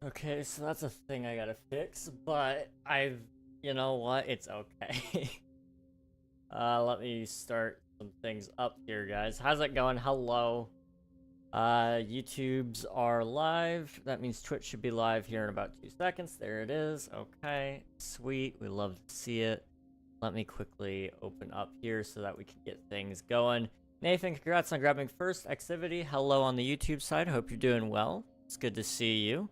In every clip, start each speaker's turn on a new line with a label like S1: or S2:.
S1: Okay, so that's a thing I gotta fix, but you know what? It's okay. Let me start some things up here, guys. How's it going? Hello. YouTube's are live. That means Twitch should be live here in about 2 seconds. There it is. Okay, sweet. We love to see it. Let me quickly open up here so that we can get things going. Nathan, congrats on grabbing first activity. Hello on the YouTube side. Hope you're doing well. It's good to see you.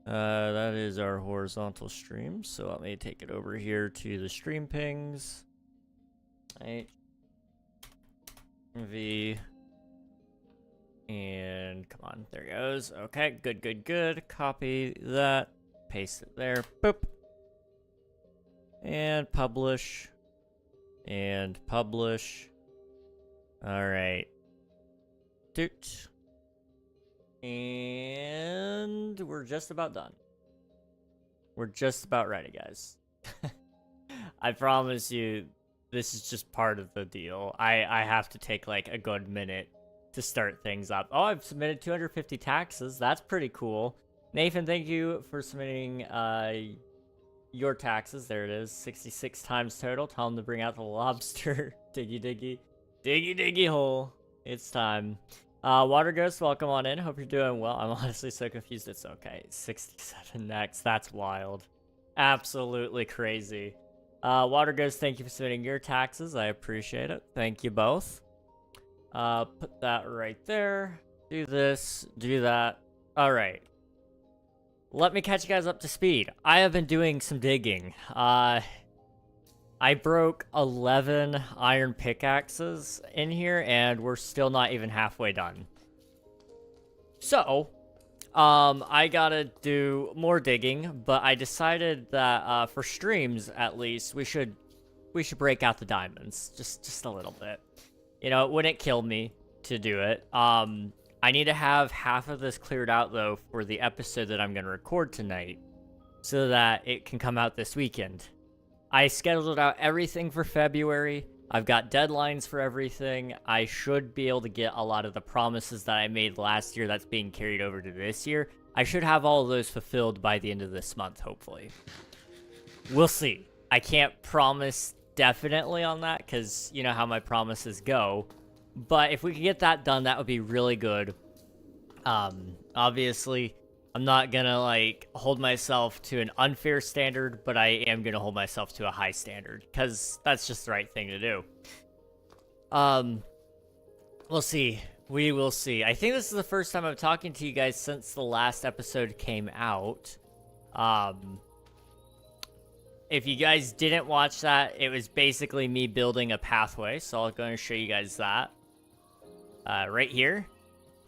S1: That is our horizontal stream. So let me take it over here to the stream pings. H V and come on, there it goes. Okay, good. Copy that, paste it there. Boop. And publish. And publish. Alright. Doot. And we're just about done. We're just about ready, guys. I promise you, this is just part of the deal. I have to take like a good minute to start things up. Oh, I've submitted 250 taxes. That's pretty cool. Nathan, thank you for submitting your taxes. There it is. 66 times total. Tell him to bring out the lobster. Diggy hole. It's time. Water Ghost, welcome on in. Hope you're doing well. I'm honestly so confused. It's okay. 67 next. That's wild. Absolutely crazy. Water Ghost, thank you for submitting your taxes. I appreciate it. Thank you both. Put that right there. Do this. Do that. All right. Let me catch you guys up to speed. I have been doing some digging. I broke 11 iron pickaxes in here, and we're still not even halfway done. So, I gotta do more digging, but I decided that for streams, at least, we should break out the diamonds just a little bit. You know, it wouldn't kill me to do it. I need to have half of this cleared out though for the episode that I'm gonna record tonight, so that it can come out this weekend. I scheduled out everything for February. I've got deadlines for everything. I should be able to get a lot of the promises that I made last year that's being carried over to this year. I should have all of those fulfilled by the end of this month, hopefully. We'll see. I can't promise definitely on that because you know how my promises go. But if we could get that done, that would be really good. Obviously, I'm not gonna, like, hold myself to an unfair standard, but I am gonna hold myself to a high standard, because that's just the right thing to do. We'll see. We will see. I think this is the first time I'm talking to you guys since the last episode came out. If you guys didn't watch that, it was basically me building a pathway, so I'll go and show you guys that. Right here.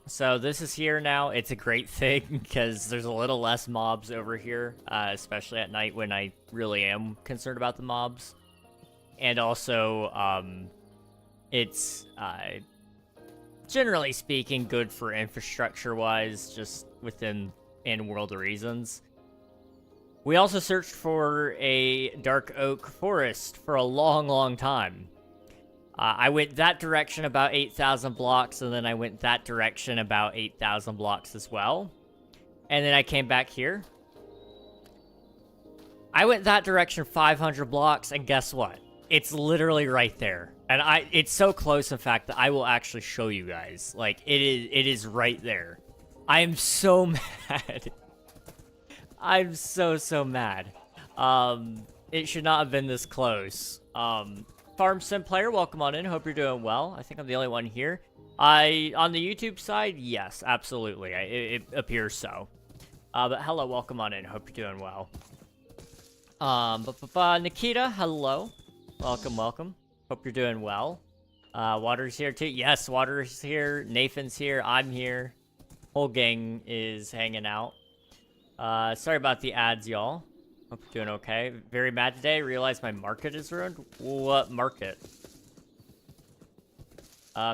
S1: So this is here now. It's a great thing because there's a little less mobs over here, especially at night when I really am concerned about the mobs. And also, it's generally speaking good for infrastructure-wise, just within in-world reasons. We also searched for a dark oak forest for a long time. I went that direction about 8,000 blocks, and then I went that direction about 8,000 blocks as well. And then I came back here. I went that direction 500 blocks, and guess what? It's literally right there. And it's so close, in fact, that I will actually show you guys. Like, it is right there. I am so mad. I'm so mad. It should not have been this close. Farm Sim player, welcome on in. Hope you're doing well. I think I'm the only one here. On the YouTube side, yes, absolutely. It appears so. But hello, welcome on in. Hope you're doing well. Nikita, hello. Welcome. Hope you're doing well. Water's here too. Yes, Water's here. Nathan's here. I'm here. Whole gang is hanging out. Sorry about the ads, y'all. Hope you're doing okay. Very mad today. Realized my market is ruined. What market?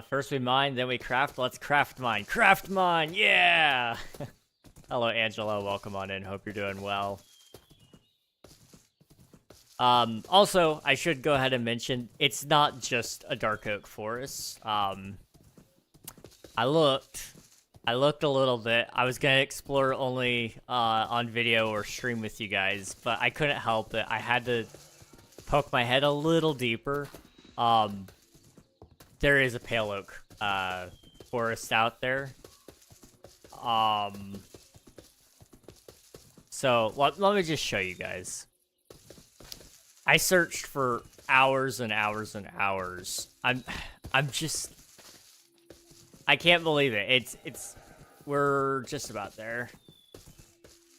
S1: First we mine, then we craft. Let's craft mine. Craft mine! Yeah! Hello, Angela. Welcome on in. Hope you're doing well. Also, I should go ahead and mention, it's not just a dark oak forest. I looked, I looked a little bit. I was gonna explore only on video or stream with you guys, but I couldn't help it. I had to poke my head a little deeper. There is a pale oak forest out there. So let me just show you guys. I searched for hours and hours and hours. I'm just, I can't believe it. We're just about there.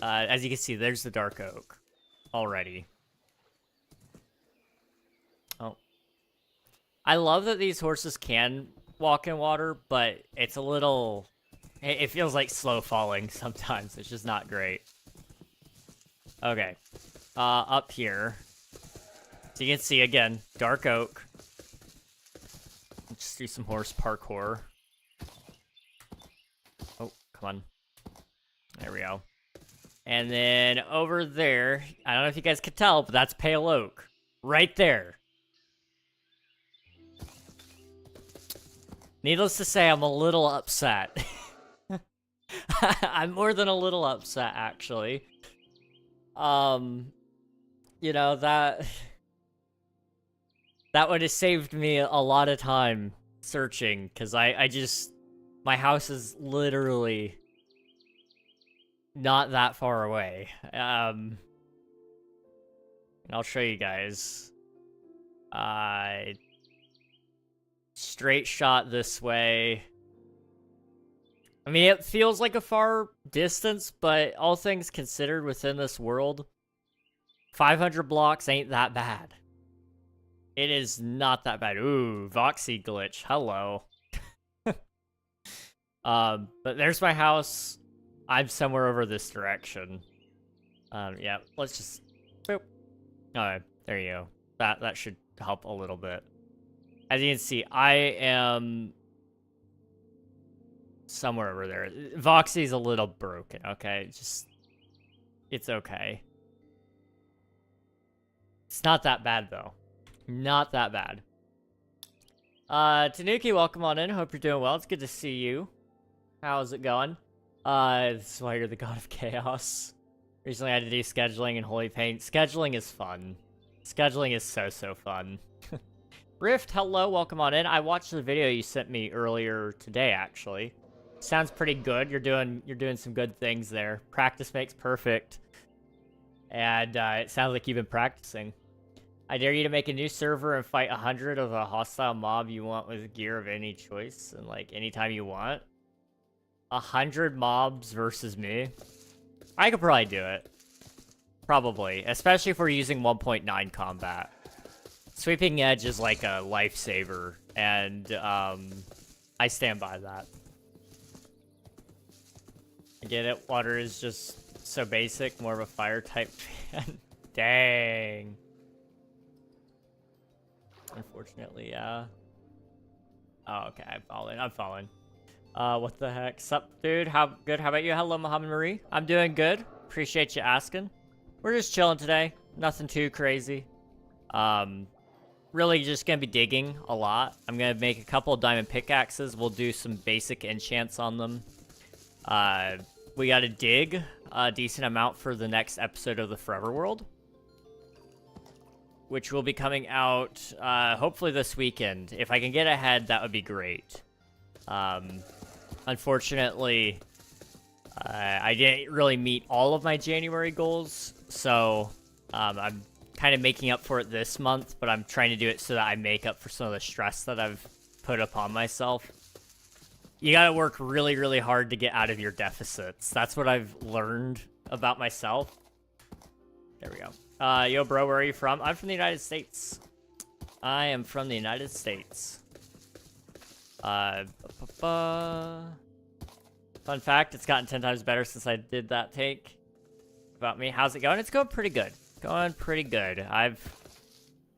S1: As you can see, there's the dark oak already. Oh. I love that these horses can walk in water, but it's a little, it feels like slow falling sometimes. It's just not great. Okay. Up here. So you can see, again, dark oak. Just do some horse parkour. Oh, come on. There we go. And then over there, I don't know if you guys could tell, but that's pale oak. Right there. Needless to say, I'm a little upset. I'm more than a little upset, actually. You know, that would have saved me a lot of time searching, because I just, my house is literally not that far away. And I'll show you guys. Straight shot this way. I mean, it feels like a far distance, but all things considered within this world, 500 blocks ain't that bad. It is not that bad. Ooh, Voxy glitch. Hello. But there's my house. I'm somewhere over this direction. Yeah, let's just... Boop. Alright, there you go. That should help a little bit. As you can see, I am somewhere over there. Voxy's a little broken, okay? It's okay. It's not that bad, though. Not that bad. Tanuki, welcome on in. Hope you're doing well. It's good to see you. How's it going? This is why you're the god of chaos. Recently I had to do scheduling and holy paint. Scheduling is fun. Scheduling is so fun. Rift, hello, welcome on in. I watched the video you sent me earlier today, actually. Sounds pretty good. You're doing some good things there. Practice makes perfect. And it sounds like you've been practicing. I dare you to make a new server and fight 100 of a hostile mob you want with gear of any choice and like anytime you want. 100 mobs versus me. I could probably do it. Probably, especially if we're using 1.9 combat. Sweeping Edge is like a lifesaver, and I stand by that. I get it, water is just so basic, more of a fire type fan. Dang. Unfortunately, yeah. Oh, okay, I'm following. What the heck? Sup, dude? How good? How about you? Hello, Muhammad Marie. I'm doing good. Appreciate you asking. We're just chilling today. Nothing too crazy. Really just gonna be digging a lot. I'm gonna make a couple of diamond pickaxes. We'll do some basic enchants on them. We gotta dig a decent amount for the next episode of the Forever World, which will be coming out hopefully this weekend. If I can get ahead, that would be great. Unfortunately, I didn't really meet all of my January goals, so I'm kind of making up for it this month, but I'm trying to do it so that I make up for some of the stress that I've put upon myself. You gotta work really, really hard to get out of your deficits. That's what I've learned about myself. There we go. Yo, bro, where are you from? I'm from the United States. I am from the United States. Fun fact, it's gotten 10 times better since I did that take. About me, how's it going? It's going pretty good. Going pretty good. I've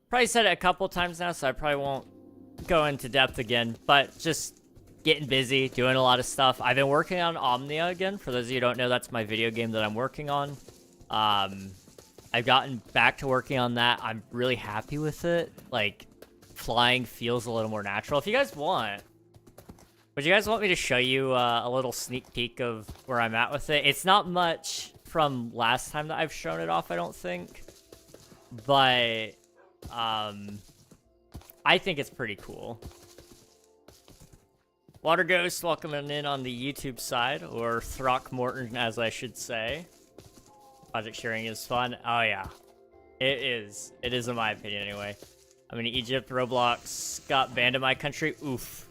S1: probably said it a couple times now, so I probably won't go into depth again, but just getting busy, doing a lot of stuff. I've been working on Omnia again. For those of you who don't know, that's my video game that I'm working on. I've gotten back to working on that. I'm really happy with it. Like, flying feels a little more natural. If you guys want, Would you guys want me to show you a little sneak peek of where I'm at with it? It's not much from last time that I've shown it off, I don't think. But, I think it's pretty cool. Water Ghost welcoming in on the YouTube side, or Throckmorton as I should say. Project sharing is fun. Oh yeah, it is. It is in my opinion anyway. I'm in Egypt, Roblox got banned in my country. Oof.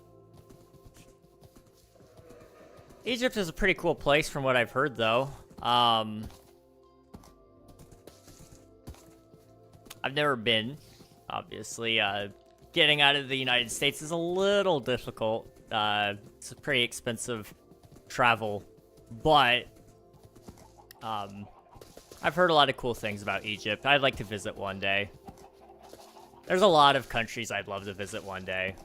S1: Egypt is a pretty cool place from what I've heard though. I've never been, obviously. Getting out of the United States is a little difficult. It's a pretty expensive travel, but I've heard a lot of cool things about Egypt. I'd like to visit one day. There's a lot of countries I'd love to visit one day.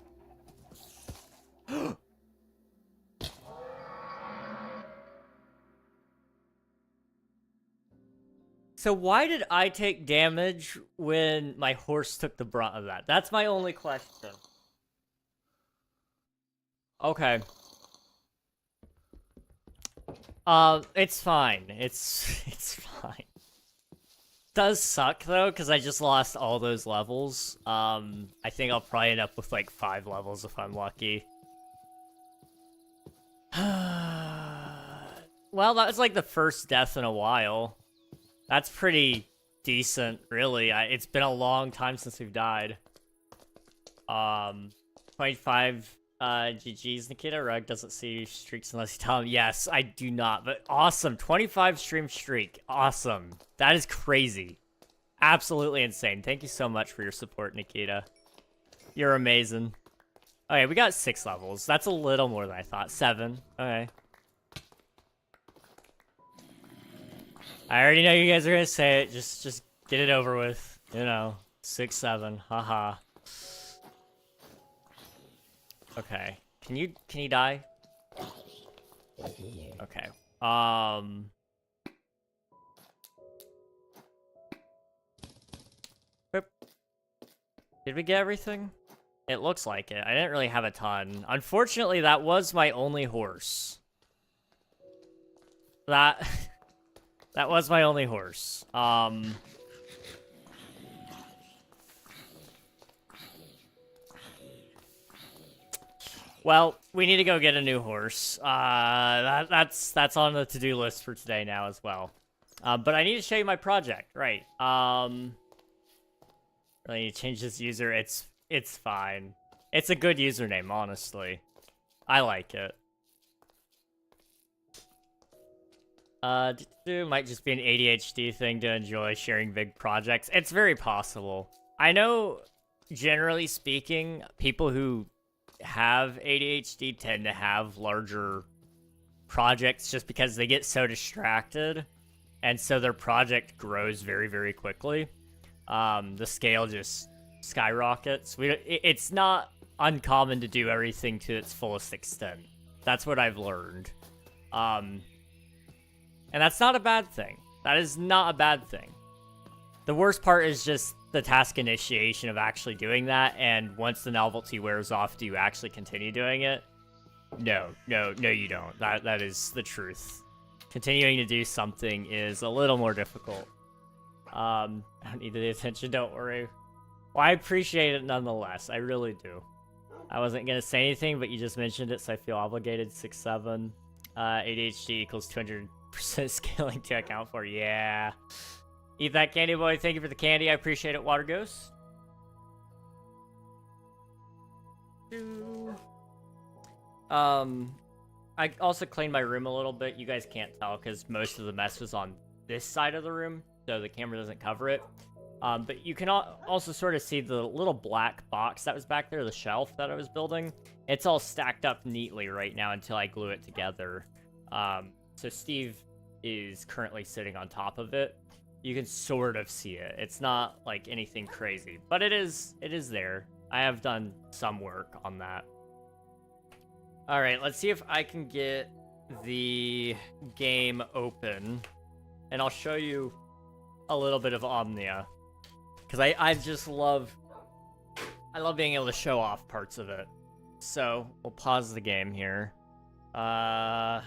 S1: So why did I take damage when my horse took the brunt of that? That's my only question. Okay. It's fine. It's fine. Does suck though, because I just lost all those levels. I think I'll probably end up with like 5 levels if I'm lucky. Well, that was like the first death in a while. That's pretty decent, really. It's been a long time since we've died. 25 GG's. Nikita Rug doesn't see streaks unless you tell him. Yes, I do not. But awesome. 25 stream streak. Awesome. That is crazy. Absolutely insane. Thank you so much for your support, Nikita. You're amazing. Okay, we got 6 levels. That's a little more than I thought. 7. Okay. I already know you guys are gonna say it. Just get it over with. You know, 6, 7. Haha. Okay. Can you die? Okay. Boop. Did we get everything? It looks like it. I didn't really have a ton. Unfortunately, that was my only horse. That was my only horse. Well, we need to go get a new horse. That's on the to-do list for today now as well. But I need to show you my project, right? I need to change this user. It's fine. It's a good username, honestly. I like it. Might just be an ADHD thing to enjoy sharing big projects. It's very possible. I know, generally speaking, people who have ADHD tend to have larger projects just because they get so distracted, and so their project grows very, very quickly. The scale just skyrockets. It's not uncommon to do everything to its fullest extent. That's what I've learned. And that's not a bad thing. That is not a bad thing. The worst part is just the task initiation of actually doing that, and once the novelty wears off, do you actually continue doing it? No, you don't. That is the truth. Continuing to do something is a little more difficult. I don't need the attention, don't worry. Well, I appreciate it nonetheless. I really do. I wasn't gonna say anything, but you just mentioned it, so I feel obligated. 6-7. ADHD equals 200% scaling to account for. Yeah. Eat that candy, boy. Thank you for the candy. I appreciate it, Water Ghost. I also cleaned my room a little bit. You guys can't tell because most of the mess was on this side of the room, so the camera doesn't cover it. But you can also sort of see the little black box that was back there, the shelf that I was building. It's all stacked up neatly right now until I glue it together. So Steve is currently sitting on top of it. You can sort of see it. It's not like anything crazy, but it is there. I have done some work on that. All right, let's see if I can get the game open, and I'll show you a little bit of Omnia, because I love being able to show off parts of it. so we'll pause the game here. Godot.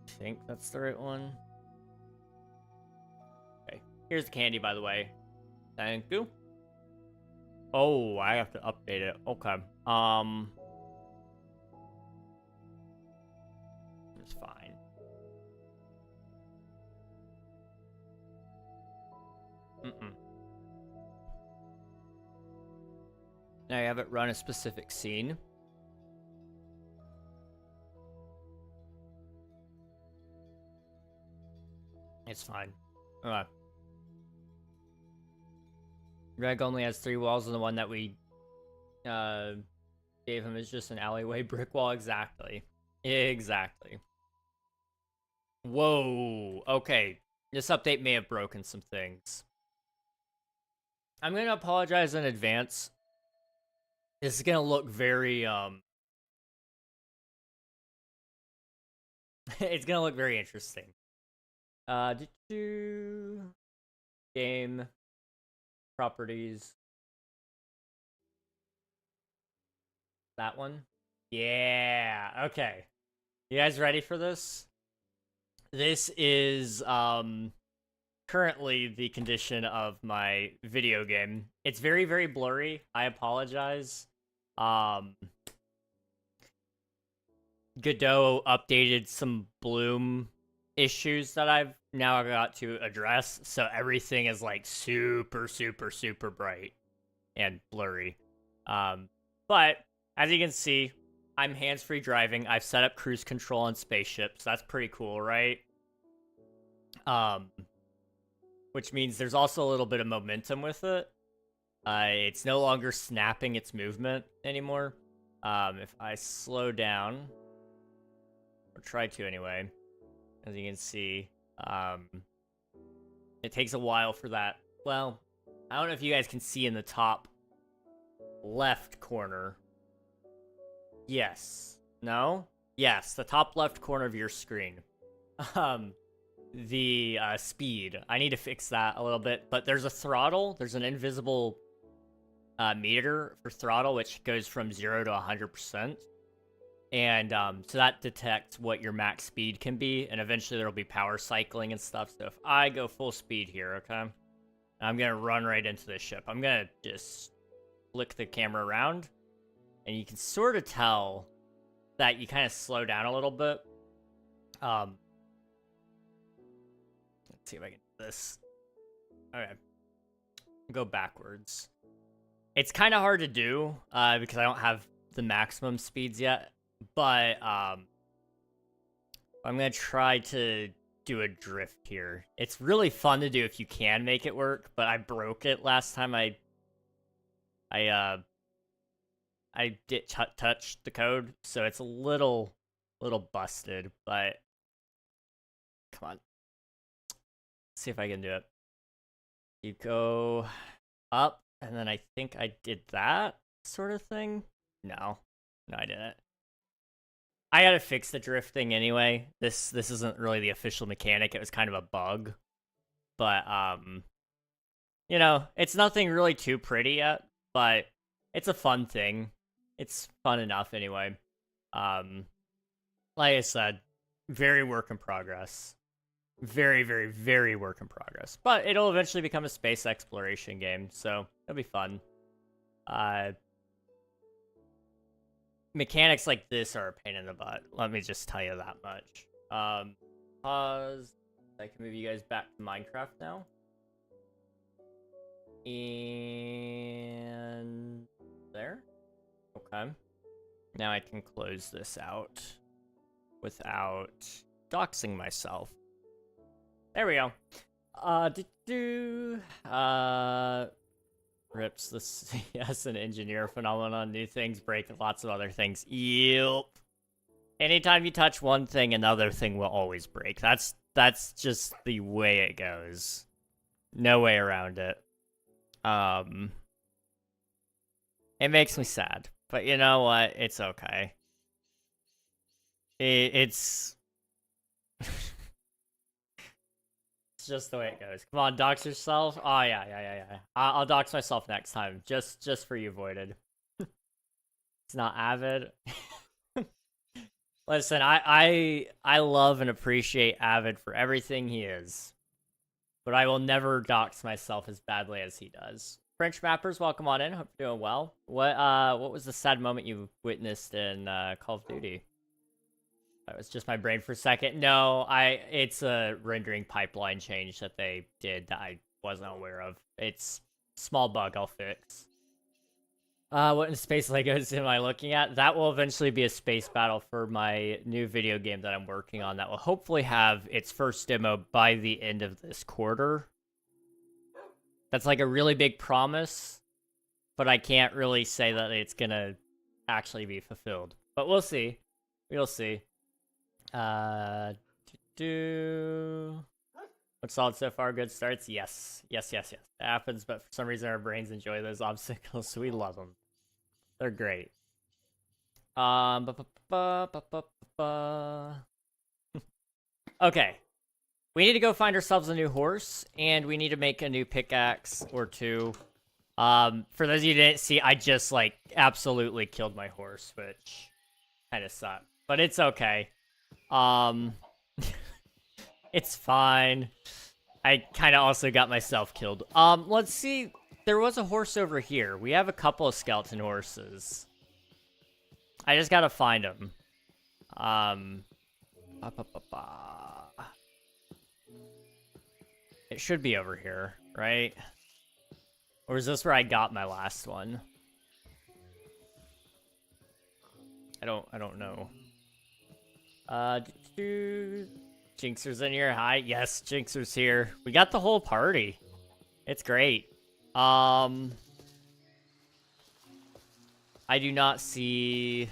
S1: I think that's the right one. Okay, here's the candy, by the way. Thank you. Oh, I have to update it. Okay. It's fine. Now I have it run a specific scene. It's fine. Okay. Reg only has 3 walls, and the one that we gave him is just an alleyway brick wall. Exactly. Exactly. Whoa. Okay. This update may have broken some things. I'm gonna apologize in advance. This is gonna look very, it's gonna look very interesting. Game properties. That one? Yeah, okay. You guys ready for this? This is, currently the condition of my video game. It's very, very blurry. I apologize. Godot updated some bloom issues that I've now got to address, so everything is like super, super, super bright and blurry. But as you can see, I'm hands-free driving. I've set up cruise control on spaceships. That's pretty cool, right? Which means there's also a little bit of momentum with it. It's no longer snapping its movement anymore. If I slow down, or try to anyway, as you can see, it takes a while for that. Well, I don't know if you guys can see in the top left corner. Yes. No? Yes, the top left corner of your screen. The speed. I need to fix that a little bit, but there's a throttle. There's an invisible meter for throttle, which goes from 0 to 100%. And so that detects what your max speed can be, and eventually there'll be power cycling and stuff. So if I go full speed here, okay, I'm gonna run right into this ship. I'm gonna just flick the camera around, and you can sort of tell that you kind of slow down a little bit. Let's see if I can do this. Okay, go backwards. It's kind of hard to do because I don't have the maximum speeds yet. But I'm gonna try to do a drift here. It's really fun to do if you can make it work, but I broke it last time I did touch the code, so it's a little busted, but come on. Let's see if I can do it. You go up, and then I think I did that sort of thing. No, I didn't. I gotta fix the drifting anyway. This isn't really the official mechanic. It was kind of a bug. But, you know, it's nothing really too pretty yet, but it's a fun thing. It's fun enough anyway. Like I said, very work in progress. Very, very, very work in progress. But it'll eventually become a space exploration game, so it'll be fun. Mechanics like this are a pain in the butt. Let me just tell you that much. Pause. I can move you guys back to Minecraft now. And there. Okay. Now I can close this out without doxing myself. There we go. Rips this, yes, an engineer phenomenon. New things break lots of other things. Yep. Anytime you touch one thing, another thing will always break. That's just the way it goes. No way around it. It makes me sad, but you know what? It's okay. It's just the way it goes. Come on, dox yourself. Oh yeah. I'll dox myself next time, just for you, Voided. It's not Avid. Listen, I love and appreciate Avid for everything he is, but I will never dox myself as badly as he does. French mappers, welcome on in. Hope you're doing well. What was the sad moment you witnessed in Call of Duty? That was just my brain for a second. No, it's a rendering pipeline change that they did that I wasn't aware of. It's a small bug I'll fix. What in space Legos am I looking at? That will eventually be a space battle for my new video game that I'm working on that will hopefully have its first demo by the end of this quarter. That's like a really big promise, but I can't really say that it's gonna actually be fulfilled. But we'll see. We'll see. What's solid so far? Good starts? Yes. It happens, but for some reason our brains enjoy those obstacles, so we love them. They're great. Okay. We need to go find ourselves a new horse, and we need to make a new pickaxe or two. For those of you who didn't see, I just, like, absolutely killed my horse, which kind of sucked. But it's okay. It's fine. I kind of also got myself killed. Let's see. There was a horse over here. We have a couple of skeleton horses. I just gotta find them. It should be over here, right? Or is this where I got my last one? I don't know. Jinxer's in here. Hi. Yes, Jinxer's here. We got the whole party. It's great. I do not see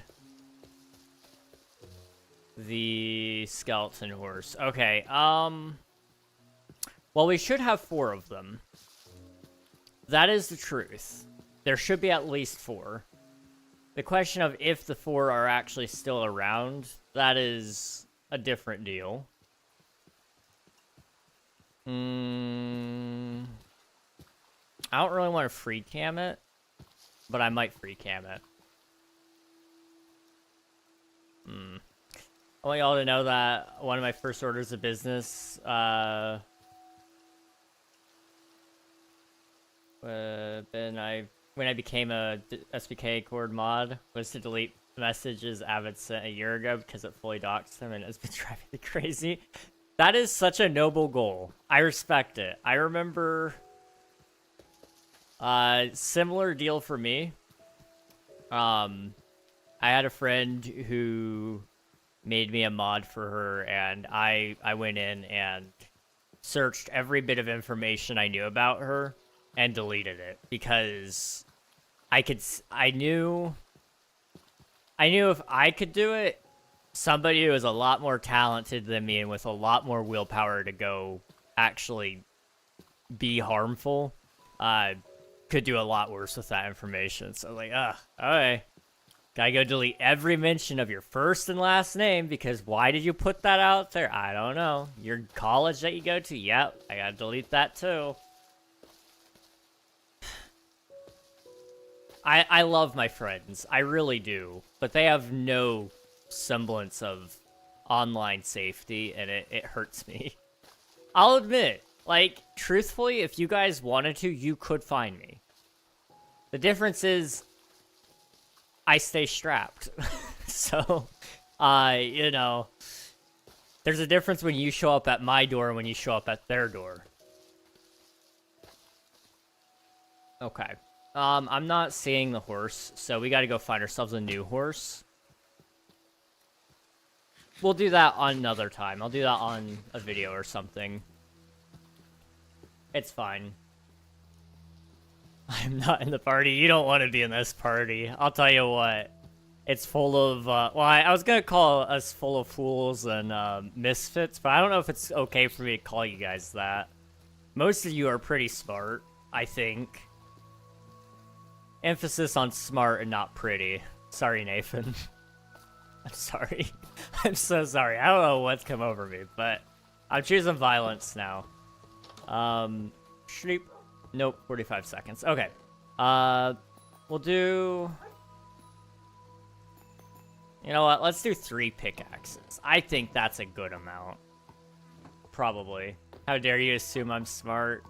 S1: the skeleton horse. Okay. Well, we should have 4 of them. That is the truth. There should be at least 4. The question of if the 4 are actually still around, that is a different deal. I don't really want to free cam it, but I might free cam it. I want y'all to know that one of my first orders of business, when I became a SBK cord mod, was to delete messages Avid sent a year ago because it fully doxed him and it's been driving me crazy. That is such a noble goal. I respect it. I remember similar deal for me. I had a friend who made me a mod for her, and I went in and searched every bit of information I knew about her and deleted it because I knew if I could do it, somebody who was a lot more talented than me and with a lot more willpower to go actually be harmful could do a lot worse with that information. So like, okay. Gotta go delete every mention of your first and last name because why did you put that out there? I don't know. Your college that you go to? Yep, I gotta delete that too. I love my friends. I really do. But they have no semblance of online safety, and it hurts me. I'll admit, like, truthfully, if you guys wanted to, you could find me. The difference is, I stay strapped. So, you know, there's a difference when you show up at my door and when you show up at their door. Okay. I'm not seeing the horse, so we gotta go find ourselves a new horse. We'll do that on another time. I'll do that on a video or something. It's fine. I'm not in the party. You don't want to be in this party. I'll tell you what. It's full of, well, I was gonna call us full of fools and misfits, but I don't know if it's okay for me to call you guys that. Most of you are pretty smart, I think. Emphasis on smart and not pretty. Sorry, Nathan. I'm sorry. I'm so sorry. I don't know what's come over me, but I'm choosing violence now. Sheep. Nope, 45 seconds. Okay. We'll do... You know what? Let's do 3 pickaxes. I think that's a good amount. Probably. How dare you assume I'm smart?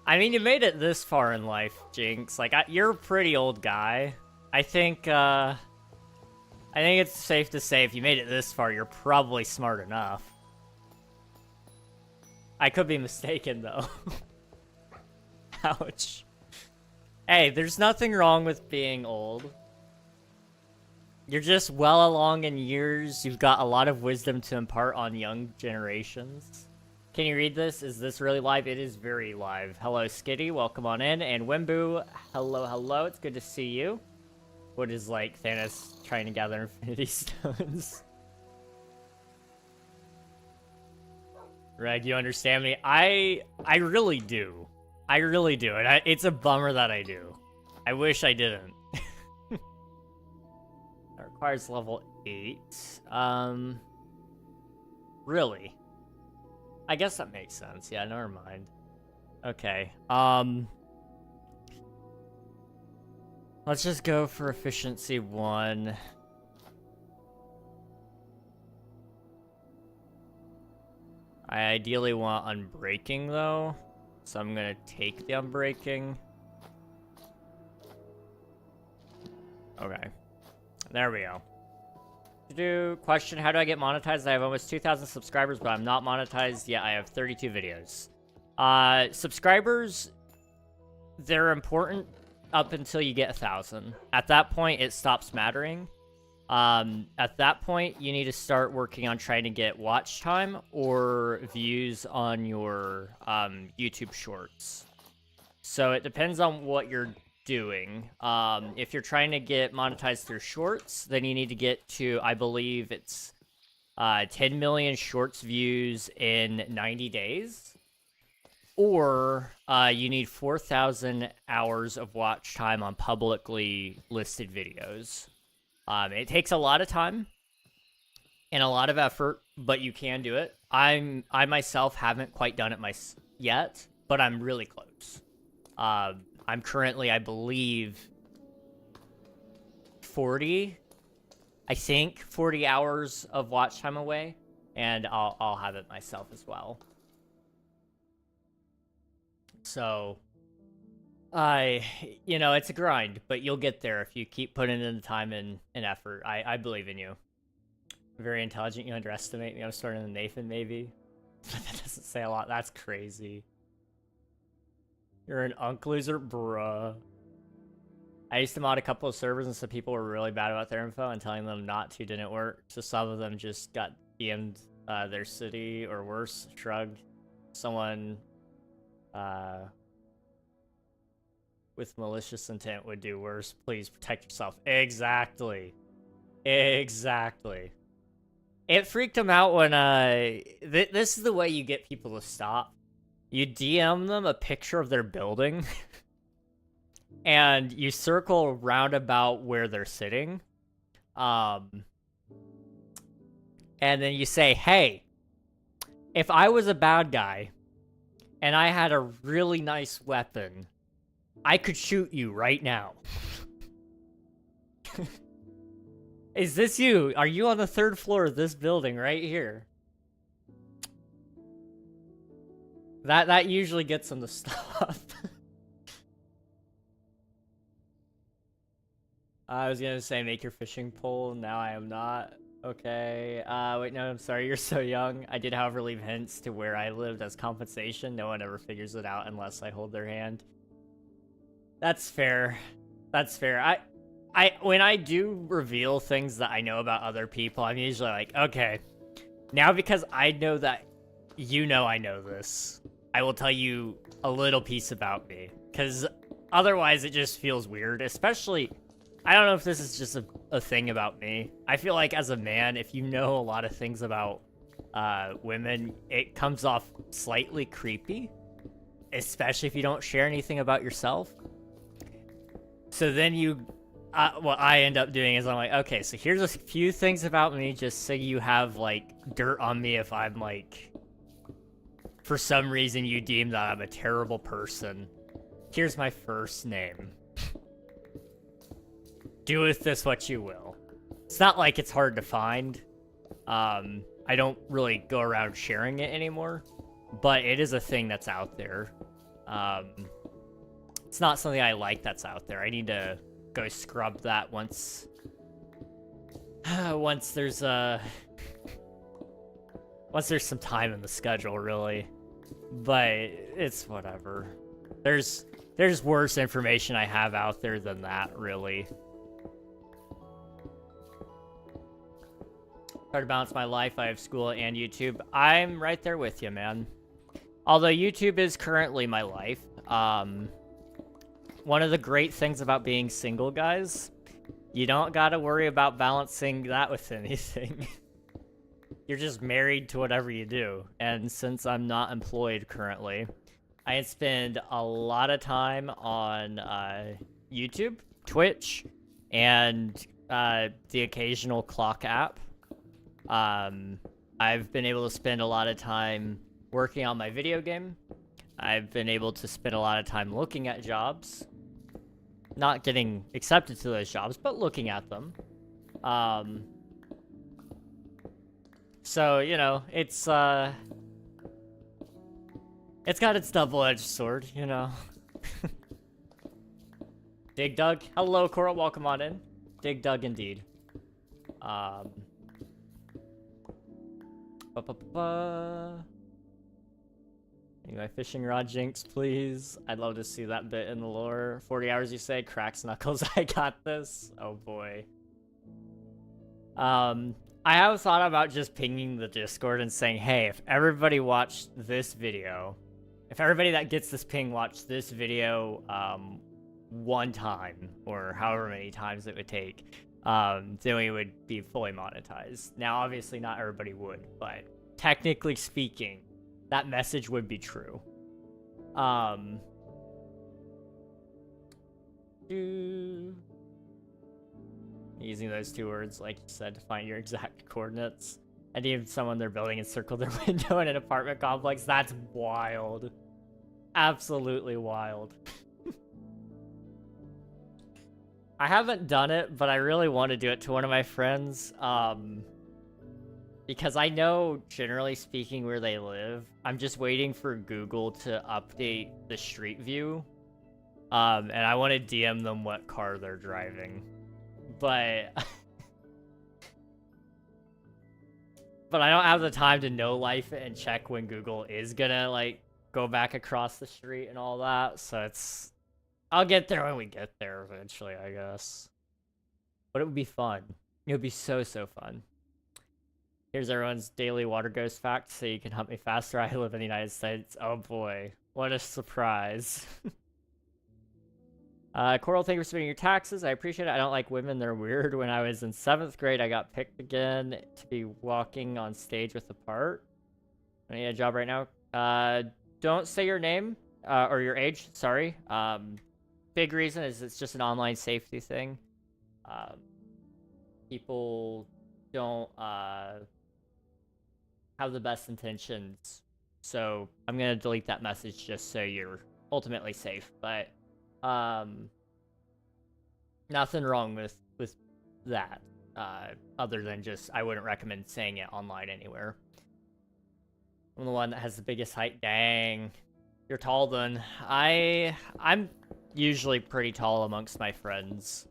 S1: I mean, you made it this far in life, Jinx. Like, you're a pretty old guy. I think it's safe to say if you made it this far, you're probably smart enough. I could be mistaken, though. Ouch. Hey, there's nothing wrong with being old. You're just well along in years. You've got a lot of wisdom to impart on young generations. Can you read this? Is this really live? It is very live. Hello, Skitty. Welcome on in. And Wimbu, hello, hello. It's good to see you. What is like Thanos trying to gather Infinity Stones? Reg, you understand me? I really do. I really do. And it's a bummer that I do. I wish I didn't. That requires level 8. Really? I guess that makes sense. Yeah, never mind. Okay. Let's just go for efficiency 1. I ideally want unbreaking though, so I'm gonna take the unbreaking. Okay. There we go. Question, how do I get monetized? I have almost 2,000 subscribers, but I'm not monetized yet. I have 32 videos. Subscribers, they're important up until you get 1,000. At that point, it stops mattering. At that point, you need to start working on trying to get watch time or views on your YouTube shorts. So it depends on what you're doing. If you're trying to get monetized through shorts, then you need to get to, I believe it's 10 million shorts views in 90 days. Or you need 4,000 hours of watch time on publicly listed videos. It takes a lot of time and a lot of effort, but you can do it. I myself haven't quite done it yet, but I'm really close. I'm currently, I believe, 40 hours of watch time away, and I'll have it myself as well. So, you know, it's a grind, but you'll get there if you keep putting in the time and effort. I believe in you. Very intelligent. You underestimate me. I'm starting with Nathan, maybe. That doesn't say a lot. That's crazy. You're an unk loser? Bruh. I used to mod a couple of servers and some people were really bad about their info and telling them not to didn't work. So some of them just got DM'd their city or worse, shrugged. Someone with malicious intent would do worse. Please protect yourself. Exactly. Exactly. It freaked him out when this is the way you get people to stop. You DM them a picture of their building, and you circle round about where they're sitting, and then you say, hey, if I was a bad guy, and I had a really nice weapon, I could shoot you right now. Is this you? Are you on the 3rd floor of this building right here? That usually gets them to stop. I was gonna say make your fishing pole. Now I am not. Okay. Wait, no, I'm sorry. You're so young. I did, however, leave hints to where I lived as compensation. No one ever figures it out unless I hold their hand. That's fair. That's fair. When I do reveal things that I know about other people, I'm usually like, okay, now because I know that you know I know this, I will tell you a little piece about me. Because otherwise it just feels weird, especially, I don't know if this is just a thing about me. I feel like as a man, if you know a lot of things about women, it comes off slightly creepy, especially if you don't share anything about yourself. So then what I end up doing is I'm like, okay, so here's a few things about me just so you have, like, dirt on me if I'm, like, for some reason you deem that I'm a terrible person. Here's my first name. Do with this what you will. It's not like it's hard to find. I don't really go around sharing it anymore, but it is a thing that's out there. It's not something I like that's out there. I need to go scrub that once there's some time in the schedule, really. But it's whatever. There's worse information I have out there than that, really. Try to balance my life. I have school and YouTube. I'm right there with you, man. Although YouTube is currently my life. One of the great things about being single, guys, you don't gotta worry about balancing that with anything. You're just married to whatever you do. And since I'm not employed currently, I spend a lot of time on YouTube, Twitch, and the occasional clock app. I've been able to spend a lot of time working on my video game. I've been able to spend a lot of time looking at jobs. Not getting accepted to those jobs, but looking at them. So, you know, it's got its double-edged sword, you know. Dig Dug. Hello, Coral. Welcome on in. Dig Dug indeed. Need my fishing rod, Jinx, please. I'd love to see that bit in the lore. 40 hours, you say? Cracks knuckles. I got this. Oh, boy. I have thought about just pinging the Discord and saying, hey, if everybody watched this video, if everybody that gets this ping watched this video one time, or however many times it would take, then we would be fully monetized. Now, obviously, not everybody would, but technically speaking, that message would be true. Using those two words, like you said, to find your exact coordinates. And even someone they're building encircled their window in an apartment complex. That's wild. Absolutely wild. I haven't done it, but I really want to do it to one of my friends. Because I know, generally speaking, where they live. I'm just waiting for Google to update the street view. And I want to DM them what car they're driving. But... but I don't have the time to know life and check when Google is gonna, like, go back across the street and all that. So it's... I'll get there when we get there eventually, I guess. But it would be fun. It would be so, so fun. Here's everyone's daily water ghost fact, so you can hunt me faster. I live in the United States. Oh boy, what a surprise. Coral, thank you for submitting your taxes. I appreciate it. I don't like women, they're weird. When I was in 7th grade, I got picked again to be walking on stage with a part. I need a job right now. Don't say your name, or your age, sorry. Big reason is it's just an online safety thing. People don't, have the best intentions, so I'm gonna delete that message just so you're ultimately safe. But nothing wrong with that, other than just I wouldn't recommend saying it online anywhere. I'm the one that has the biggest height. Dang, you're tall then. I'm usually pretty tall amongst my friends.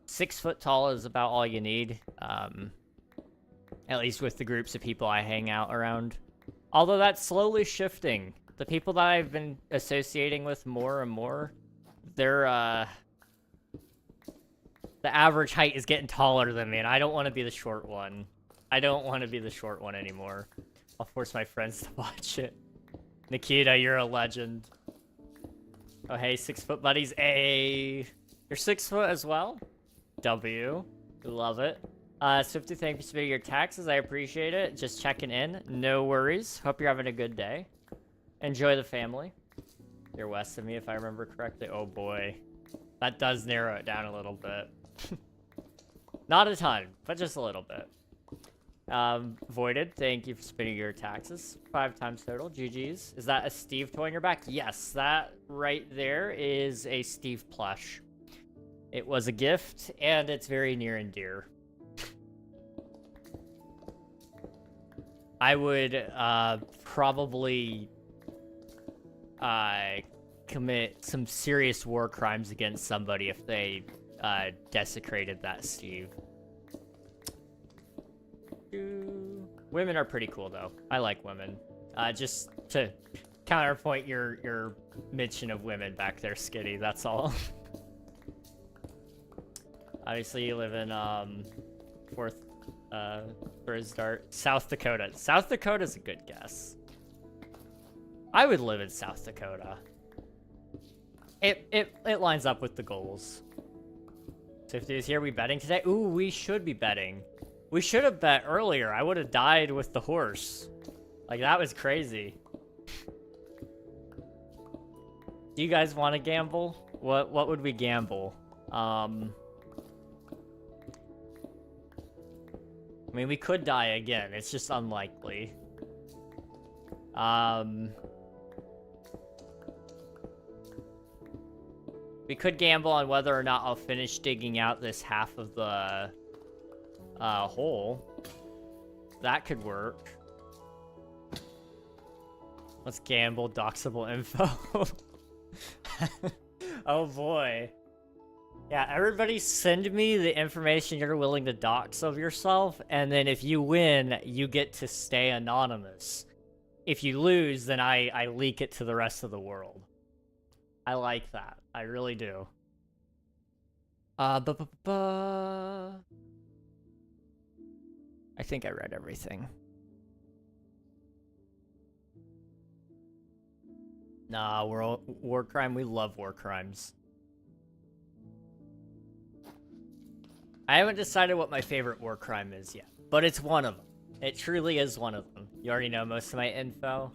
S1: 6 foot tall is about all you need. At least with the groups of people I hang out around. Although that's slowly shifting. The people that I've been associating with more and more, they're, the average height is getting taller than me, and I don't want to be the short one. I don't want to be the short one anymore. I'll force my friends to watch it. Nikita, you're a legend. Oh, hey, 6 foot buddies. Hey, you're 6 foot as well? W. Love it. Swifty, thank you for submitting your taxes. I appreciate it. Just checking in. No worries. Hope you're having a good day. Enjoy the family. You're west of me, if I remember correctly. Oh, boy. That does narrow it down a little bit. Not a ton, but just a little bit. Voided, thank you for spending your taxes. 5 times total. GG's. Is that a Steve toy on your back? Yes, that right there is a Steve plush. It was a gift, and it's very near and dear. I would probably commit some serious war crimes against somebody if they desecrated that Steve. Women are pretty cool, though. I like women. Just to counterpoint your mention of women back there, Skitty, that's all. Obviously, you live in, Fort Dart, South Dakota. South Dakota's a good guess. I would live in South Dakota. It lines up with the goals. 50 is here. We betting today? Ooh, we should be betting. We should have bet earlier. I would have died with the horse. Like, that was crazy. Do you guys want to gamble? What would we gamble? I mean, we could die again. It's just unlikely. We could gamble on whether or not I'll finish digging out this half of the hole. That could work. Let's gamble doxable info. Oh boy. Yeah, everybody send me the information you're willing to dox of yourself, and then if you win, you get to stay anonymous. If you lose, then I leak it to the rest of the world. I like that. I really do. I think I read everything. Nah, war crime. We love war crimes. I haven't decided what my favorite war crime is yet, but it's one of them. It truly is one of them. You already know most of my info.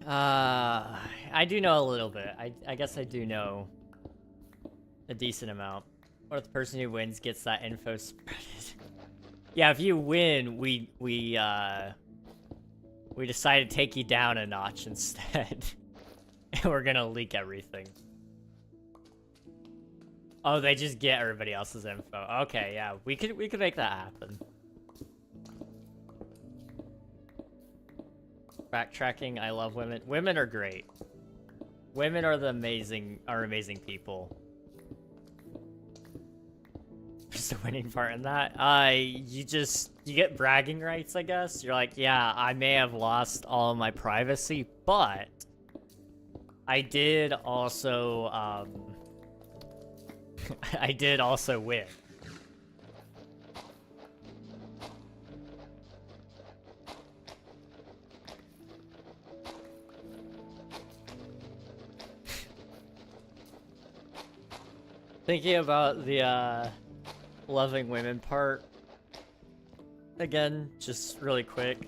S1: I do know a little bit. I guess I do know a decent amount. What if the person who wins gets that info spreaded? Yeah, if you win, we decide to take you down a notch instead. And we're gonna leak everything. Oh, they just get everybody else's info. Okay, yeah, we could make that happen. Backtracking, I love women. Women are great. Women are amazing people. Just the winning part in that. You get bragging rights, I guess. You're like, yeah, I may have lost all of my privacy, but I did also, I did also win. Thinking about the loving women part again, just really quick.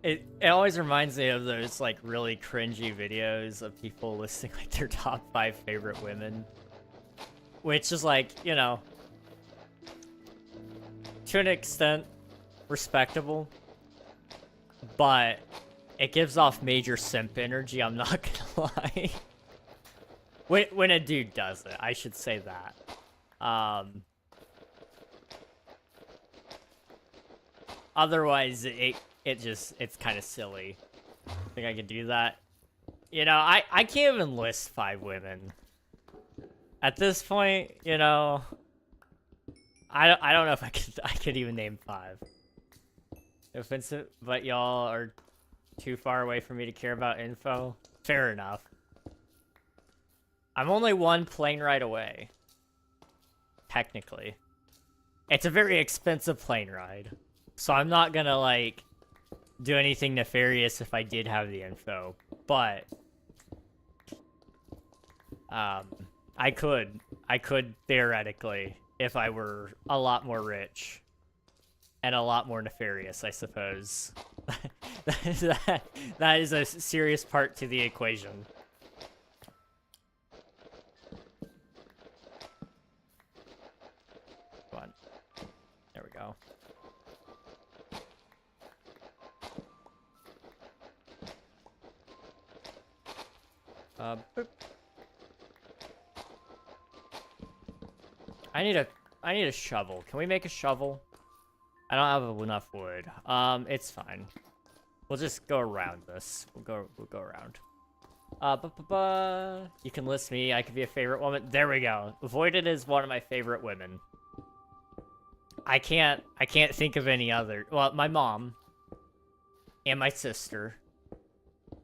S1: It always reminds me of those like really cringy videos of people listing like their top 5 favorite women. Which is like, you know, to an extent, respectable. But it gives off major simp energy, I'm not gonna lie. When a dude does it, I should say that. Otherwise, it's kind of silly. I think I could do that. You know, I can't even list 5 women. At this point, you know, I don't know if I could even name 5. Offensive, but y'all are too far away for me to care about info. Fair enough. I'm only 1 plane ride away. Technically. It's a very expensive plane ride. So I'm not gonna, like, do anything nefarious if I did have the info. But, I could theoretically, if I were a lot more rich. And a lot more nefarious, I suppose. that is a serious part to the equation. Come on. There we go. Boop. I need a shovel. Can we make a shovel? I don't have enough wood. It's fine. We'll just go around this. We'll go around. You can list me. I could be a favorite woman. There we go. Voided is one of my favorite women. I can't think of any other. Well, my mom and my sister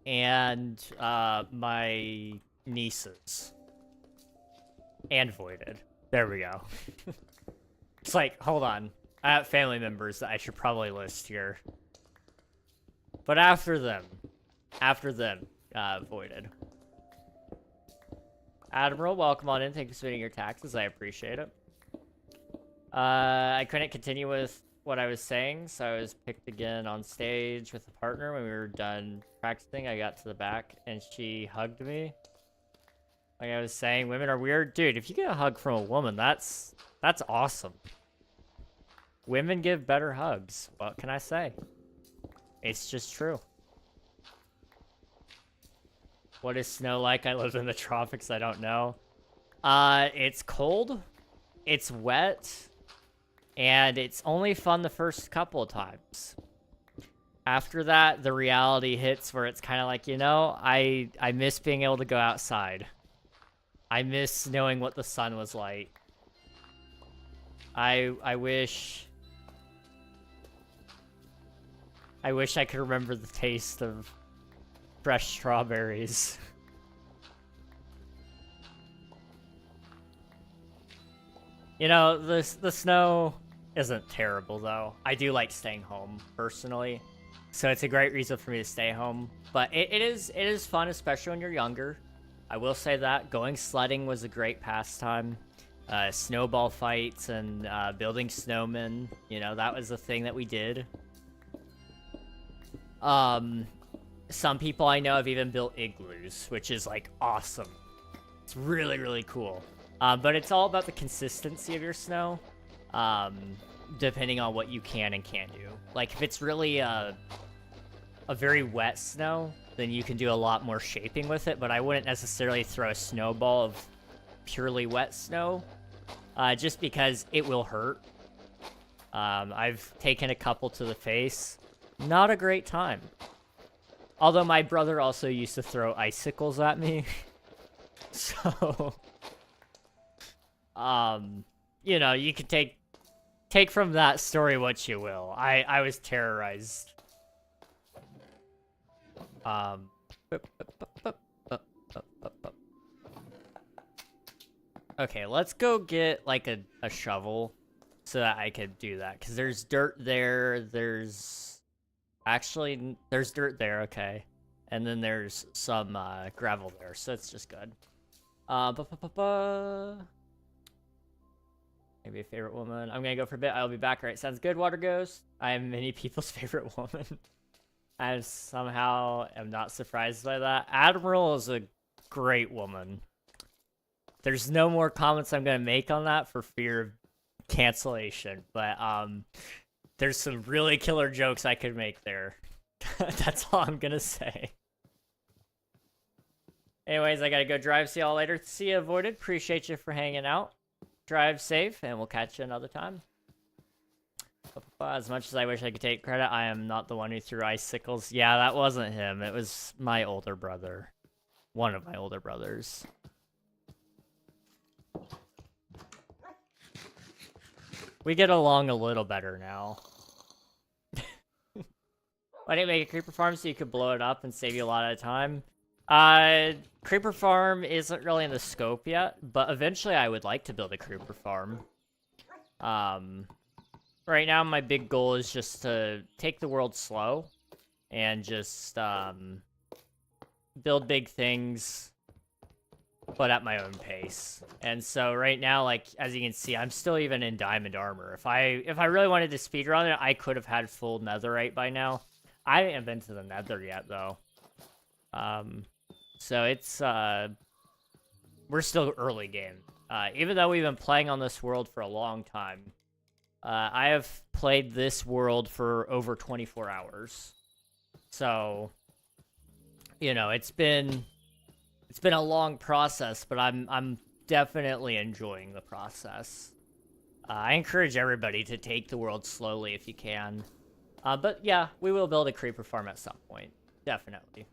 S1: and my nieces and Voided. There we go. It's like, hold on. I have family members that I should probably list here. But after them, Voided. Admiral, welcome on in. Thank you for submitting your taxes. I appreciate it. I couldn't continue with what I was saying, so I was picked again on stage with a partner. When we were done practicing, I got to the back, and she hugged me. Like I was saying, women are weird. Dude, if you get a hug from a woman, that's awesome. Women give better hugs. What can I say? It's just true. What is snow like? I live in the tropics. I don't know. It's cold. It's wet. And it's only fun the first couple of times. After that, the reality hits where it's kind of like, you know, I miss being able to go outside. I miss knowing what the sun was like. I wish I could remember the taste of fresh strawberries. You know, the snow isn't terrible, though. I do like staying home, personally. So it's a great reason for me to stay home. But it is fun, especially when you're younger. I will say that. Going sledding was a great pastime. Snowball fights and building snowmen. You know, that was a thing that we did. Some people I know have even built igloos, which is, like, awesome. It's really, really cool. But it's all about the consistency of your snow, depending on what you can and can't do. Like, if it's really a very wet snow, then you can do a lot more shaping with it, but I wouldn't necessarily throw a snowball of purely wet snow, just because it will hurt. I've taken a couple to the face. Not a great time. Although my brother also used to throw icicles at me. So, you know, you can take from that story what you will. I was terrorized. Okay, let's go get, like, a shovel so that I could do that. Because there's dirt there, Actually, there's dirt there, okay. And then there's some gravel there, so it's just good. Maybe a favorite woman. I'm gonna go for a bit. I'll be back. Right, sounds good, Water Ghost. I am many people's favorite woman. I somehow am not surprised by that. Admiral is a great woman. There's no more comments I'm gonna make on that for fear of cancellation, but there's some really killer jokes I could make there. That's all I'm gonna say. Anyways, I gotta go drive. See y'all later. See you, Avoided. Appreciate you for hanging out. Drive safe, and we'll catch you another time. As much as I wish I could take credit, I am not the one who threw icicles. Yeah, that wasn't him. It was my older brother. One of my older brothers. We get along a little better now. Why didn't you make a creeper farm so you could blow it up and save you a lot of time? Creeper farm isn't really in the scope yet, but eventually I would like to build a creeper farm. Right now my big goal is just to take the world slow and just, build big things, but at my own pace. And so right now, like, as you can see, I'm still even in diamond armor. If I really wanted to speedrun it, I could have had full netherite by now. I haven't been to the nether yet, though. So it's, we're still early game. Even though we've been playing on this world for a long time, I have played this world for over 24 hours. So, you know, it's been a long process, but I'm definitely enjoying the process. I encourage everybody to take the world slowly if you can. But yeah, we will build a creeper farm at some point. Definitely.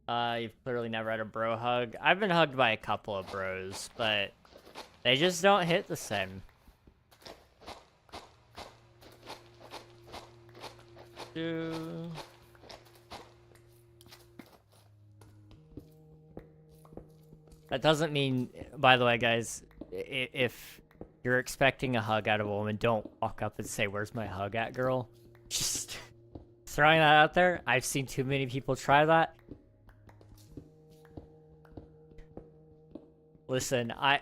S1: You've clearly never had a bro hug. I've been hugged by a couple of bros, but they just don't hit the same. That doesn't mean, by the way, guys, if you're expecting a hug out of a woman, don't walk up and say, "Where's my hug at, girl?" Just throwing that out there. I've seen too many people try that. Listen, I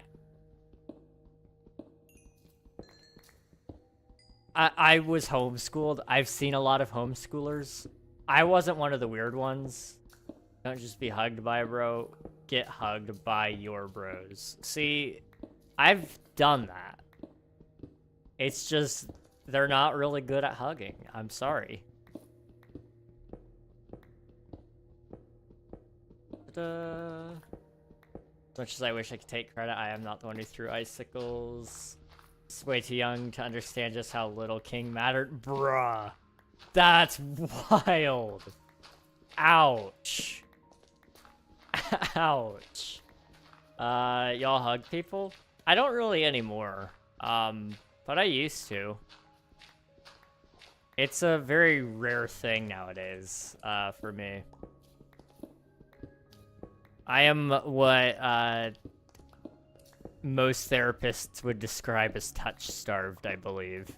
S1: was homeschooled. I've seen a lot of homeschoolers. I wasn't one of the weird ones. Don't just be hugged by a bro. Get hugged by your bros. See, I've done that. It's just, they're not really good at hugging. I'm sorry. As much as I wish I could take credit, I am not the one who threw icicles. It's way too young to understand just how little King mattered. Bruh. That's wild. Ouch. Ouch. Y'all hug people? I don't really anymore. But I used to. It's a very rare thing nowadays, for me. I am what, most therapists would describe as touch-starved, I believe.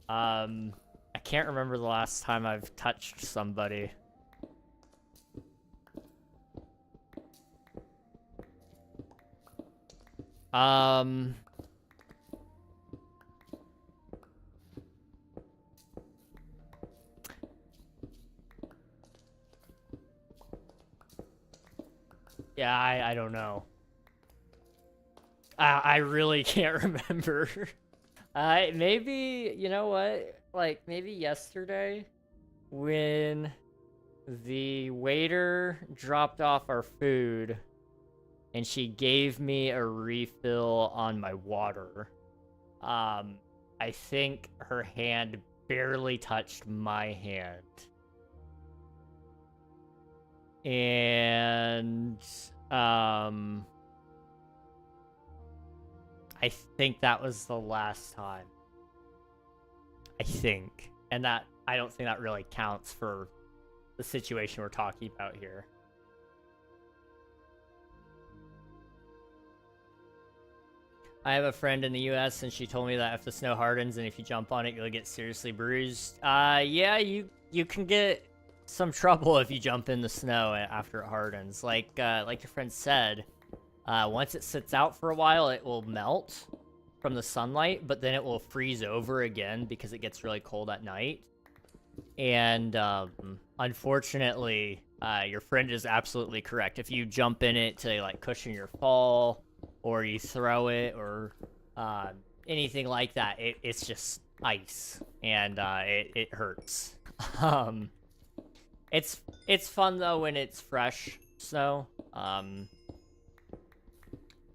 S1: I can't remember the last time I've touched somebody. Yeah, I don't know. I really can't remember. Maybe, you know what? Like, maybe yesterday, when the waiter dropped off our food, and she gave me a refill on my water. I think her hand barely touched my hand. And, I think that was the last time. I think. And that, I don't think that really counts for the situation we're talking about here. I have a friend in the US and she told me that if the snow hardens and if you jump on it, you'll get seriously bruised. Yeah, you can get some trouble if you jump in the snow after it hardens. Like your friend said, once it sits out for a while, it will melt from the sunlight, but then it will freeze over again because it gets really cold at night. And unfortunately, your friend is absolutely correct. If you jump in it to like cushion your fall, or you throw it, or anything like that, it's just ice, and it hurts. It's fun though when it's fresh snow.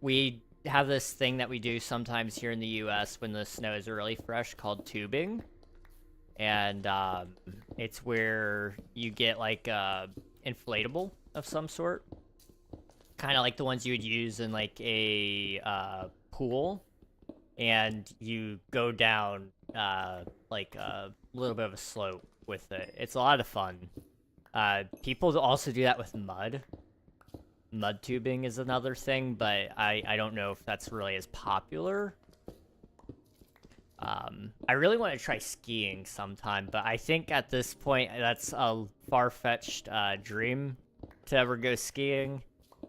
S1: We have this thing that we do sometimes here in the US when the snow is really fresh called tubing. And it's where you get like a inflatable of some sort. Kind of like the ones you would use in like a pool. And you go down like a little bit of a slope with it. It's a lot of fun. People also do that with mud. Mud tubing is another thing, but I don't know if that's really as popular. I really want to try skiing sometime, but I think at this point that's a far-fetched dream to ever go skiing.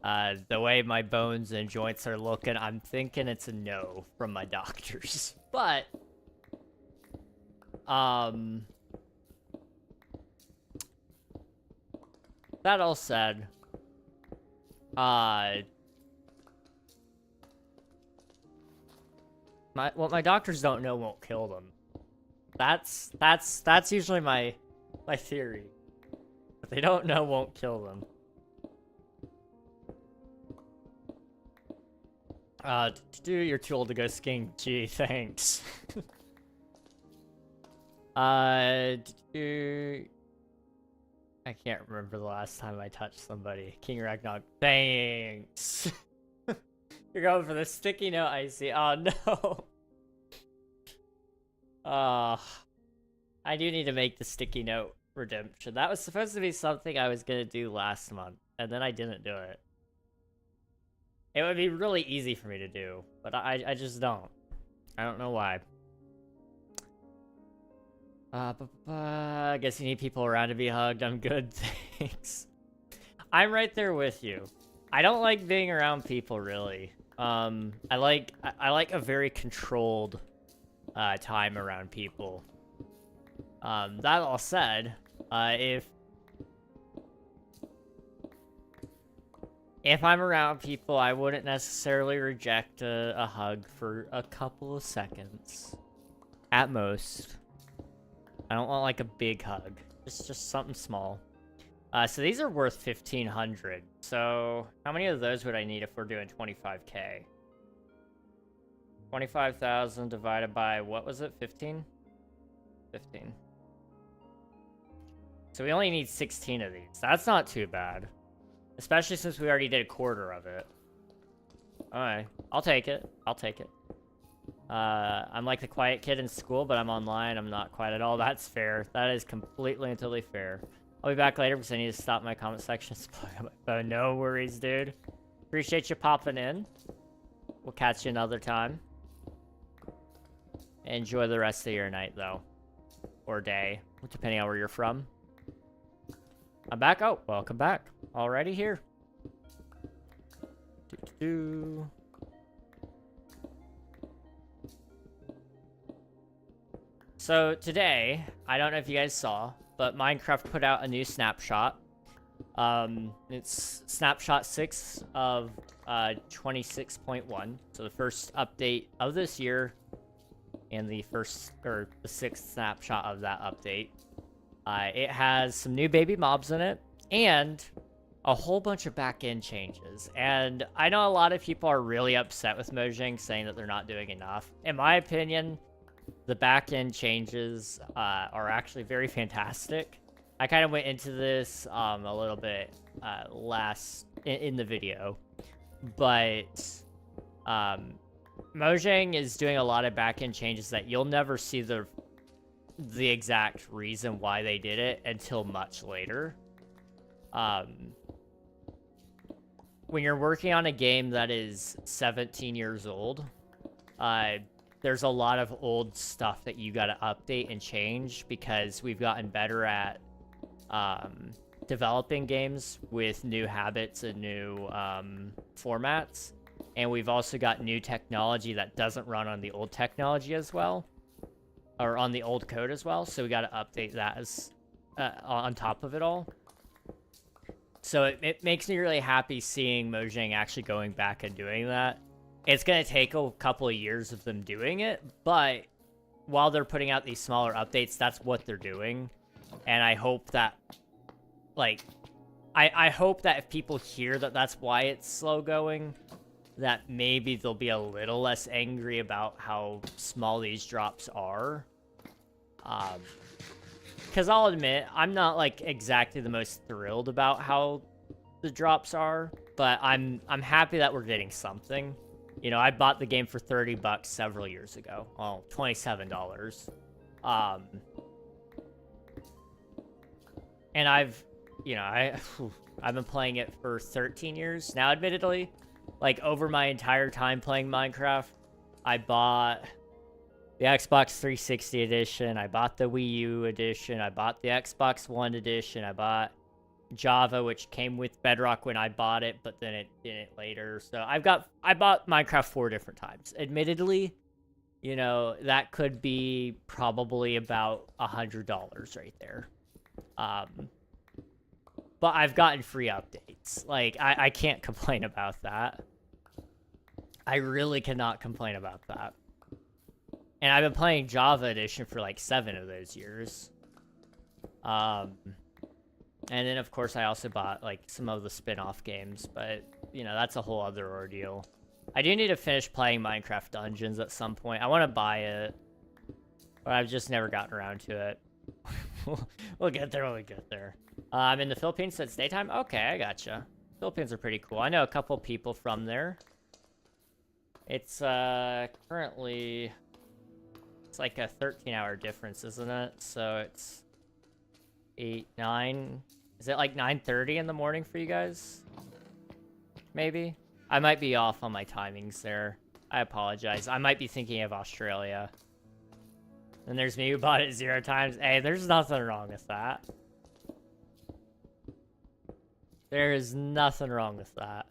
S1: The way my bones and joints are looking, I'm thinking it's a no from my doctors. But that all said, what my doctors don't know won't kill them. That's usually my theory. What they don't know won't kill them. You're too old to go skiing. Gee, thanks. I can't remember the last time I touched somebody. KingRegNog, thanks. You're going for the sticky note, I see. Oh no. I do need to make the sticky note redemption. That was supposed to be something I was gonna do last month, and then I didn't do it. It would be really easy for me to do, but I just don't. I don't know why. I guess you need people around to be hugged. I'm good, thanks. I'm right there with you. I don't like being around people, really. I like a very controlled time around people. That all said, if I'm around people, I wouldn't necessarily reject a hug for a couple of seconds, at most. I don't want like a big hug, just something small. So these are worth 1,500. So how many of those would I need if we're doing 25k? 25,000 divided by, what was it, 15? 15. So we only need 16 of these. That's not too bad. Especially since we already did a quarter of it. Alright, I'll take it. I'll take it. I'm like the quiet kid in school, but I'm online. I'm not quiet at all. That's fair. That is completely and totally fair. I'll be back later because I need to stop my comment section. But no worries, dude. Appreciate you popping in. We'll catch you another time. Enjoy the rest of your night, though. Or day, depending on where you're from. I'm back. Oh, welcome back. Already here. Doo-doo-doo. So today, I don't know if you guys saw, but Minecraft put out a new snapshot. It's snapshot 6 of 26.1. So the first update of this year and the sixth snapshot of that update. It has some new baby mobs in it and a whole bunch of back-end changes. And I know a lot of people are really upset with Mojang, saying that they're not doing enough. In my opinion, the back-end changes are actually very fantastic. I kind of went into this a little bit in the video, but Mojang is doing a lot of back-end changes that you'll never see the exact reason why they did it until much later. When you're working on a game that is 17 years old, there's a lot of old stuff that you got to update and change because we've gotten better at developing games with new habits and new formats. And we've also got new technology that doesn't run on the old technology as well, or on the old code as well. So we got to update that as on top of it all. So it makes me really happy seeing Mojang actually going back and doing that. It's going to take a couple of years of them doing it, but while they're putting out these smaller updates, that's what they're doing. And I hope that, like, I hope that if people hear that that's why it's slow going, that maybe they'll be a little less angry about how small these drops are. Because I'll admit, I'm not, like, exactly the most thrilled about how the drops are, but I'm happy that we're getting something. You know, I bought the game for 30 bucks several years ago. Well, $27. And I've been playing it for 13 years now, admittedly. Like, over my entire time playing Minecraft, I bought the Xbox 360 edition, I bought the Wii U edition, I bought the Xbox One edition, I bought Java, which came with Bedrock when I bought it, but then it didn't later. So I bought Minecraft 4 different times. Admittedly, you know, that could be probably about $100 right there. But but I've gotten free updates. Like, I can't complain about that. I really cannot complain about that. And I've been playing Java Edition for like 7 of those years. And then, of course, I also bought like some of the spin-off games, but, you know, that's a whole other ordeal. I do need to finish playing Minecraft Dungeons at some point. I want to buy it, but I've just never gotten around to it. We'll get there when we get there. I'm in the Philippines, so it's daytime? Okay, I gotcha. Philippines are pretty cool. I know a couple people from there. It's currently... It's like a 13-hour difference, isn't it? So it's 8, 9... Is it like 9:30 in the morning for you guys? Maybe? I might be off on my timings there. I apologize. I might be thinking of Australia. And there's me who bought it 0 times. Hey, there's nothing wrong with that. There is nothing wrong with that.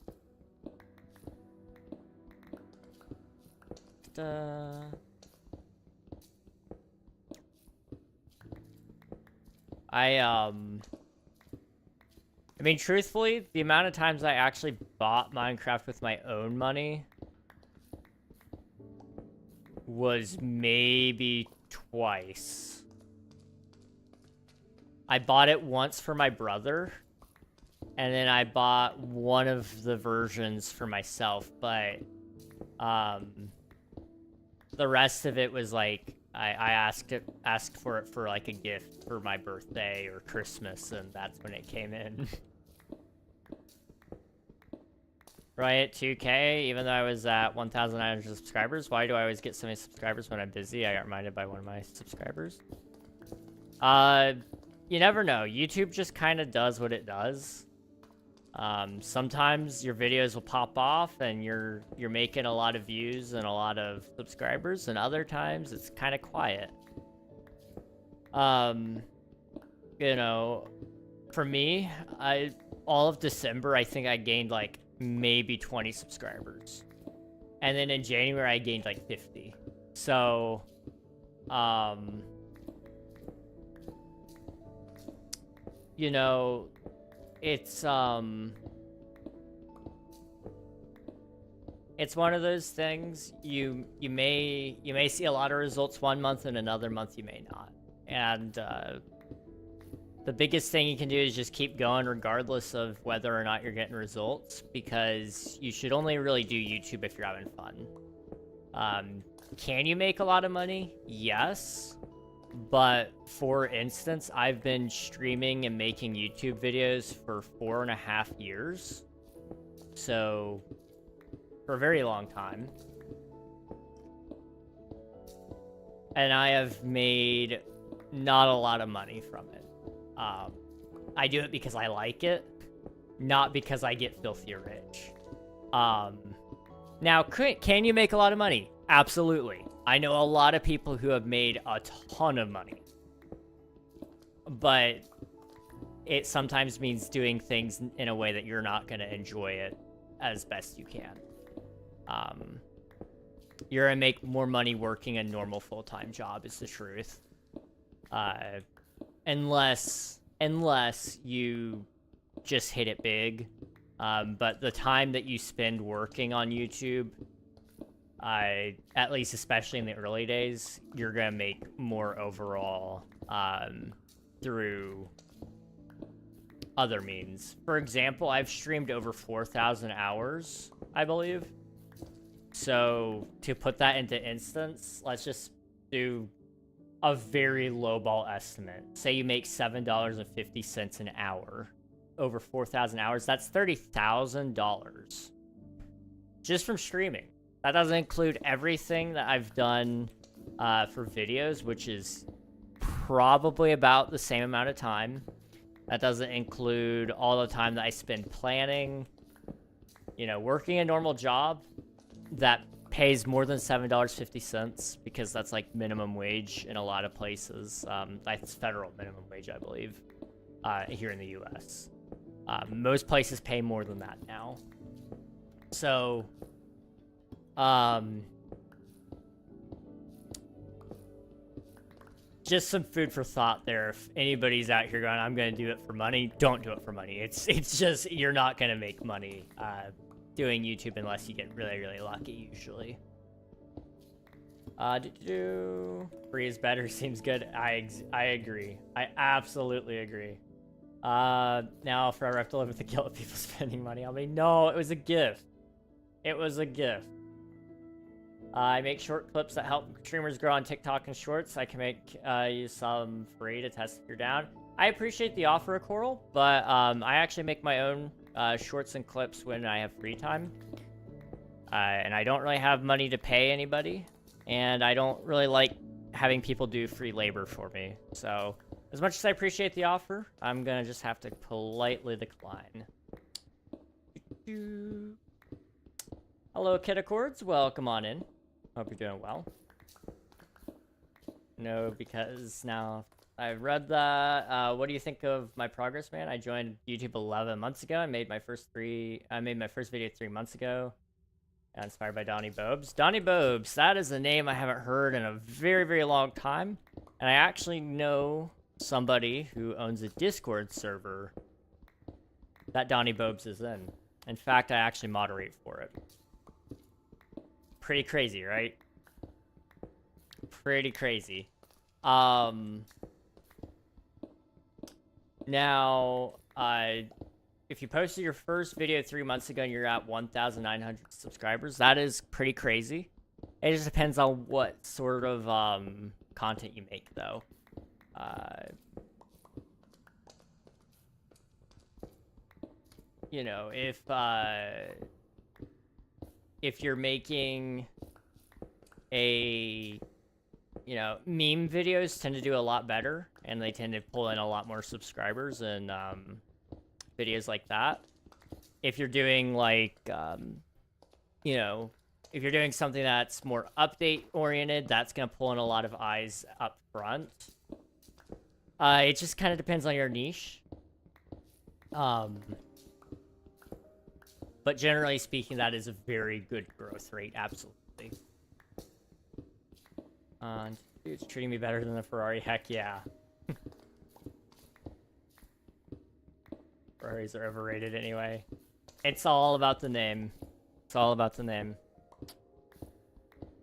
S1: I mean, truthfully, the amount of times I actually bought Minecraft with my own money was maybe twice. I bought it once for my brother, and then I bought one of the versions for myself, but the rest of it was like I asked for it for like a gift for my birthday or Christmas, and that's when it came in. Right at 2K, even though I was at 1,900 subscribers. Why do I always get so many subscribers when I'm busy? I got reminded by one of my subscribers. You never know. YouTube just kind of does what it does. Sometimes your videos will pop off and you're making a lot of views and a lot of subscribers, and other times it's kind of quiet. You know, for me, all of December, I think I gained like maybe 20 subscribers. And then in January, I gained like 50. So, you know, it's one of those things. You may see a lot of results one month, and another month you may not. And the biggest thing you can do is just keep going regardless of whether or not you're getting results, because you should only really do YouTube if you're having fun. Can you make a lot of money? Yes. But for instance, I've been streaming and making YouTube videos for 4.5 years. So for a very long time. And I have made not a lot of money from it. I do it because I like it, not because I get filthy rich. Now, can you make a lot of money? Absolutely. I know a lot of people who have made a ton of money. But it sometimes means doing things in a way that you're not going to enjoy it as best you can. You're going to make more money working a normal full-time job is the truth. Unless you just hit it big. But the time that you spend working on YouTube, at least especially in the early days, you're going to make more overall through other means. For example, I've streamed over 4,000 hours, I believe. So to put that into instance, let's just do a very lowball estimate. Say you make $7.50 an hour over 4,000 hours. That's $30,000 just from streaming. That doesn't include everything that I've done for videos, which is probably about the same amount of time. That doesn't include all the time that I spend planning, you know, working a normal job that pays more than $7.50, because that's like minimum wage in a lot of places. That's federal minimum wage, I believe, here in the US. Most places pay more than that now. So, just some food for thought there. If anybody's out here going, I'm gonna do it for money, don't do it for money. It's just, you're not gonna make money doing YouTube unless you get really, really lucky, usually. Free is better, seems good. I agree. I absolutely agree. Now forever I have to live with the guilt of people spending money on me. No, it was a gift. It was a gift. I make short clips that help streamers grow on TikTok and Shorts. I can make you some free to test if you're down. I appreciate the offer, Coral, but I actually make my own shorts and clips when I have free time. And I don't really have money to pay anybody, and I don't really like having people do free labor for me. So, as much as I appreciate the offer, I'm gonna just have to politely decline. Hello, Kid Accords. Welcome on in. Hope you're doing well. No, because now I've read that. What do you think of my progress, man? I joined YouTube 11 months ago. I made my first video 3 months ago. Inspired by Donnie Bobes. Donnie Bobes, that is a name I haven't heard in a very, very long time. And I actually know somebody who owns a Discord server that Donnie Bobes is in. In fact, I actually moderate for it. Pretty crazy, right? Pretty crazy. Now, if you posted your first video 3 months ago and you're at 1,900 subscribers, that is pretty crazy. It just depends on what sort of content you make, though. You know, if you're making a, you know, meme videos tend to do a lot better, and they tend to pull in a lot more subscribers and videos like that. If you're doing like, you know, if you're doing something that's more update oriented, that's gonna pull in a lot of eyes up front. It just kind of depends on your niche. But generally speaking, that is a very good growth rate, absolutely. It's treating me better than the Ferrari, heck yeah. Ferraris are overrated anyway. It's all about the name. It's all about the name.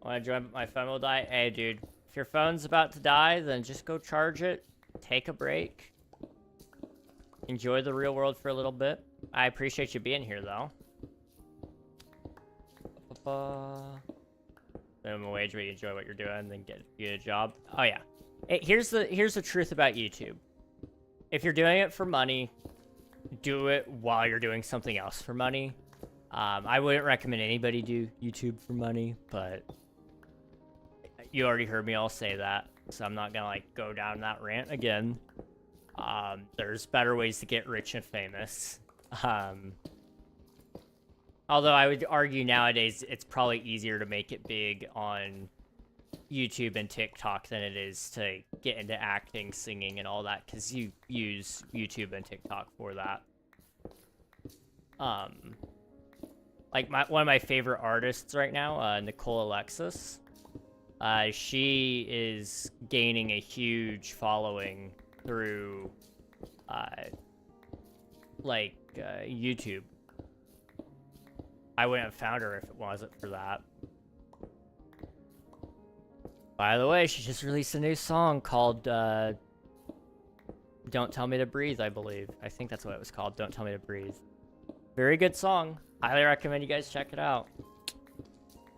S1: Want to join, my phone will die? Hey, dude. If your phone's about to die, then just go charge it. Take a break. Enjoy the real world for a little bit. I appreciate you being here, though. Minimum wage, where you enjoy what you're doing, then get a job. Oh, yeah. Here's the truth about YouTube. If you're doing it for money, do it while you're doing something else for money. I wouldn't recommend anybody do YouTube for money, but you already heard me all say that, so I'm not gonna like go down that rant again. There's better ways to get rich and famous. Although I would argue nowadays it's probably easier to make it big on YouTube and TikTok than it is to get into acting, singing, and all that, because you use YouTube and TikTok for that. Like one of my favorite artists right now, Nicole Alexis. She is gaining a huge following through, YouTube. I wouldn't have found her if it wasn't for that. By the way, she just released a new song called, Don't Tell Me to Breathe, I believe. I think that's what it was called, Don't Tell Me to Breathe. Very good song. Highly recommend you guys check it out.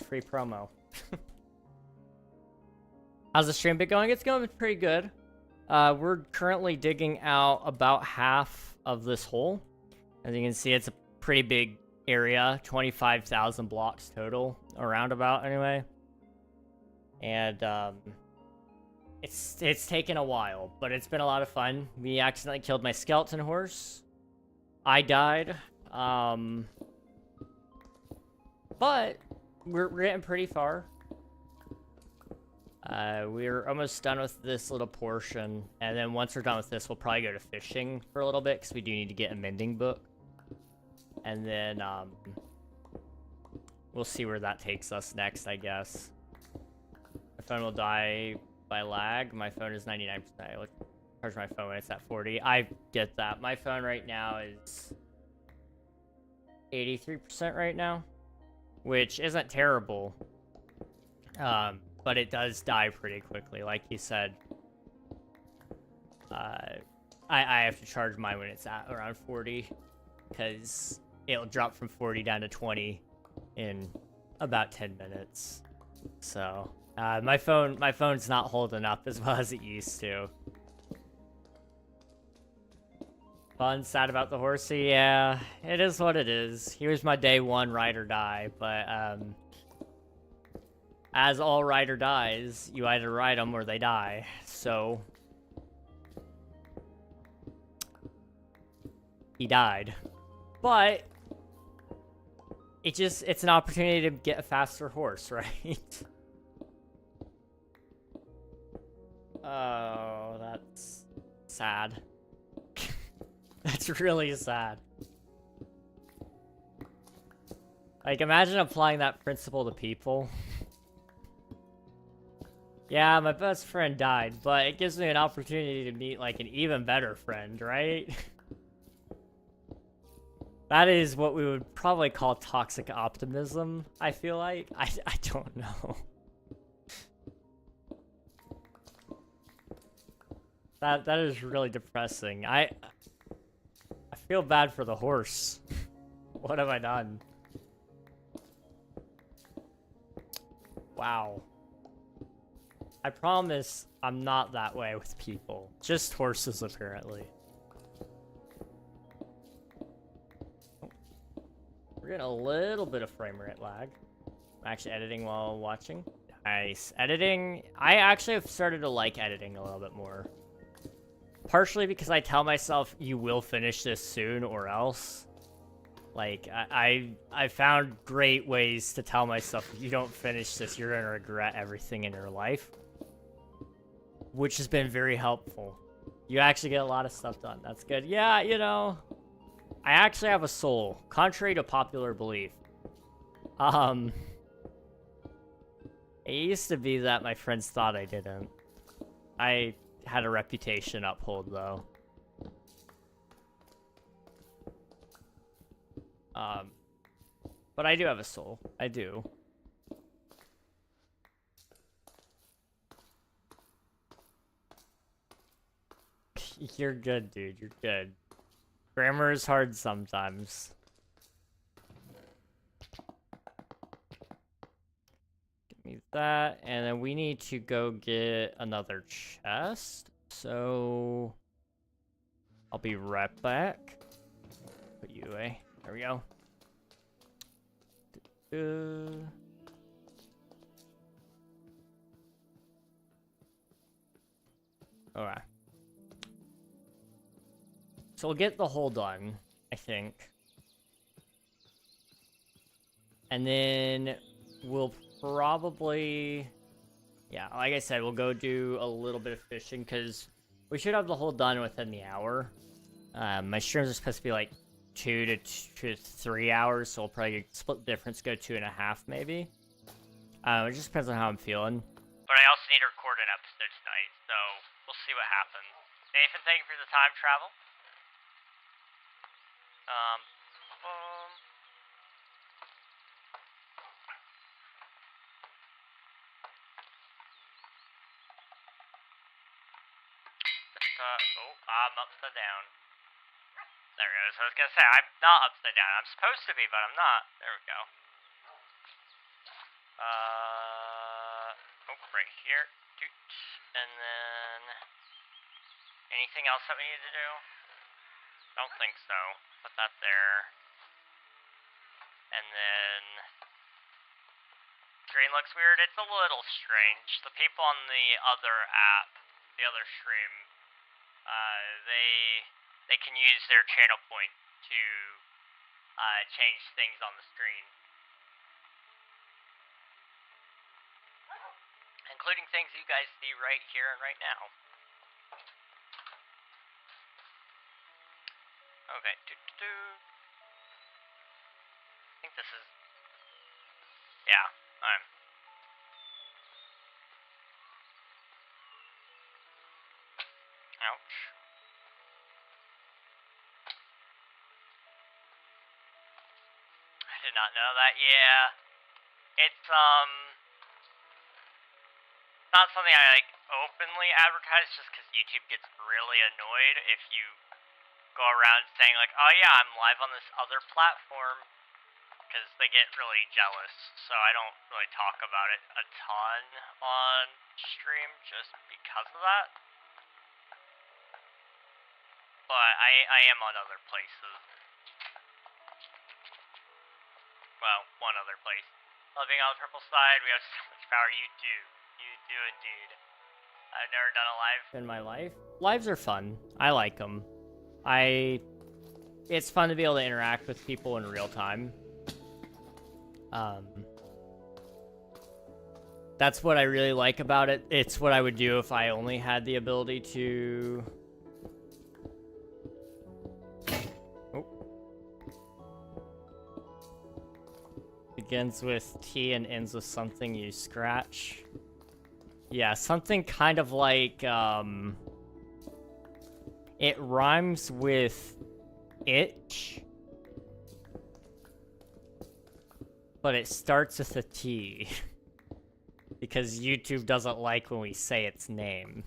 S1: Free promo. How's the stream been going? It's going pretty good. We're currently digging out about half of this hole. As you can see, it's a pretty big area, 25,000 blocks total, around about anyway. And it's taken a while, but it's been a lot of fun. We accidentally killed my skeleton horse. I died. But we're getting pretty far. We're almost done with this little portion, and then once we're done with this, we'll probably go to fishing for a little bit, because we do need to get a mending book. And then, we'll see where that takes us next, I guess. My phone will die by lag. My phone is 99%. I would charge my phone when it's at 40. I get that. My phone right now is 83% right now, which isn't terrible. But it does die pretty quickly, like you said. I have to charge mine when it's at around 40, because it'll drop from 40 down to 20 in about 10 minutes. So my phone's not holding up as well as it used to. Fun, sad about the horsey. Yeah, it is what it is. He was my day one ride or die, but as all ride or dies, you either ride them or they die. So he died, but it's an opportunity to get a faster horse, right? Oh, that's sad. That's really sad. Like, imagine applying that principle to people. Yeah, my best friend died, but it gives me an opportunity to meet, like, an even better friend, right? That is what we would probably call toxic optimism, I feel like. I don't know. That is really depressing. I feel bad for the horse. What have I done? Wow. I promise I'm not that way with people. Just horses, apparently. We're getting a little bit of frame rate lag. I'm actually editing while watching. Nice. Editing. I actually have started to like editing a little bit more. Partially because I tell myself, you will finish this soon or else. Like, I found great ways to tell myself, if you don't finish this, you're going to regret everything in your life. Which has been very helpful. You actually get a lot of stuff done. That's good. Yeah, you know, I actually have a soul, contrary to popular belief. It used to be that my friends thought I didn't. I had a reputation uphold, though. But I do have a soul. I do. You're good, dude. You're good. Grammar is hard sometimes. Give me that, and then we need to go get another chest. So I'll be right back. Put you away. There we go. Alright. So we'll get the hole done, I think. And then we'll probably... Yeah, like I said, we'll go do a little bit of fishing, because we should have the hole done within the hour. My streams are supposed to be like 2 to 3 hours, so we'll probably split the difference, go 2.5 maybe. It just depends on how I'm feeling. But I also need to record an episode tonight, so we'll see what happens. Nathan, thank you for the time travel. Oh, I'm upside down. There it goes. I was gonna say, I'm not upside down. I'm supposed to be, but I'm not. There we go. Oh, right here. And then... Anything else that we need to do? Don't think so. Put that there. And then... Screen looks weird. It's a little strange. The people on the other app, the other stream, they can use their channel point to change things on the screen, including things you guys see right here and right now. Okay, I think this is, yeah, alright. Ouch. I did not know that. Yeah. It's not something I like openly advertise just because YouTube gets really annoyed if you go around saying like, oh yeah, I'm live on this other platform, because they get really jealous. So I don't really talk about it a ton on stream just because of that. But I am on other places. Well, one other place. Living on the purple side, we have so much power. You do. You do indeed. I've never done a live in my life. Lives are fun. I like them. It's fun to be able to interact with people in real time. That's what I really like about it. It's what I would do if I only had the ability to... Oh. Begins with T and ends with something you scratch. Yeah, something kind of like, it rhymes with itch, but it starts with a T. Because YouTube doesn't like when we say its name.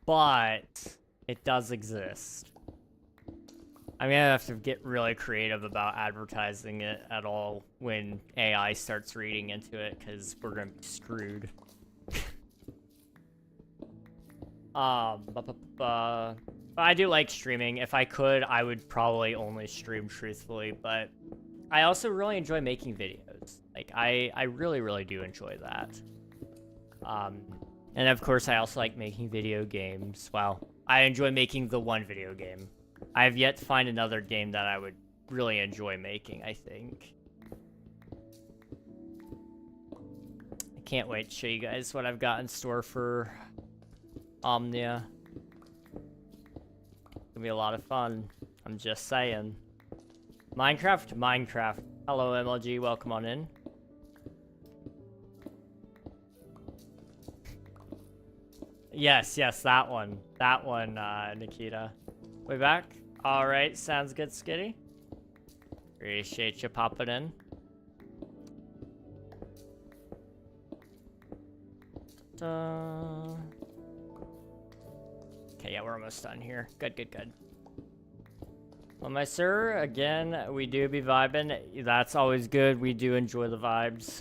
S1: But it does exist. I mean, I have to get really creative about advertising it at all when AI starts reading into it, because we're gonna be screwed. I do like streaming. If I could, I would probably only stream truthfully, but I also really enjoy making videos. Like, I really, really do enjoy that. And of course, I also like making video games. Well, I enjoy making the one video game. I have yet to find another game that I would really enjoy making, I think. I can't wait to show you guys what I've got in store for Omnia. It's gonna be a lot of fun. I'm just saying. Minecraft. Hello, MLG. Welcome on in. Yes, that one. That one, Nikita. We back? Alright, sounds good, Skitty. Appreciate you popping in. Okay, yeah, we're almost done here. Good. Well, my sir, again, we do be vibing. That's always good. We do enjoy the vibes.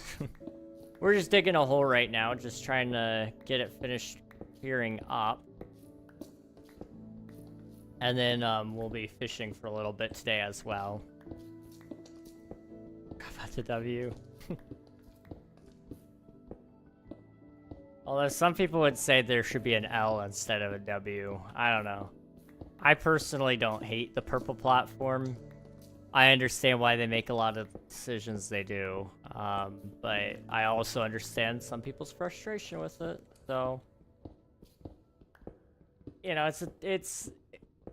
S1: We're just digging a hole right now, just trying to get it finished clearing up. And then we'll be fishing for a little bit today as well. How about the W? Although some people would say there should be an L instead of a W. I don't know. I personally don't hate the purple platform. I understand why they make a lot of decisions they do. But I also understand some people's frustration with it. So, you know, it's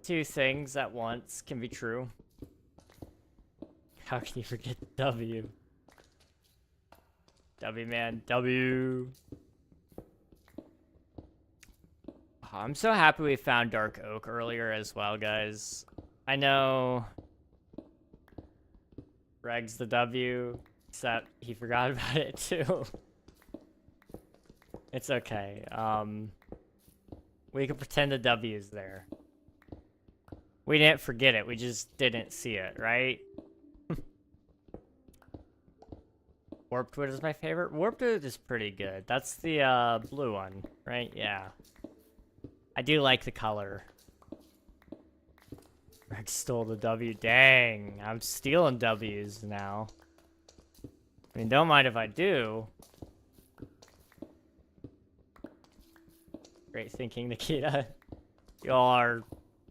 S1: two things at once can be true. How can you forget W? W, man. W. Oh, I'm so happy we found Dark Oak earlier as well, guys. I know Reg's the W, except he forgot about it too. It's okay. We can pretend the W's there. We didn't forget it, we just didn't see it, right? Warped Wood is my favorite. Warped Wood is pretty good. That's the blue one, right? Yeah. I do like the color. Reg stole the W. Dang, I'm stealing W's now. I mean, don't mind if I do. Great thinking, Nikita. Y'all are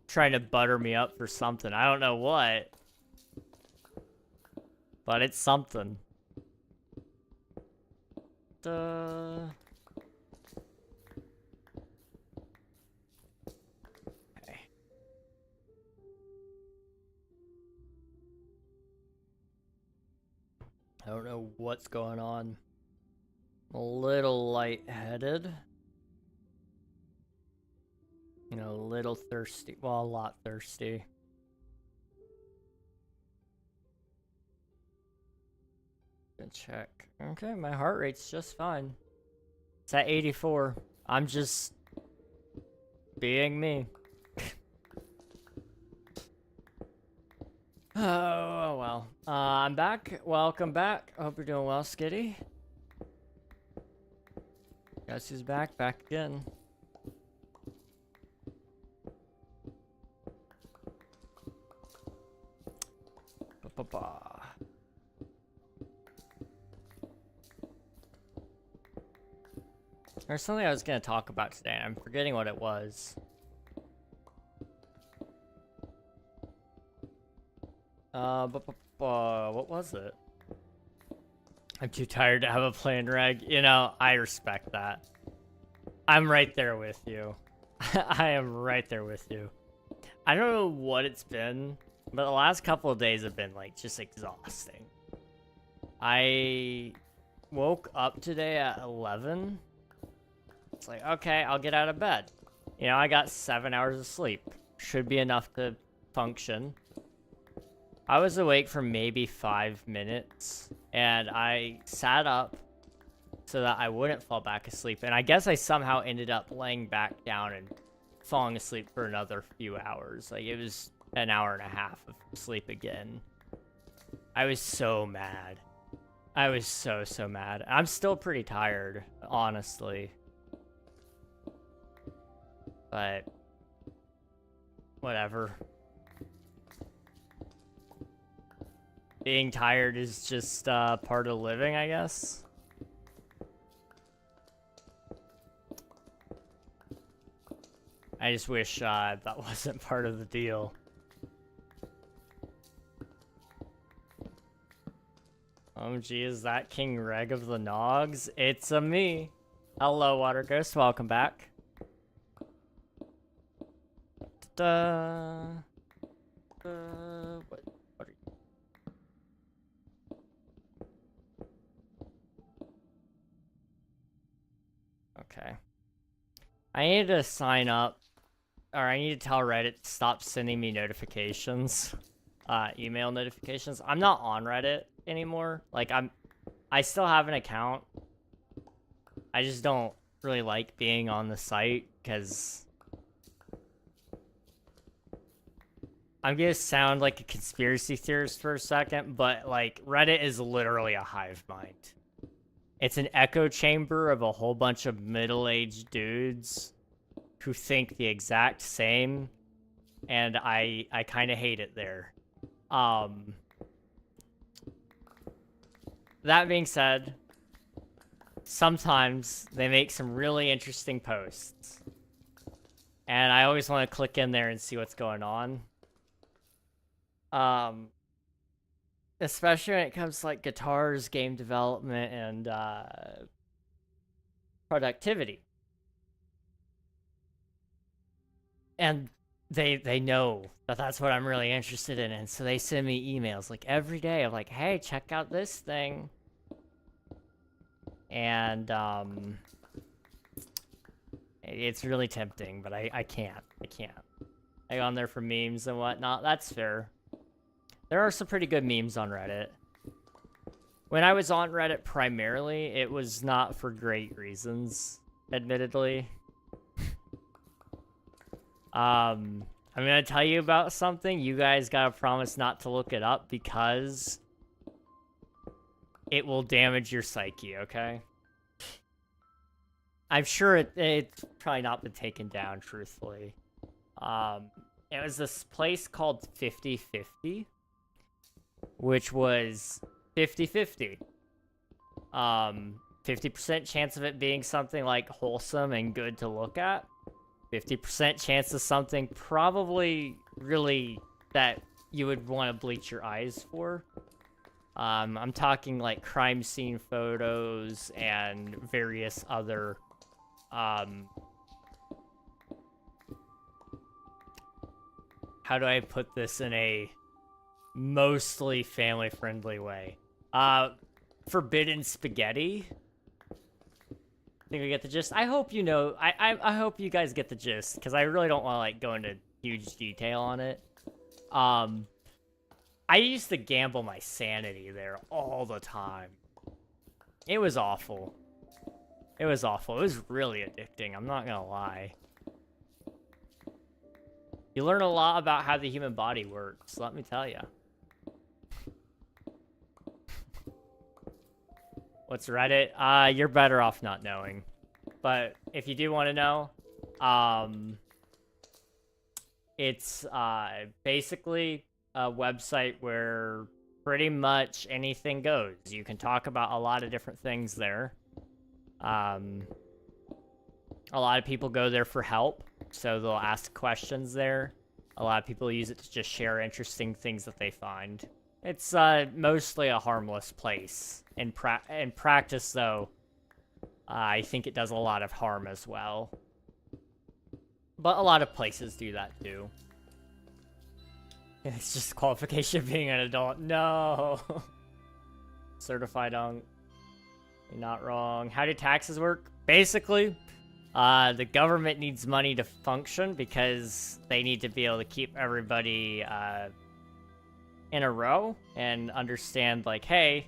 S1: trying to butter me up for something. I don't know what. But it's something. Okay. I don't know what's going on. I'm a little lightheaded. little thirsty. Well, a lot thirsty. Good check. Okay, my heart rate's just fine. It's at 84. I'm just being me. Oh, well. I'm back. Welcome back. I hope you're doing well, Skitty. Guess who's back? Back again. Ba-ba-ba. There's something I was going to talk about today, and I'm forgetting what it was. What was it? I'm too tired to have a plan, Reg. You know, I respect that. I'm right there with you. I am right there with you. I don't know what it's been, but the last couple of days have been, like, just exhausting. I woke up today at 11. It's like, okay, I'll get out of bed. You know, I got 7 hours of sleep. Should be enough to function. I was awake for maybe 5 minutes, and I sat up so that I wouldn't fall back asleep. And I guess I somehow ended up laying back down and falling asleep for another few hours. Like, it was an hour and a half of sleep again. I was so mad. I was so mad. I'm still pretty tired, honestly. But whatever. Being tired is just part of living, I guess. I just wish that wasn't part of the deal. Gee, is that King Reg of the Nogs? It's a me. Hello, Water Ghost. Welcome back. What are you? Okay. I need to sign up, or I need to tell Reddit to stop sending me notifications, email notifications. I'm not on Reddit anymore. Like, I still have an account. I just don't really like being on the site, because I'm gonna sound like a conspiracy theorist for a second, but, like, Reddit is literally a hive mind. It's an echo chamber of a whole bunch of middle-aged dudes who think the exact same, and I kind of hate it there. That being said, sometimes they make some really interesting posts, and I always want to click in there and see what's going on. Especially when it comes to, like, guitars, game development, and productivity. And they know that that's what I'm really interested in, and so they send me emails, like, every day of, like, hey, check out this thing. And, it's really tempting, but I can't. I go on there for memes and whatnot. That's fair. There are some pretty good memes on Reddit. When I was on Reddit primarily, it was not for great reasons, admittedly. I'm gonna tell you about something. You guys gotta promise not to look it up, because it will damage your psyche, okay? I'm sure it's probably not been taken down, truthfully. It was this place called 50/50, which was 50/50. 50% chance of it being something, like, wholesome and good to look at. 50% chance of something probably really that you would want to bleach your eyes for. I'm talking, like, crime scene photos and various other, how do I put this in a mostly family-friendly way? Forbidden spaghetti. think we get the gist. I hope you know. I hope you guys get the gist, because I really don't want to like go into huge detail on it. I used to gamble my sanity there all the time. It was awful. It was awful. It was really addicting. I'm not gonna lie. You learn a lot about how the human body works. Let me tell you. What's Reddit? You're better off not knowing. But if you do want to know, it's basically a website where pretty much anything goes. You can talk about a lot of different things there. A lot of people go there for help, so they'll ask questions there. A lot of people use it to just share interesting things that they find. It's mostly a harmless place. In practice, though, I think it does a lot of harm as well. But a lot of places do that, too. It's just qualification of being an adult. No! Certified on... You're not wrong. How do taxes work? Basically, the government needs money to function because they need to be able to keep everybody in a row and understand, like, hey,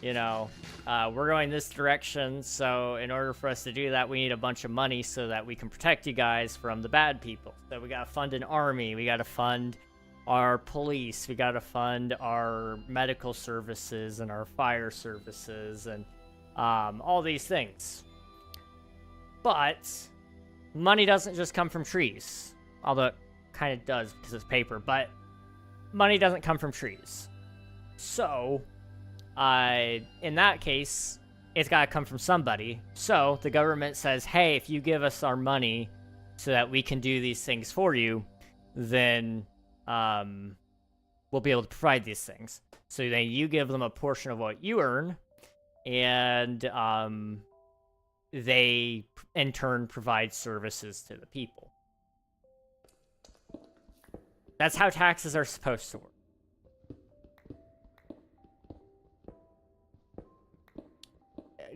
S1: you know, we're going this direction, so in order for us to do that, we need a bunch of money so that we can protect you guys from the bad people. So we gotta fund an army, we gotta fund our police, we gotta fund our medical services and our fire services and all these things. But money doesn't just come from trees, although it kind of does because it's paper, but money doesn't come from trees. So, in that case, it's got to come from somebody. So the government says, hey, if you give us our money so that we can do these things for you, then we'll be able to provide these things. So then you give them a portion of what you earn, and they, in turn, provide services to the people. That's how taxes are supposed to work.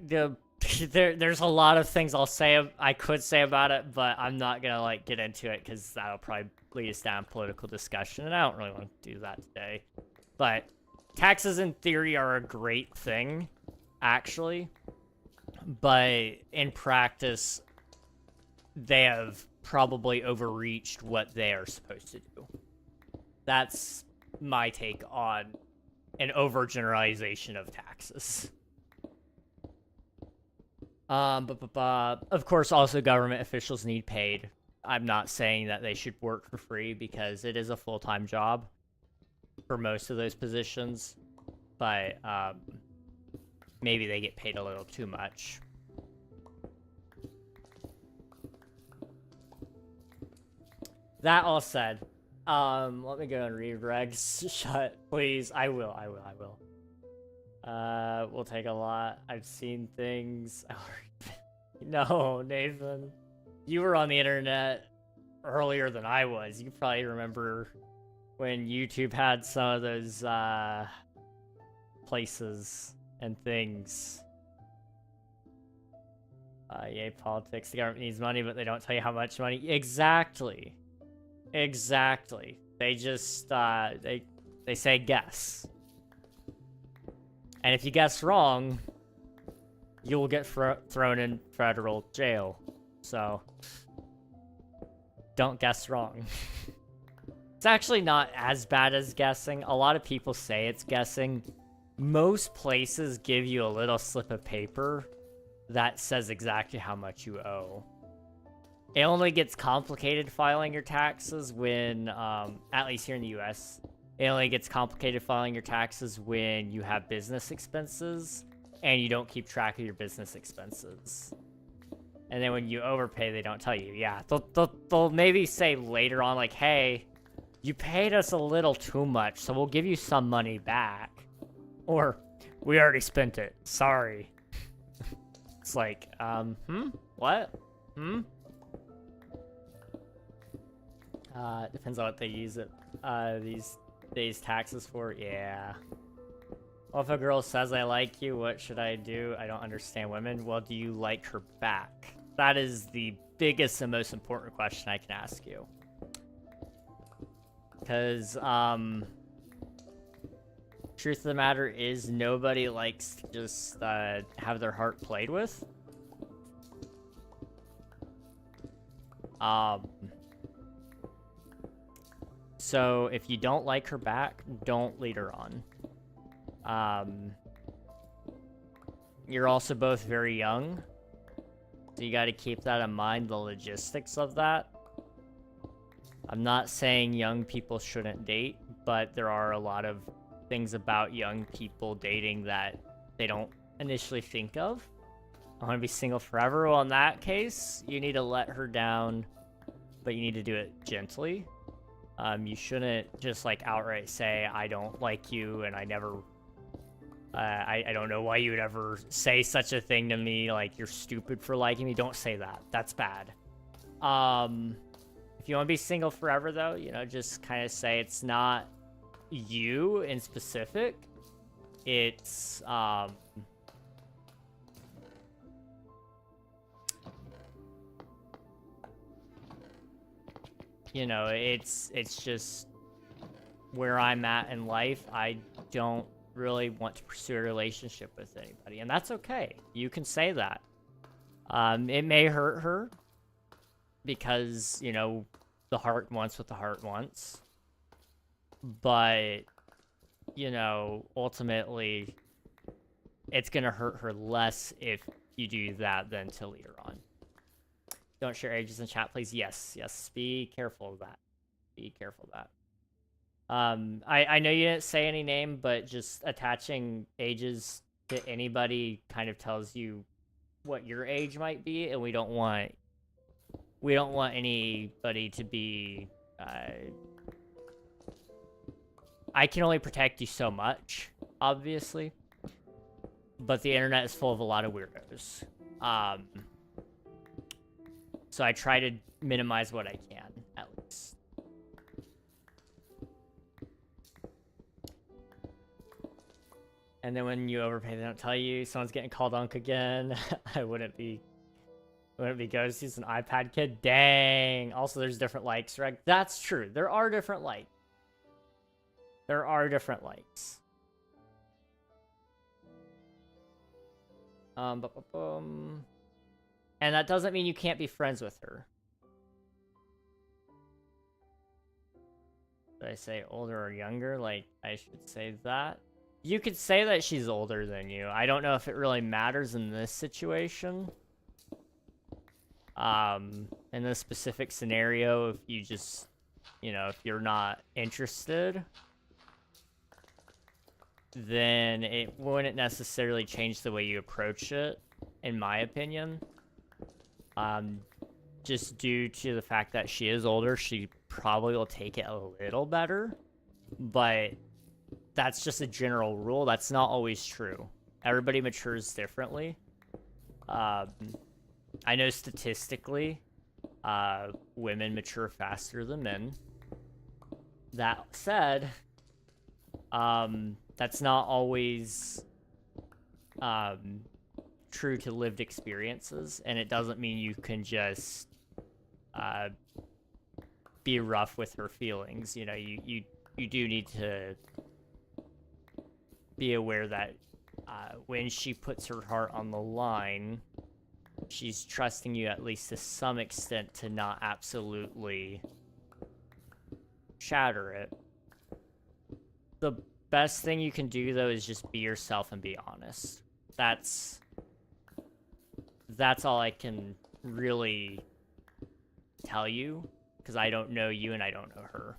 S1: There's a lot of things I could say about it, but I'm not gonna like get into it because that'll probably lead us down political discussion, and I don't really want to do that today. But taxes, in theory, are a great thing, actually, but in practice, they have probably overreached what they are supposed to do. That's my take on an overgeneralization of taxes. Of course, also government officials need paid. I'm not saying that they should work for free because it is a full-time job for most of those positions, but maybe they get paid a little too much. That all said, let me go and read regs. Shut, please. I will. We'll take a lot. I've seen things. No, Nathan. You were on the internet earlier than I was. You probably remember when YouTube had some of those places and things. Yay, politics. The government needs money, but they don't tell you how much money. Exactly. Exactly. They just, they say guess. And if you guess wrong, you will get thrown in federal jail. So, don't guess wrong. It's actually not as bad as guessing. A lot of people say it's guessing. Most places give you a little slip of paper that says exactly how much you owe. It only gets complicated filing your taxes when, at least here in the US, it only gets complicated filing your taxes when you have business expenses and you don't keep track of your business expenses. And then when you overpay, they don't tell you. Yeah, they'll maybe say later on, like, hey, you paid us a little too much, so we'll give you some money back. Or, we already spent it. Sorry. It's like, what? Depends on what they use it, these taxes for. Yeah. Well, if a girl says I like you, what should I do? I don't understand women. Well, do you like her back? That is the biggest and most important question I can ask you. Because, truth of the matter is nobody likes to just have their heart played with. So if you don't like her back, don't lead her on. You're also both very young, so you got to keep that in mind, the logistics of that. I'm not saying young people shouldn't date, but there are a lot of things about young people dating that they don't initially think of. I want to be single forever. Well, in that case, you need to let her down, but you need to do it gently. You shouldn't just like outright say, I don't like you, and I never, I don't know why you would ever say such a thing to me, like you're stupid for liking me. Don't say that. That's bad. If you want to be single forever though, you know, just kind of say it's not you in specific. It's, you know, it's just where I'm at in life. I don't really want to pursue a relationship with anybody, and that's okay. You can say that. It may hurt her because, you know, the heart wants what the heart wants. But, you know, ultimately, it's going to hurt her less if you do that than to lead her on. Don't share ages in chat, please. Yes, yes. Be careful of that. Be careful of that. I know you didn't say any name, but just attaching ages to anybody kind of tells you what your age might be, and we don't want anybody to be. I can only protect you so much, obviously, but the internet is full of a lot of weirdos. So I try to minimize what I can, at least. And then when you overpay, they don't tell you. Someone's getting called Unk again. I wouldn't be Ghost. He's an iPad kid. Dang. Also, there's different likes, right? That's true. There are different likes. There are different likes. And that doesn't mean you can't be friends with her. Did I say older or younger? Like, I should say that. You could say that she's older than you. I don't know if it really matters in this situation. In this specific scenario, if you just, you know, if you're not interested, then it wouldn't necessarily change the way you approach it, in my opinion. Just due to the fact that she is older, she probably will take it a little better, but that's just a general rule. That's not always true. Everybody matures differently. I know statistically, women mature faster than men. That said, that's not always true to lived experiences, and it doesn't mean you can just be rough with her feelings. You know, you do need to be aware that when she puts her heart on the line, she's trusting you at least to some extent to not absolutely shatter it. The best thing you can do, though, is just be yourself and be honest. That's all I can really tell you, because I don't know you and I don't know her.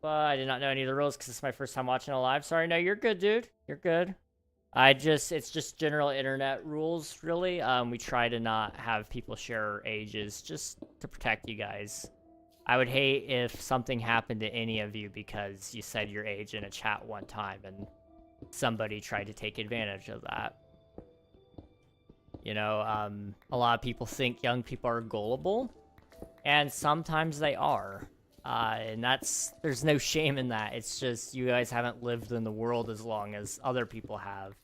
S1: But I did not know any of the rules because it's my first time watching a live. Sorry, no, you're good, dude. You're good. It's just general internet rules, really. We try to not have people share ages just to protect you guys. I would hate if something happened to any of you because you said your age in a chat one time and somebody tried to take advantage of that. You know, a lot of people think young people are gullible, and sometimes they are. And there's no shame in that. It's just you guys haven't lived in the world as long as other people have.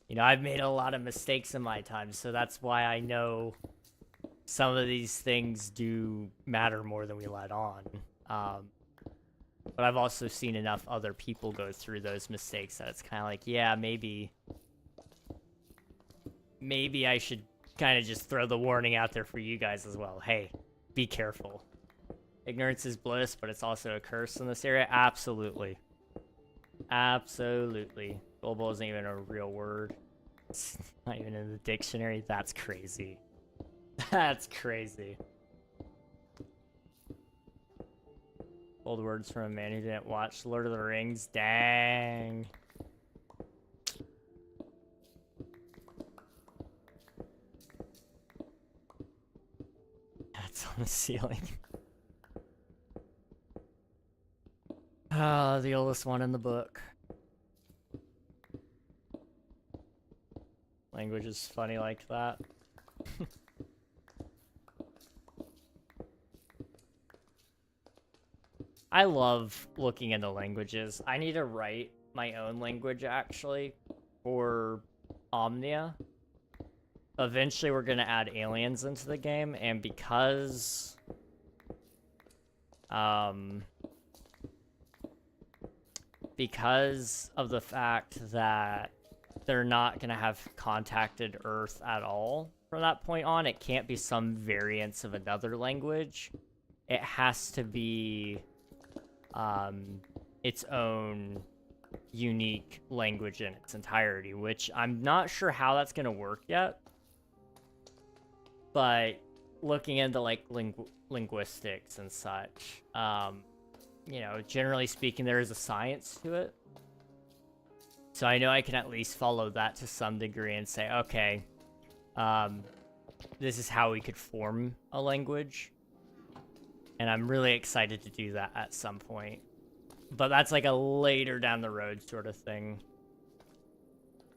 S1: You know, I've made a lot of mistakes in my time, so that's why I know some of these things do matter more than we let on. But I've also seen enough other people go through those mistakes that it's kind of like, yeah, maybe I should kind of just throw the warning out there for you guys as well. Hey, be careful. Ignorance is bliss, but it's also a curse in this area. Absolutely. Absolutely. Global isn't even a real word. It's not even in the dictionary. That's crazy. That's crazy. Old words from a man who didn't watch Lord of the Rings. Dang. That's on the ceiling. Ah, the oldest one in the book. Language is funny like that. I love looking into languages. I need to write my own language, actually, for Omnia. Eventually, we're going to add aliens into the game, and because... because of the fact that they're not going to have contacted Earth at all from that point on, it can't be some variance of another language. It has to be its own unique language in its entirety, which I'm not sure how that's going to work yet. But looking into like linguistics and such, you know, generally speaking, there is a science to it. So I know I can at least follow that to some degree and say, okay, this is how we could form a language. And I'm really excited to do that at some point. But that's like a later down the road sort of thing.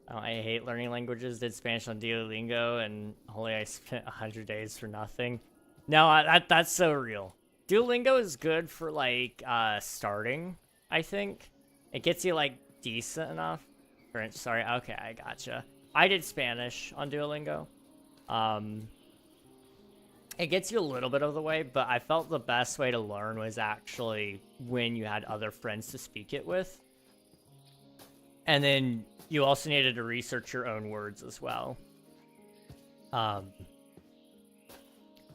S1: Oh, I hate learning languages. Did Spanish on Duolingo, and holy, I spent 100 days for nothing. No, that's so real. Duolingo is good for, like, starting, I think. It gets you, like, decent enough. French, sorry. Okay, I gotcha. I did Spanish on Duolingo. It gets you a little bit of the way, but I felt the best way to learn was actually when you had other friends to speak it with. And then you also needed to research your own words as well. But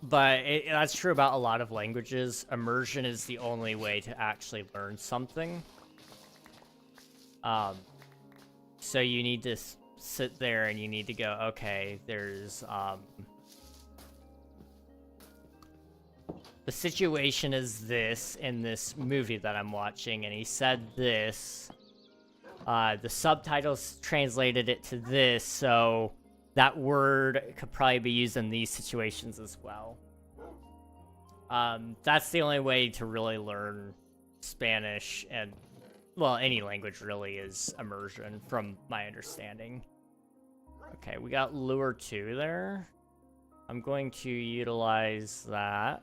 S1: that's true about a lot of languages. Immersion is the only way to actually learn something. So you need to sit there and you need to go, okay, there's... the situation is this in this movie that I'm watching, and he said this. The subtitles translated it to this, so that word could probably be used in these situations as well. That's the only way to really learn Spanish, and, well, any language really is immersion, from my understanding. Okay, we got Lure 2 there. I'm going to utilize that.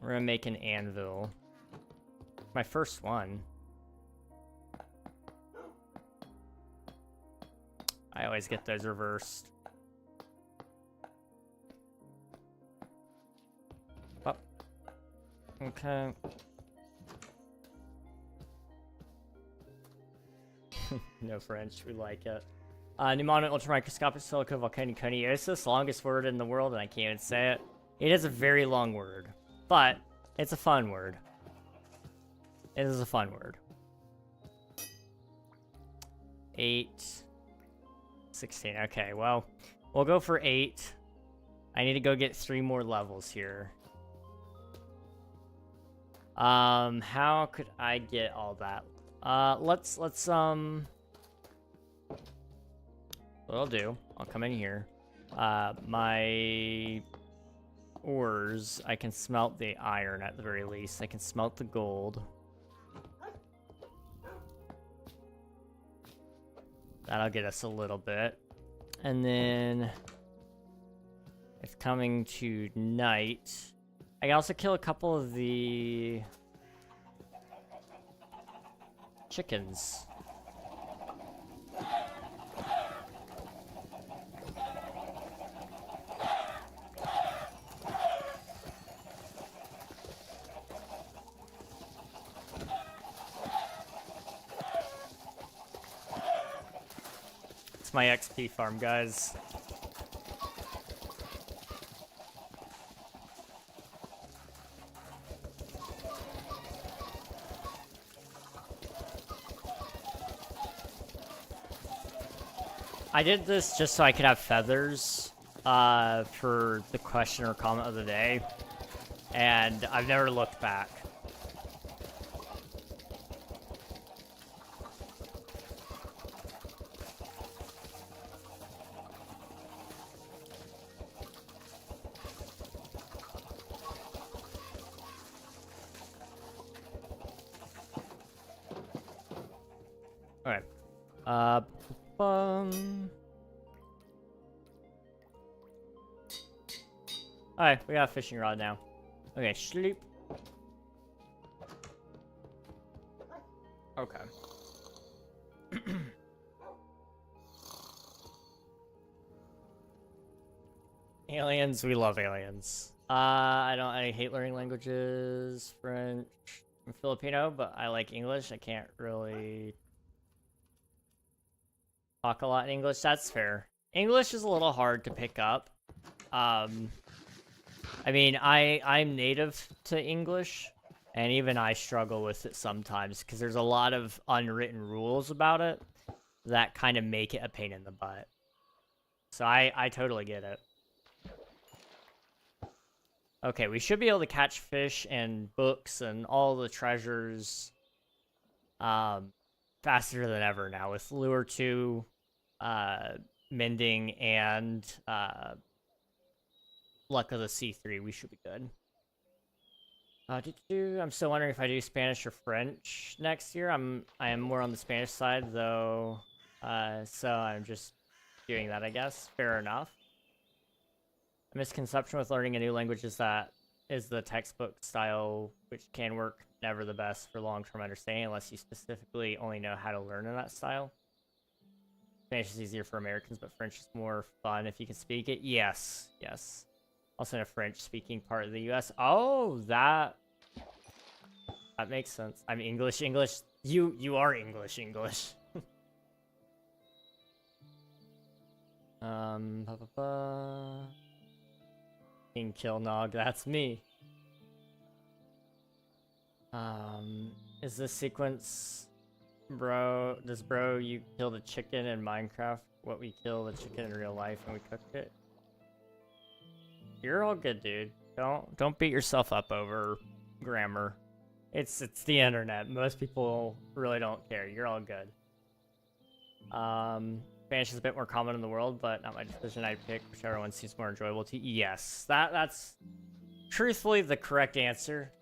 S1: We're gonna make an anvil. My first one. I always get those reversed. Oh. Okay. No French, we like it. Pneumonic ultramicroscopic silica volcaniconiosis, longest word in the world, and I can't even say it. It is a very long word, but it's a fun word. It is a fun word. 8, 16. Okay, well, we'll go for 8. I need to go get 3 more levels here. How could I get all that? Let's what I'll do, I'll come in here. My ores, I can smelt the iron at the very least. I can smelt the gold. That'll get us a little bit. And then It's coming to night. I can also kill a couple of the chickens. It's my XP farm, guys. I did this just so I could have feathers for the question or comment of the day, and I've never looked back. Alright. Alright, we got a fishing rod now. Okay, sleep. Okay. Aliens, we love aliens. I hate learning languages, French, and Filipino, but I like English. I can't really talk a lot in English. That's fair. English is a little hard to pick up. I mean, I'm native to English, and even I struggle with it sometimes because there's a lot of unwritten rules about it that kind of make it a pain in the butt. So I totally get it. Okay, we should be able to catch fish and books and all the treasures faster than ever now with Lure 2, Mending, and Luck of the C3. We should be good. I'm still wondering if I do Spanish or French next year. I am more on the Spanish side though, so I'm just doing that, I guess. Fair enough. A misconception with learning a new language is that is the textbook style, which can work, never the best for long-term understanding unless you specifically only know how to learn in that style. Spanish is easier for Americans, but French is more fun if you can speak it. Yes, yes. Also in a French-speaking part of the U.S. Oh, that makes sense. I'm English. You are English. KingRegNog, that's me. Is this sequence, bro? Does bro you kill the chicken in Minecraft? What we kill the chicken in real life and we cooked it? You're all good, dude. Don't beat yourself up over grammar. It's the internet. Most people really don't care. You're all good. Spanish is a bit more common in the world, but not my decision. I'd pick whichever one seems more enjoyable to you. Yes, that's truthfully the correct answer.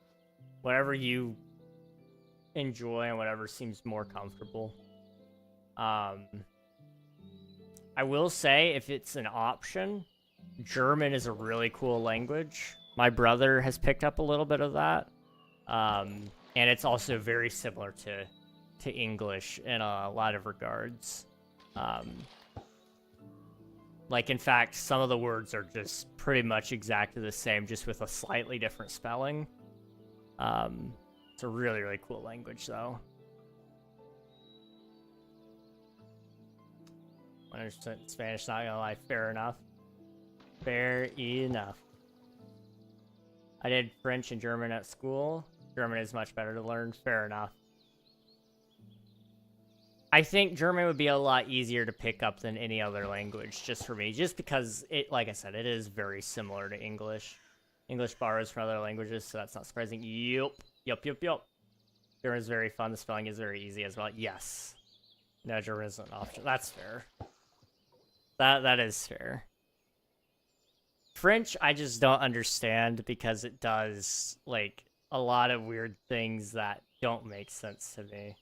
S1: Whatever you enjoy and whatever seems more comfortable. I will say, if it's an option, German is a really cool language. My brother has picked up a little bit of that. And it's also very similar to English in a lot of regards. Like, in fact, some of the words are just pretty much exactly the same, just with a slightly different spelling. It's a really, really cool language, though. 100% Spanish, not gonna lie. Fair enough. Fair enough. I did French and German at school. German is much better to learn. Fair enough. I think German would be a lot easier to pick up than any other language, just for me. Just because, like I said, it is very similar to English. English borrows from other languages, so that's not surprising. Yup. German is very fun. The spelling is very easy as well. Yes. No, German isn't an option. That's fair. That is fair. French, I just don't understand because it does, like, a lot of weird things that don't make sense to me.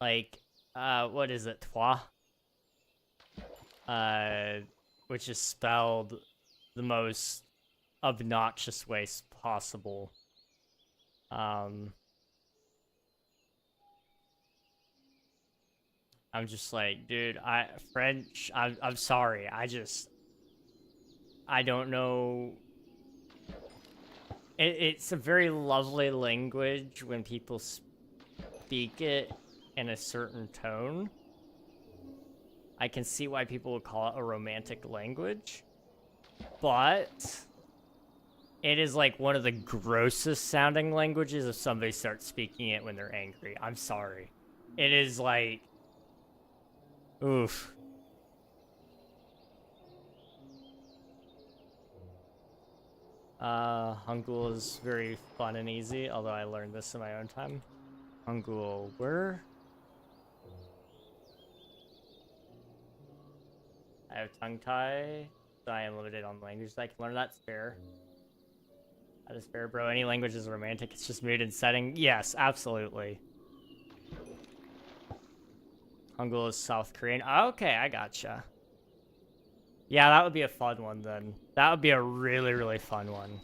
S1: Like, what is it? Toi? which is spelled the most obnoxious way possible. I'm just like, dude, French, I'm sorry. I don't know. It's a very lovely language when people speak it in a certain tone. I can see why people would call it a romantic language, but it is like one of the grossest sounding languages if somebody starts speaking it when they're angry. I'm sorry. It is like, oof. Hangul is very fun and easy, although I learned this in my own time. Hangul, where? I have tongue tie, so I am limited on languages I can learn. That's fair. That is fair, bro. Any language is romantic. It's just mood and setting. Yes, absolutely. Hangul is South Korean. Okay, I gotcha. Yeah, that would be a fun one then. That would be a really, really fun one.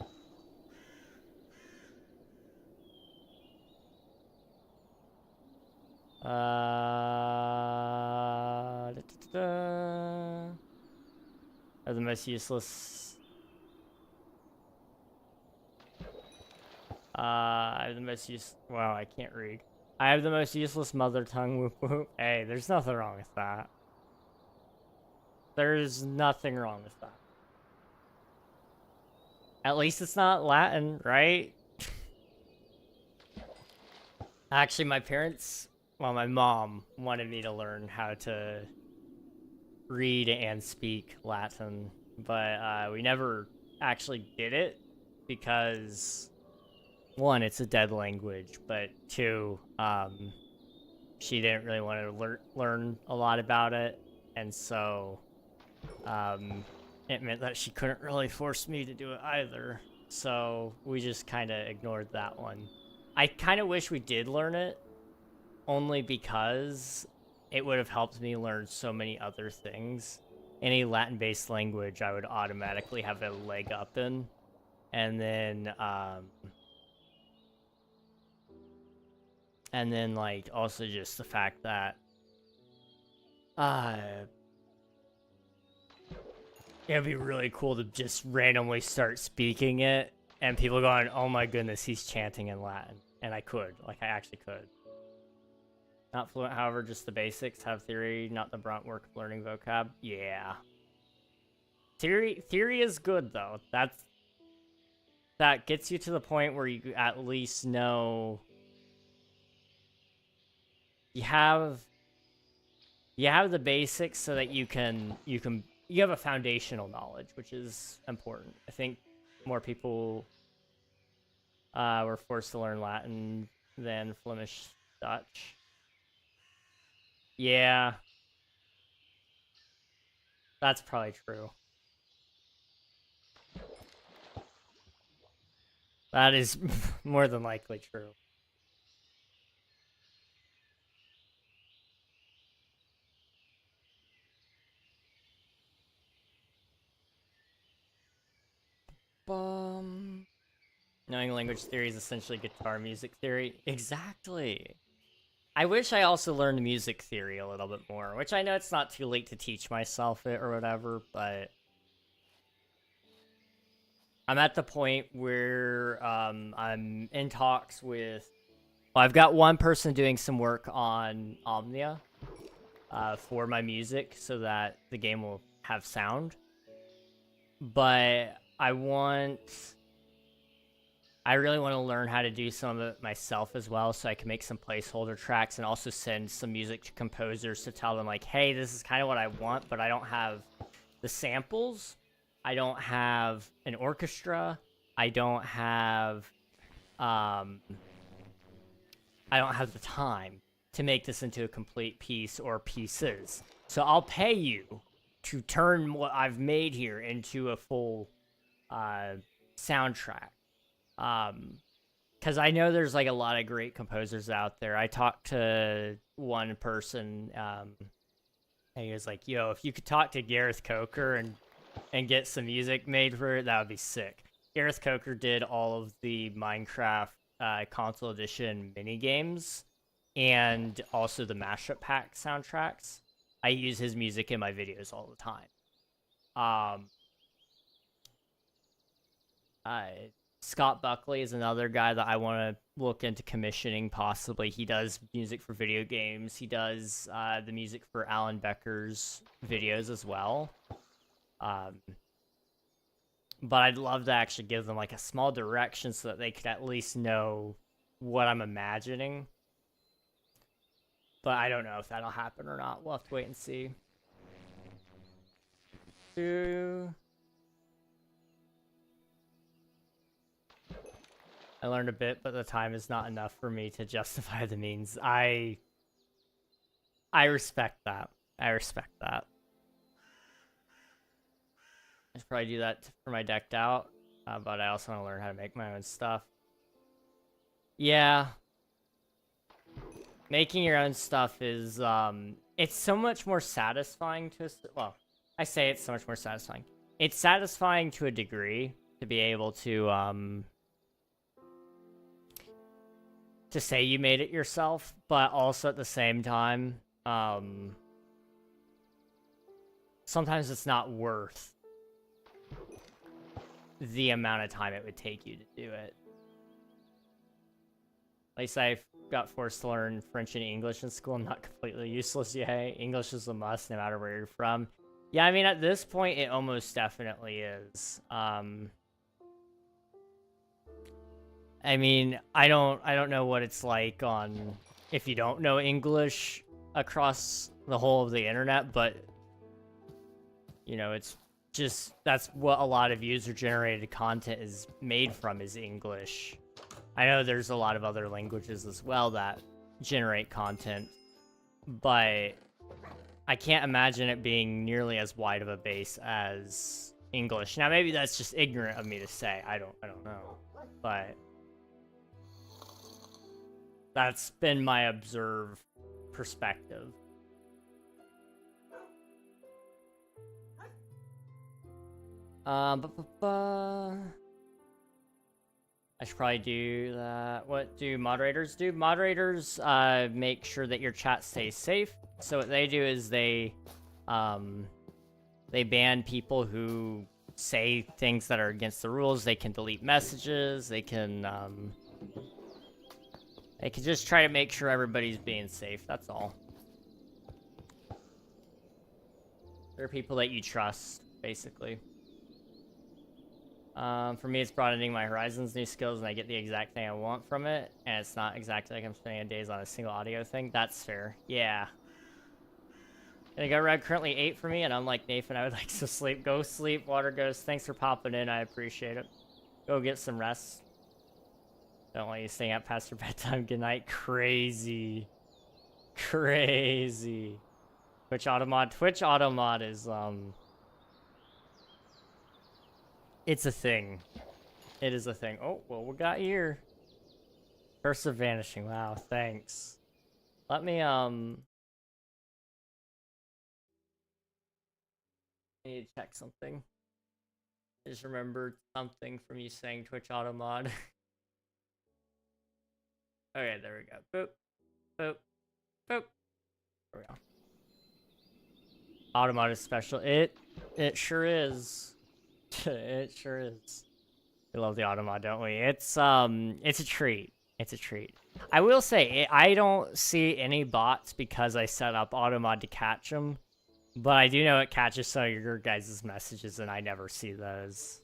S1: Are the most useless. I have the most Wow, I can't read. I have the most useless mother tongue. Whoop whoop. Hey, there's nothing wrong with that. There's nothing wrong with that. At least it's not Latin, right? Actually, my parents, well, my mom wanted me to learn how to read and speak Latin, but we never actually did it because, one, it's a dead language, but two, she didn't really want to learn a lot about it, and so it meant that she couldn't really force me to do it either. So we just kind of ignored that one. I kind of wish we did learn it, only because it would have helped me learn so many other things. Any Latin-based language I would automatically have a leg up in. And then like also just the fact that it'd be really cool to just randomly start speaking it and people going, oh my goodness, he's chanting in Latin. And I could, like I actually could. Not fluent, however, just the basics. Have theory, not the brunt work of learning vocab. Yeah. Theory is good though. That gets you to the point where you at least know you have the basics so that you have a foundational knowledge, which is important. I think more people were forced to learn Latin than Flemish Dutch. Yeah. That's probably true. That is more than likely true. Knowing language theory is essentially guitar music theory. Exactly. I wish I also learned music theory a little bit more, which I know it's not too late to teach myself it or whatever, but I'm at the point where I'm in talks with. Well, I've got one person doing some work on Omnia for my music so that the game will have sound. But I really want to learn how to do some of it myself as well so I can make some placeholder tracks and also send some music to composers to tell them, like, hey, this is kind of what I want, but I don't have the samples. I don't have an orchestra. I don't have the time to make this into a complete piece or pieces. So I'll pay you to turn what I've made here into a full soundtrack. Because I know there's like a lot of great composers out there. I talked to one person And he was like, yo, if you could talk to Gareth Coker and get some music made for it, that would be sick. Gareth Coker did all of the Minecraft console edition mini games and also the mashup pack soundtracks. I use his music in my videos all the time. Scott Buckley is another guy that I want to look into commissioning, possibly. He does music for video games. He does the music for Alan Becker's videos as well. But I'd love to actually give them like a small direction so that they could at least know what I'm imagining. But I don't know if that'll happen or not. We'll have to wait and see. I learned a bit, but the time is not enough for me to justify the means. I respect that. I respect that. I should probably do that for my decked out, but I also want to learn how to make my own stuff. Yeah. Making your own stuff is, it's so much more satisfying to, well, I say it's so much more satisfying. It's satisfying to a degree to be able to say you made it yourself, but also at the same time, sometimes it's not worth the amount of time it would take you to do it. At least I got forced to learn French and English in school. Not completely useless, yay. English is a must no matter where you're from. Yeah, I mean, at this point, it almost definitely is. I mean, I don't know what it's like on if you don't know English across the whole of the internet, but you know, it's just that's what a lot of user-generated content is made from, is English. I know there's a lot of other languages as well that generate content, but I can't imagine it being nearly as wide of a base as English. Now, maybe that's just ignorant of me to say. I don't know, but that's been my observed perspective. I should probably do that. What do moderators do? Moderators make sure that your chat stays safe. So what they do is they ban people who say things that are against the rules. They can delete messages. They can just try to make sure everybody's being safe. That's all. They're people that you trust, basically. For me, it's broadening my horizons, new skills, and I get the exact thing I want from it. And it's not exactly like I'm spending days on a single audio thing. That's fair. Yeah. And I got red currently 8 for me, and I'm like, Nathan, I would like to sleep. Go sleep, Water Ghost. Thanks for popping in. I appreciate it. Go get some rest. Don't want you staying up past your bedtime. Good night. Crazy. Crazy. Twitch Automod. Twitch Automod is, it's a thing. It is a thing. Oh, what we got here? Curse of Vanishing. Wow, thanks. Let me, I need to check something. I just remembered something from you saying Twitch Automod. Okay, there we go. Boop. Boop. Boop. There we go. Automod is special. It sure is. It sure is. We love the Automod, don't we? It's a treat. It's a treat. I will say, I don't see any bots because I set up Automod to catch them. But I do know it catches some of your guys' messages, and I never see those.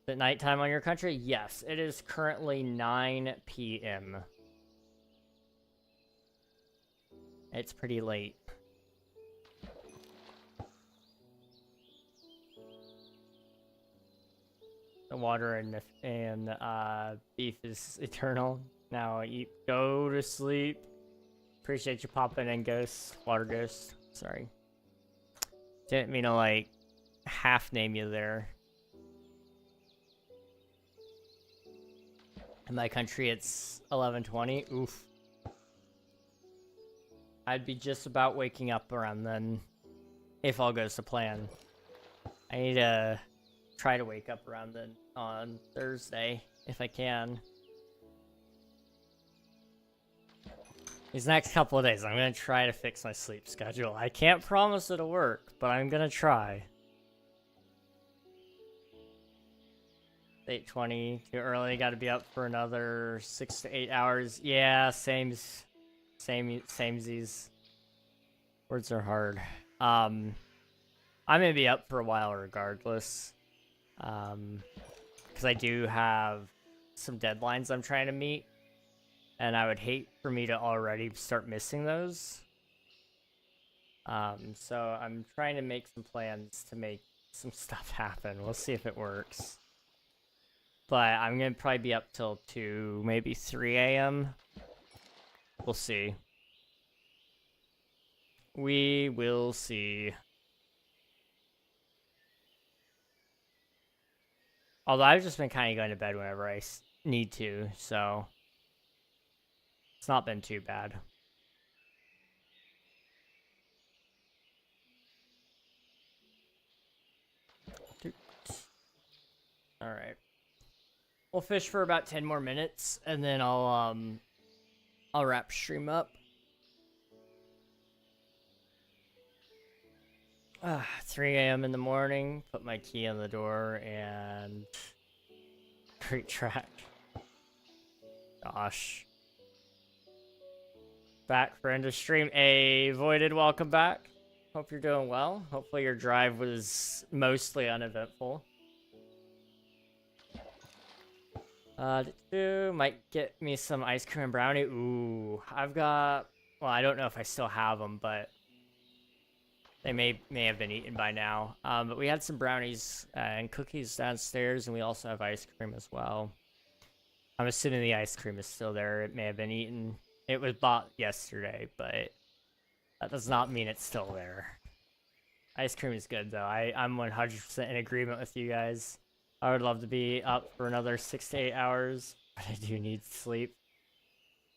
S1: Is it nighttime on your country? Yes, it is currently 9 p.m. It's pretty late. The water and beef is eternal. Now eat. Go to sleep. Appreciate you popping in, Ghost. Water Ghost. Sorry. Didn't mean to, like, half name you there. In my country, it's 11:20. Oof. I'd be just about waking up around then, if all goes to plan. I need to try to wake up around then on Thursday, if I can. These next couple of days, I'm going to try to fix my sleep schedule. I can't promise it'll work, but I'm going to try. 8:20, too early, gotta be up for another 6 to 8 hours. Yeah, samesies. Words are hard. I'm gonna be up for a while regardless. Because I do have some deadlines I'm trying to meet. And I would hate for me to already start missing those. So I'm trying to make some plans to make some stuff happen. We'll see if it works. But I'm going to probably be up till 2, maybe 3 a.m. We'll see. We will see. Although I've just been kind of going to bed whenever I need to, so it's not been too bad. All right. We'll fish for about 10 more minutes, and then I'll wrap stream up. 3 a.m. in the morning, put my key on the door, and great track. Gosh. Back for end of stream. Voided, welcome back. Hope you're doing well. Hopefully your drive was mostly uneventful. Might get me some ice cream and brownie. Ooh, I've got, well, I don't know if I still have them, but they may have been eaten by now. But we had some brownies and cookies downstairs, and we also have ice cream as well. I'm assuming the ice cream is still there. It may have been eaten. It was bought yesterday, but that does not mean it's still there. Ice cream is good, though. I'm 100% in agreement with you guys. I would love to be up for another 6 to 8 hours, but I do need sleep.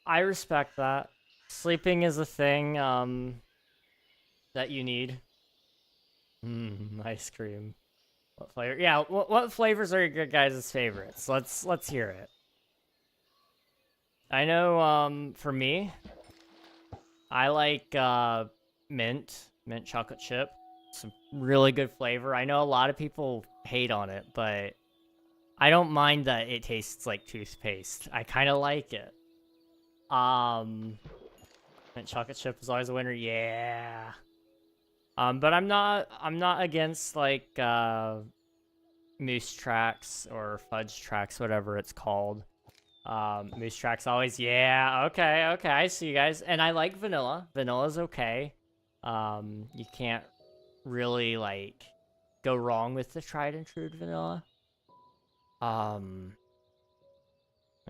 S1: I respect that. Sleeping is a thing that you need. Ice cream. What flavor? Yeah, what flavors are your guys' favorites? Let's hear it. I know for me, I like mint chocolate chip. Some really good flavor. I know a lot of people hate on it, but I don't mind that it tastes like toothpaste. I kind of like it. Mint chocolate chip is always a winner. Yeah. But I'm not against like moose tracks or fudge tracks, whatever it's called. Moose tracks always, yeah, okay, I see you guys. And I like vanilla. Vanilla's okay. You can't really like go wrong with the tried and true vanilla.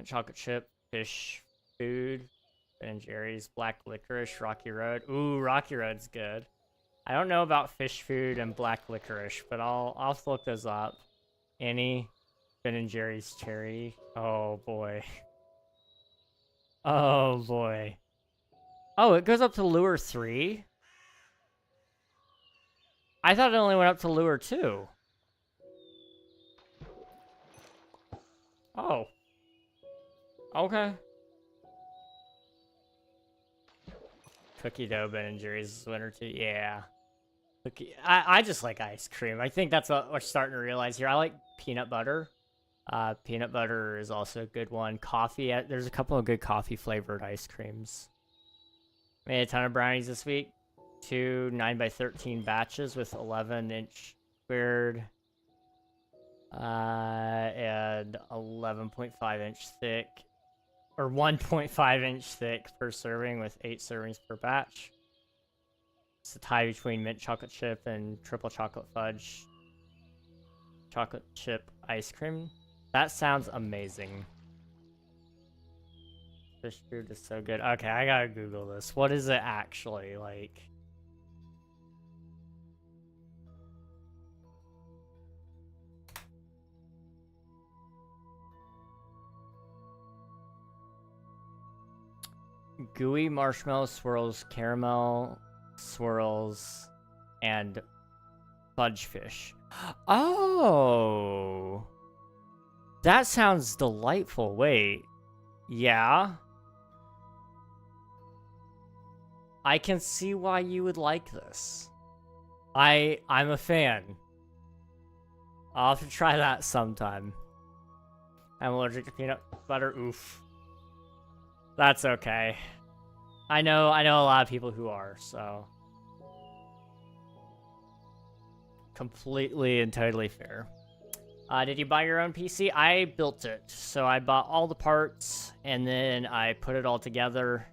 S1: Chocolate chip, fish food, Ben & Jerry's, black licorice, Rocky Road. Ooh, Rocky Road's good. I don't know about fish food and black licorice, but I'll look those up. Annie, Ben & Jerry's cherry. Oh boy. Oh boy. Oh, it goes up to lure 3? I thought it only went up to lure 2. Oh. Okay. Cookie dough, Ben & Jerry's winner too. Yeah. Cookie. I just like ice cream. I think that's what we're starting to realize here. I like peanut butter. Peanut butter is also a good one. Coffee. There's a couple of good coffee flavored ice creams. Made a ton of brownies this week. 2 9x13 batches with 11-inch squared. And 11.5-inch thick. Or 1.5-inch thick per serving with 8 servings per batch. It's a tie between mint chocolate chip and triple chocolate fudge chocolate chip ice cream. That sounds amazing. Fish food is so good. Okay, I gotta Google this. What is it actually like? gooey marshmallow swirls, caramel swirls, and fudge fish. Oh, that sounds delightful. Wait, yeah. I can see why you would like this. I'm a fan. I'll have to try that sometime. I'm allergic to peanut butter. Oof. That's okay. I know a lot of people who are, so. Completely and totally fair. Did you buy your own PC? I built it. So I bought all the parts, and then I put it all together.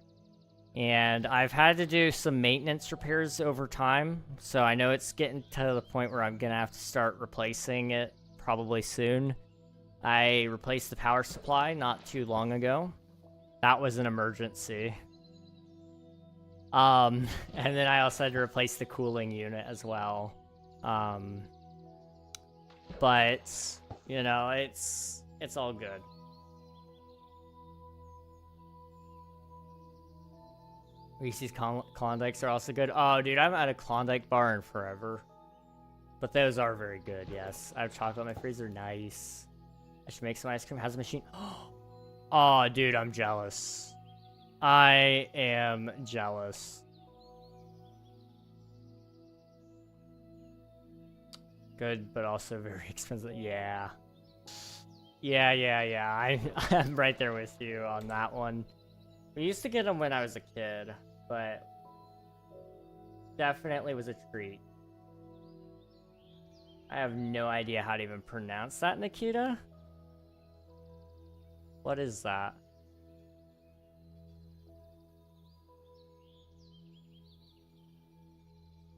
S1: And I've had to do some maintenance repairs over time. So I know it's getting to the point where I'm going to have to start replacing it probably soon. I replaced the power supply not too long ago. That was an emergency. And then I also had to replace the cooling unit as well. But, you know, it's all good. Reese's Klondikes are also good. Oh, dude, I haven't had a Klondike bar in forever. But those are very good, yes. I have chocolate in my freezer. Nice. I should make some ice cream. How's the machine? Oh, dude, I'm jealous. I am jealous. Good, but also very expensive. Yeah. Yeah. I'm right there with you on that one. We used to get them when I was a kid, but definitely was a treat. I have no idea how to even pronounce that, Nikita. What is that?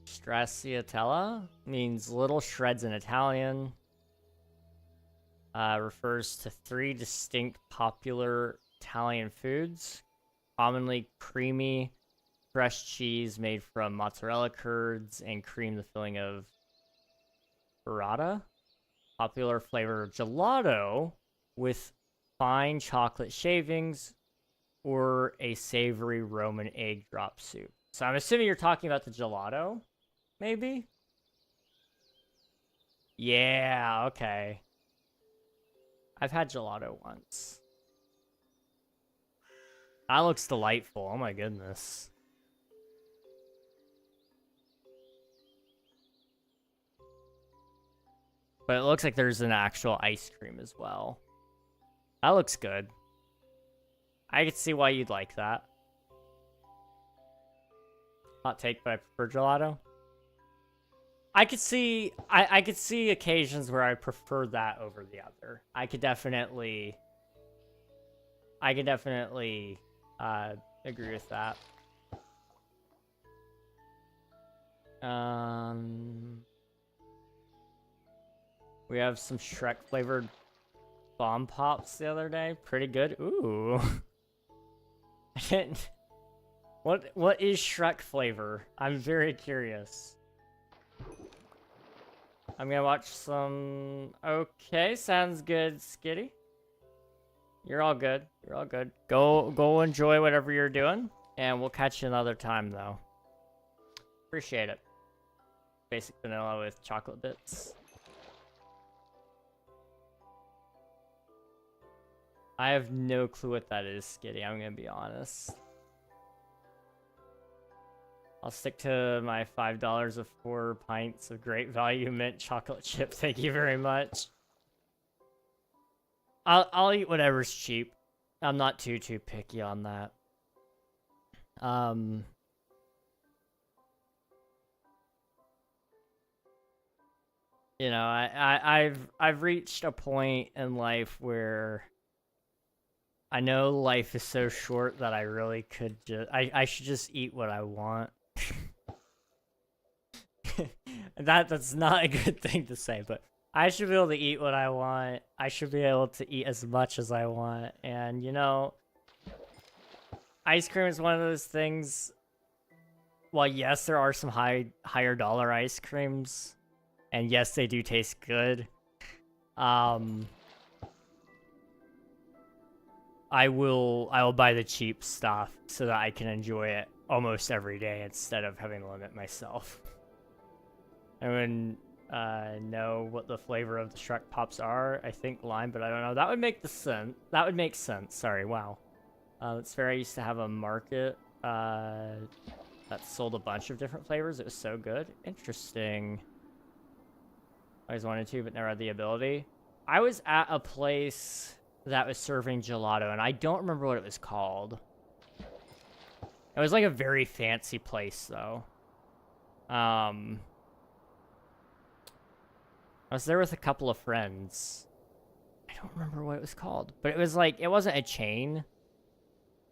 S1: Stracciatella means little shreds in Italian. Refers to 3 distinct popular Italian foods. Commonly creamy, fresh cheese made from mozzarella curds and cream the filling of burrata. Popular flavor gelato with fine chocolate shavings or a savory Roman egg drop soup. So I'm assuming you're talking about the gelato, maybe? Yeah, okay. I've had gelato once. That looks delightful. Oh my goodness. But it looks like there's an actual ice cream as well. That looks good. I could see why you'd like that. Hot take, but I prefer gelato. I could see occasions where I prefer that over the other. I could definitely agree with that. We have some Shrek flavored bomb pops the other day. Pretty good. Ooh. I didn't. What is Shrek flavor? I'm very curious. I'm gonna watch some. Okay, sounds good, Skitty. You're all good. You're all good. Go enjoy whatever you're doing, and we'll catch you another time, though. Appreciate it. Basic vanilla with chocolate bits. I have no clue what that is, Skitty. I'm gonna be honest. I'll stick to my $5 of 4 pints of great value mint chocolate chip. Thank you very much. I'll eat whatever's cheap. I'm not too picky on that. You know, I've reached a point in life where I know life is so short that I really could just I should just eat what I want. That's not a good thing to say, but I should be able to eat what I want. I should be able to eat as much as I want. And, you know, ice cream is one of those things. Well, yes, there are some higher dollar ice creams. And yes, they do taste good. I will buy the cheap stuff so that I can enjoy it almost every day instead of having to limit myself. I wouldn't know what the flavor of the Shrek Pops are. I think lime, but I don't know. That would make That would make sense. Sorry, wow. It's fair. I used to have a market that sold a bunch of different flavors. It was so good. Interesting. I always wanted to, but never had the ability. I was at a place that was serving gelato, and I don't remember what it was called. It was like a very fancy place, though. I was there with a couple of friends. I don't remember what it was called, but it was like, it wasn't a chain,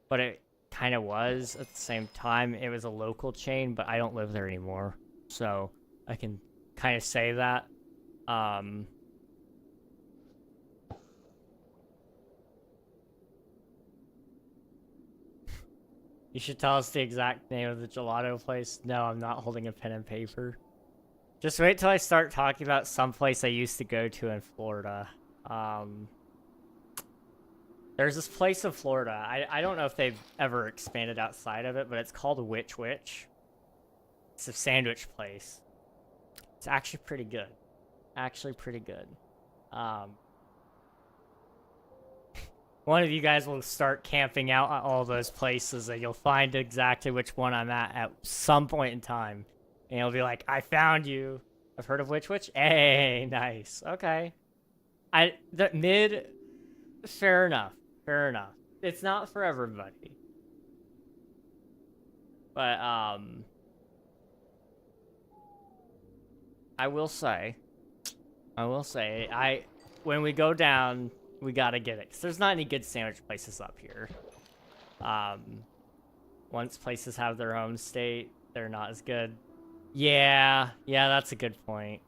S1: but it kind of was at the same time. It was a local chain, but I don't live there anymore, so I can kind of say that. You should tell us the exact name of the gelato place. No, I'm not holding a pen and paper. Just wait till I start talking about some place I used to go to in Florida. There's this place in Florida. I don't know if they've ever expanded outside of it, but it's called Witch Witch. It's a sandwich place. It's actually pretty good. Actually pretty good. One of you guys will start camping out at all those places, and you'll find exactly which one I'm at some point in time. And you'll be like, I found you. I've heard of Witch Witch? Hey, nice. Okay. The mid, fair enough. Fair enough. It's not for everybody. But, I will say, when we go down, we gotta get it. 'Cause there's not any good sandwich places up here. Once places have their home state, they're not as good. Yeah, that's a good point.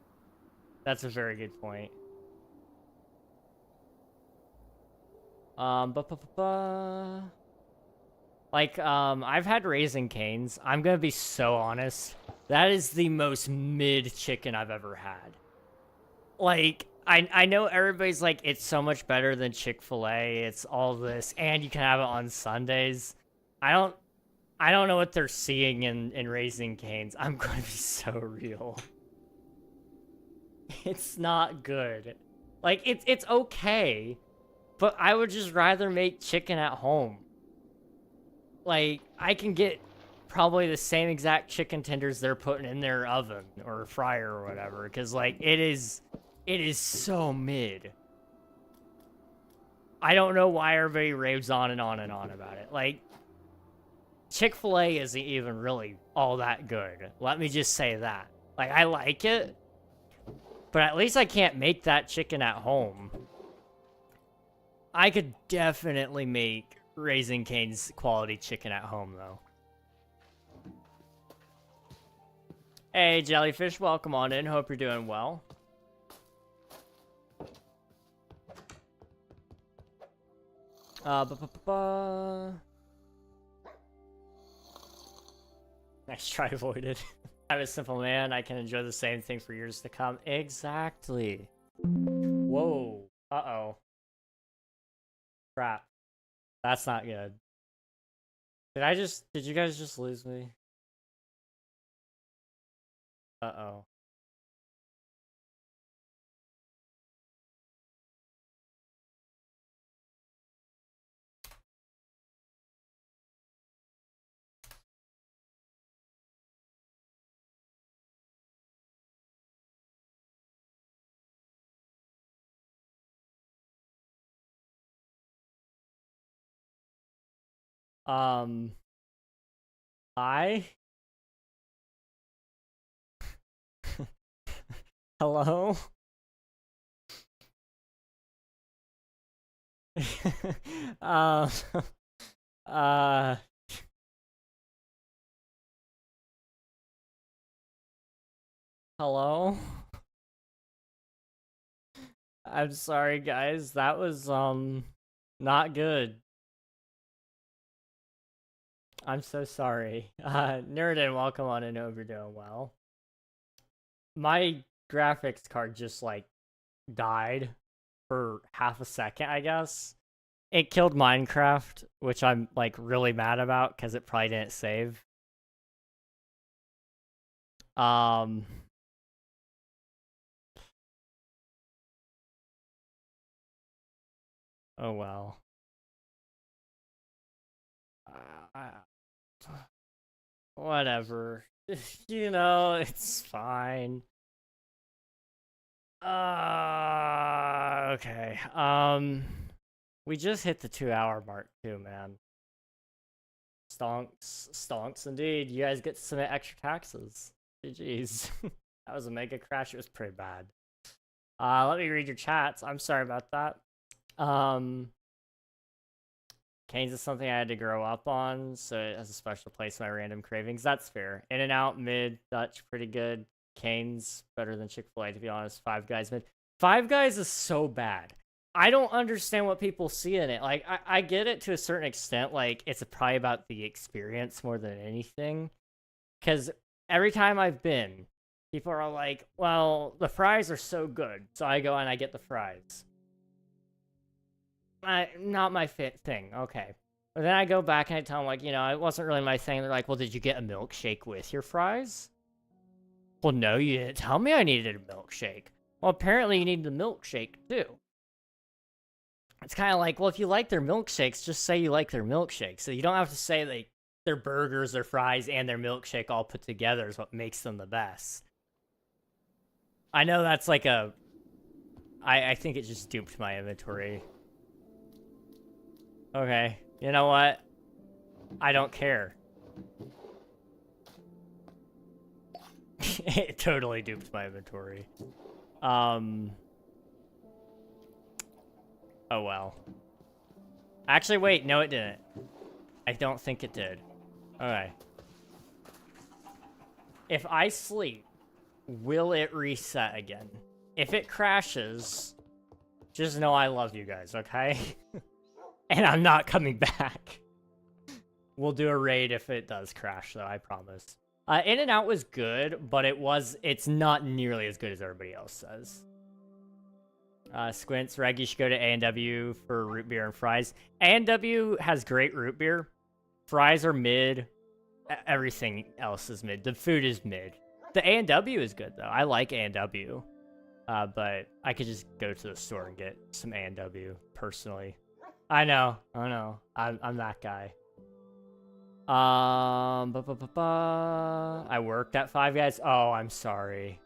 S1: That's a very good point. Like, I've had Raising Cane's. I'm gonna be so honest. That is the most mid chicken I've ever had. Like, I know everybody's like, it's so much better than Chick-fil-A. It's all this, and you can have it on Sundays. I don't know what they're seeing in Raising Cane's. I'm going to be so real. It's not good. Like, it's okay, but I would just rather make chicken at home. Like, I can get probably the same exact chicken tenders they're putting in their oven or fryer or whatever, because, like, it is so mid. I don't know why everybody raves on and on and on about it. Like, Chick-fil-A isn't even really all that good. Let me just say that. Like, I like it, but at least I can't make that chicken at home. I could definitely make Raising Cane's quality chicken at home, though. Hey, Jellyfish, welcome on in. Hope you're doing well. Nice try avoided. I'm a simple man. I can enjoy the same thing for years to come. Exactly. Whoa. Uh-oh. Crap. That's not good. Did you guys just lose me? Uh-oh. Hi? Hello? um, uh, hello? I'm sorry, guys. That was, not good. I'm so sorry. Nerdin, welcome on in. Hope you're doing well. My graphics card just, like, died for half a second, I guess. It killed Minecraft, which I'm like really mad about because it probably didn't save. Um, oh well. Whatever. You know, it's fine. Okay. We just hit the 2-hour mark too, man. Stonks indeed. You guys get to submit extra taxes. GG's. That was a mega crash. It was pretty bad. Let me read your chats. I'm sorry about that. Canes is something I had to grow up on, so it has a special place in my random cravings. That's fair. In and Out, mid, Dutch, pretty good. Canes, better than Chick-fil-A, to be honest. Five Guys, mid. Five Guys is so bad. I don't understand what people see in it. Like, I get it to a certain extent. Like, it's probably about the experience more than anything. Because every time I've been, people are like, well, the fries are so good. So I go and I get the fries. Not my thing. Okay. But then I go back and I tell them, like, you know, it wasn't really my thing. They're like, well, did you get a milkshake with your fries? Well, no, you didn't tell me I needed a milkshake. Well, apparently you need the milkshake, too. It's kind of like, well, if you like their milkshakes, just say you like their milkshakes. So you don't have to say, like, their burgers, their fries, and their milkshake all put together is what makes them the best. I know that's like a... I think it just duped my inventory. Okay, you know what? I don't care. It totally duped my inventory. Oh well. Actually, wait, no it didn't. I don't think it did. Okay. If I sleep, will it reset again? If it crashes, just know I love you guys, okay? And I'm not coming back. We'll do a raid if it does crash, though, I promise. In and Out was good, but it's not nearly as good as everybody else says. Squints, Reg, you should go to A&W for root beer and fries. A&W has great root beer. Fries are mid. Everything else is mid. The food is mid. The A&W is good, though. I like A&W. But I could just go to the store and get some A&W, personally. I know. I'm that guy. I worked at Five Guys. Oh, I'm sorry.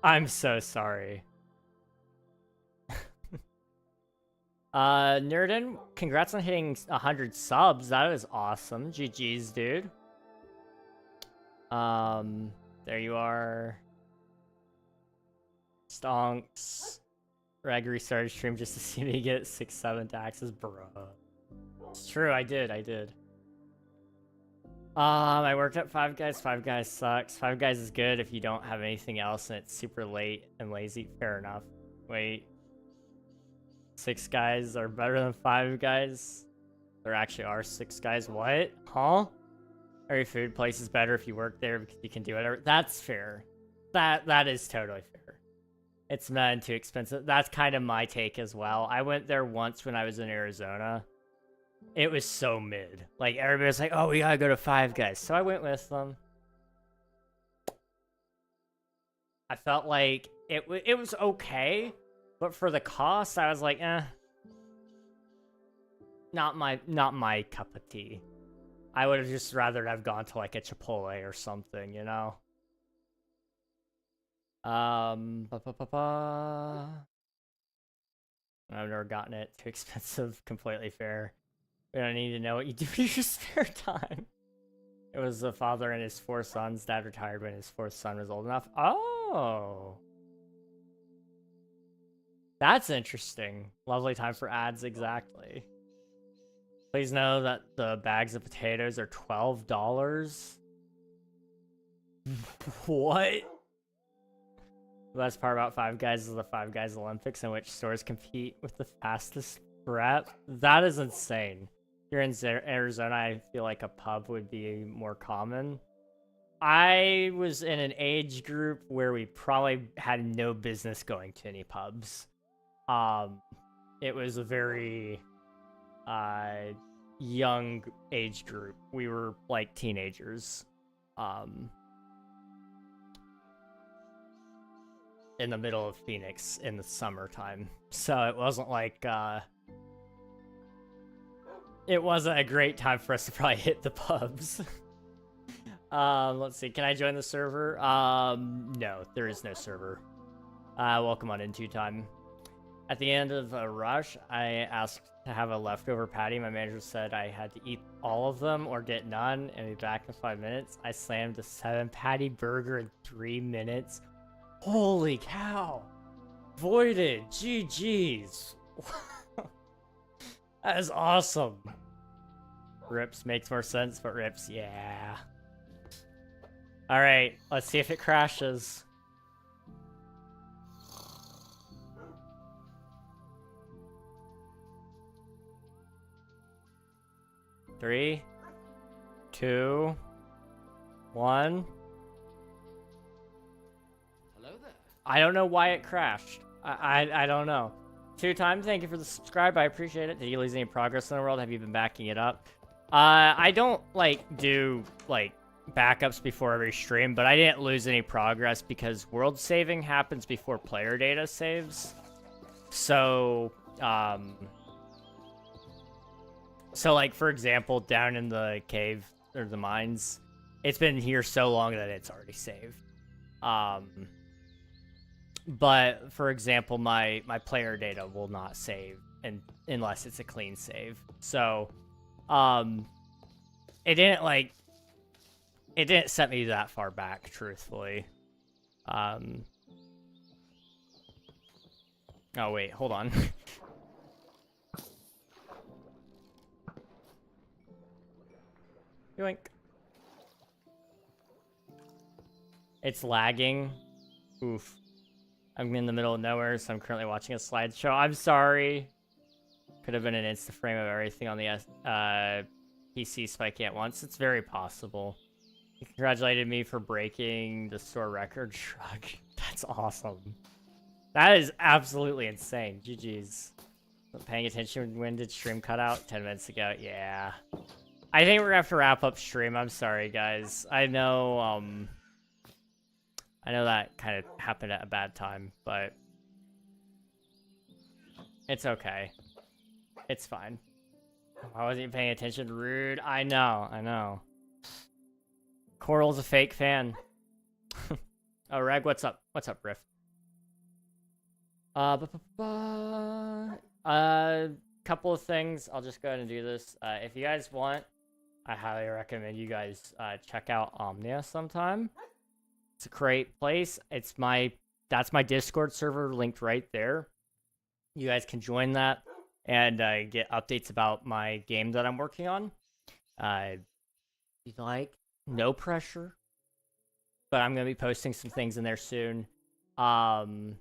S1: I'm so sorry. Nerdin, congrats on hitting 100 subs. That is awesome. GG's, dude. There you are. Stonks. Reg restarted stream just to see me get 6-7 taxes, bruh. It's true, I did. I worked at Five Guys. Five Guys sucks. Five Guys is good if you don't have anything else and it's super late and lazy. Fair enough. Wait. 6 Guys are better than 5 Guys? There actually are 6 Guys. What? Huh? Every food place is better if you work there because you can do whatever. That's fair. That is totally fair. It's not too expensive. That's kind of my take as well. I went there once when I was in Arizona. It was so mid. Like, everybody was like, oh, we gotta go to Five Guys. So I went with them. I felt like it was okay, but for the cost, I was like, not my cup of tea. I would have just rather have gone to like a Chipotle or something, you know? I've never gotten it. Too expensive. Completely fair. We don't need to know what you do in your spare time. It was a father and his 4 sons. Dad retired when his 4th son was old enough. Oh. That's interesting. Lovely time for ads, exactly. Please know that the bags of potatoes are $12. What? The best part about Five Guys is the Five Guys Olympics, in which stores compete with the fastest rep. That is insane. Here in Arizona, I feel like a pub would be more common. I was in an age group where we probably had no business going to any pubs. It was a very young age group. We were like teenagers. In the middle of Phoenix in the summertime. So it wasn't like, it wasn't a great time for us to probably hit the pubs. Let's see, can I join the server? No, there is no server. Welcome on into time. At the end of a rush, I asked to have a leftover patty. My manager said I had to eat all of them or get none and be back in 5 minutes. I slammed a 7-patty burger in 3 minutes. Holy cow! Voided! GG's! That is awesome! Rips makes more sense, but rips, yeah. Alright, let's see if it crashes. Three, 2, 1.
S2: Hello there.
S1: I don't know why it crashed. I don't know. 2 times, thank you for the subscribe. I appreciate it. Did you lose any progress in the world? Have you been backing it up? I don't do backups before every stream, but I didn't lose any progress because world saving happens before player data saves. So, like, for example, down in the cave, or the mines, it's been here so long that it's already saved. But, for example, my player data will not save unless it's a clean save. So, it didn't set me that far back, truthfully. Oh, wait, hold on. Yoink. It's lagging. Oof. I'm in the middle of nowhere, so I'm currently watching a slideshow. I'm sorry. Could have been an insta frame of everything on the PC spiking at once. It's very possible. He congratulated me for breaking the store record. Shrug. That's awesome. That is absolutely insane. GG's. Paying attention, when did stream cut out? 10 minutes ago. Yeah. I think we're gonna have to wrap up stream. I'm sorry, guys. I know that kind of happened at a bad time, but it's okay. It's fine. I wasn't paying attention. Rude. I know. Coral's a fake fan. Oh, Reg, what's up? What's up, Riff? Couple of things. I'll just go ahead and do this. If you guys want, I highly recommend you guys check out Omnia sometime. It's a great place. That's my Discord server linked right there. You guys can join that and get updates about my game that I'm working on. No pressure, but I'm gonna be posting some things in there soon. Do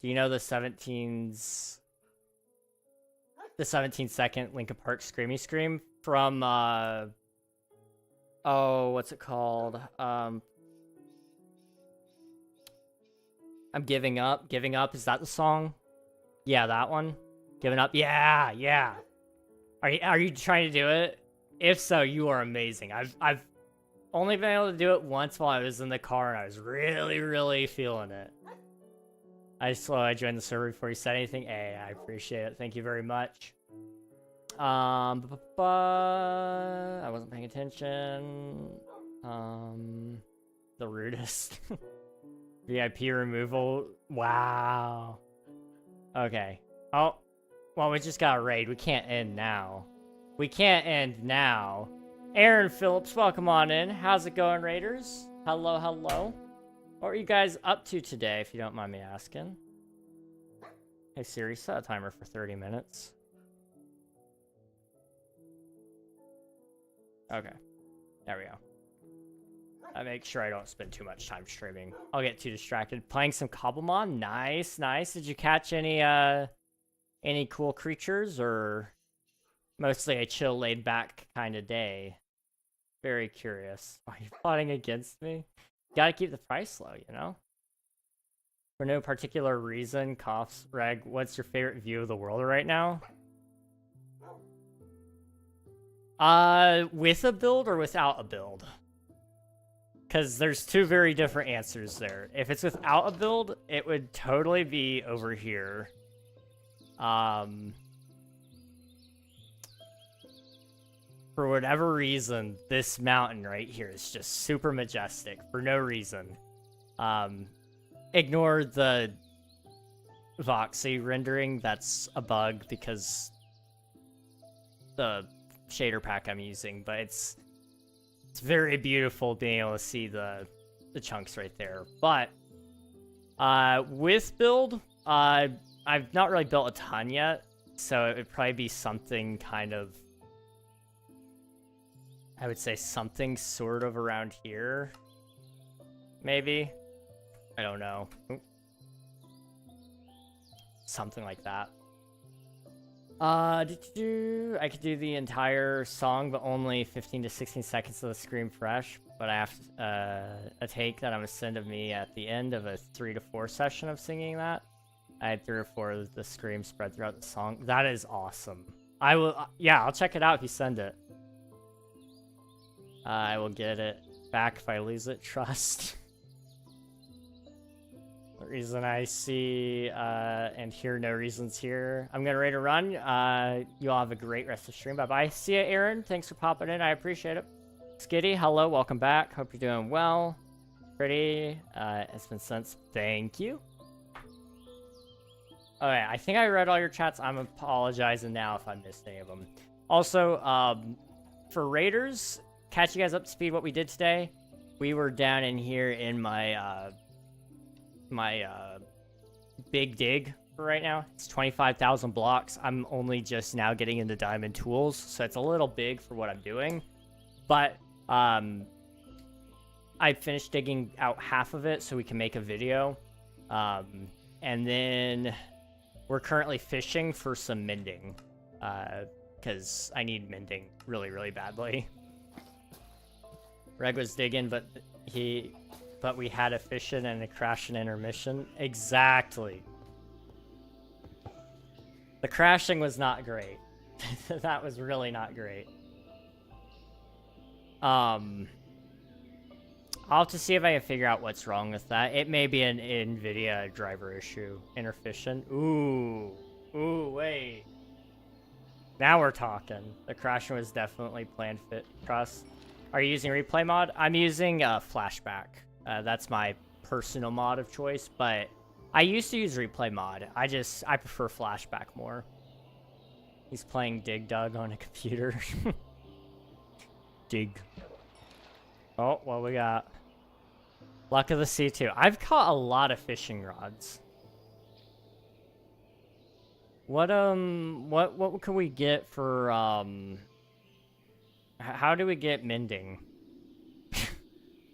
S1: you know the 17-second Linkin Park Screamy Scream from oh, what's it called? I'm Giving Up. Giving Up, is that the song? Yeah, that one. Giving Up. Yeah. Are you trying to do it? If so, you are amazing. I've only been able to do it once while I was in the car, and I was really feeling it. I joined the server before you said anything. Hey, I appreciate it. Thank you very much. I wasn't paying attention. The rudest. VIP removal. Wow. Okay. Oh, well, we just got a raid. We can't end now. Aaron Phillips, welcome on in. How's it going, Raiders? Hello. What are you guys up to today, if you don't mind me asking? Hey, Siri, set a timer for 30 minutes. Okay. There we go. I make sure I don't spend too much time streaming. I'll get too distracted. Playing some Cobblemon? Nice. Did you catch any cool creatures, or mostly a chill, laid-back kind of day? Very curious. Are you plotting against me? Gotta keep the price low, you know? For no particular reason, coughs. Reg, what's your favorite view of the world right now? With a build or without a build? Because there's two very different answers there. If it's without a build, it would totally be over here. For whatever reason, this mountain right here is just super majestic for no reason. Ignore the voxy rendering. That's a bug because the shader pack I'm using, but it's very beautiful being able to see the chunks right there. But with build, I've not really built a ton yet, so it would probably be something kind of, I would say something sort of around here, maybe. I don't know. Something like that. I could do the entire song, but only 15 to 16 seconds of the scream fresh. But I have a take that I'm gonna send of me at the end of a 3 to 4 session of singing that. I had 3 or 4 of the screams spread throughout the song. That is awesome. I will, yeah, I'll check it out if you send it. I will get it back if I lose it. Trust. The reason I see and hear no reasons here. I'm gonna ready to run. You all have a great rest of the stream. Bye bye. See ya, Aaron. Thanks for popping in. I appreciate it. Skitty, hello, welcome back. Hope you're doing well. Pretty. It's been since. Thank you. Okay, I think I read all your chats. I'm apologizing now if I missed any of them. Also, for raiders, catch you guys up to speed what we did today. We were down in here in my big dig for right now. It's 25,000 blocks. I'm only just now getting into diamond tools, so it's a little big for what I'm doing. But I finished digging out half of it so we can make a video. And then we're currently fishing for some mending, because I need mending really, really badly. Reg was digging, but we had a fishing and a crashing intermission. Exactly. The crashing was not great. That was really not great. I'll have to see if I can figure out what's wrong with that. It may be an NVIDIA driver issue. Interfishing. Ooh, wait. Now we're talking. The crashing was definitely planned fit. Trust. Are you using replay mod? I'm using flashback. That's my personal mod of choice, but I used to use replay mod. I prefer flashback more. He's playing Dig Dug on a computer. Dig. Oh, what we got? Luck of the Sea too. I've caught a lot of fishing rods. What can we get for how do we get mending?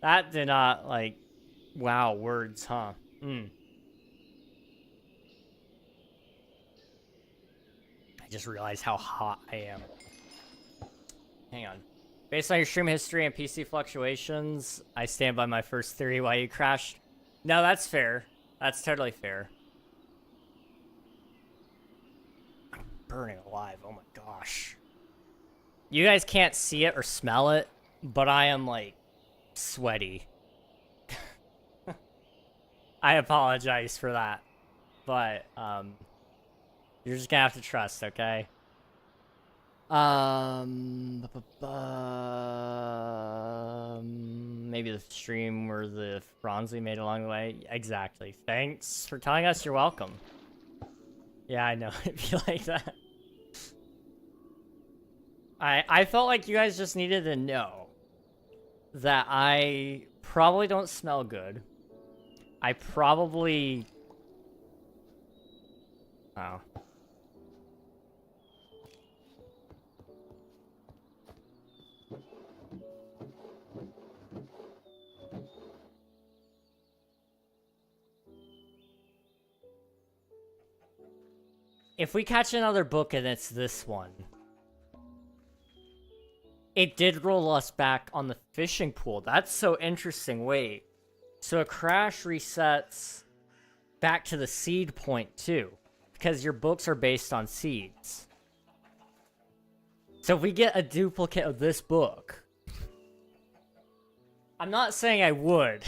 S1: That did not, like, wow, words, huh? I just realized how hot I am. Hang on. Based on your stream history and PC fluctuations, I stand by my first theory why you crashed. No, that's fair. That's totally fair. I'm burning alive. Oh my gosh. You guys can't see it or smell it, but I am, like, sweaty. I apologize for that. But, you're just gonna have to trust, okay? Maybe the stream or the bronze made along the way. Exactly. Thanks for telling us. You're welcome. Yeah, I know. It'd be like that. I felt like you guys just needed to know that I probably don't smell good. I probably... Oh. If we catch another book and it's this one, it did roll us back on the fishing pool. That's so interesting. Wait. So a crash resets back to the seed point too, because your books are based on seeds. So if we get a duplicate of this book, I'm not saying I would,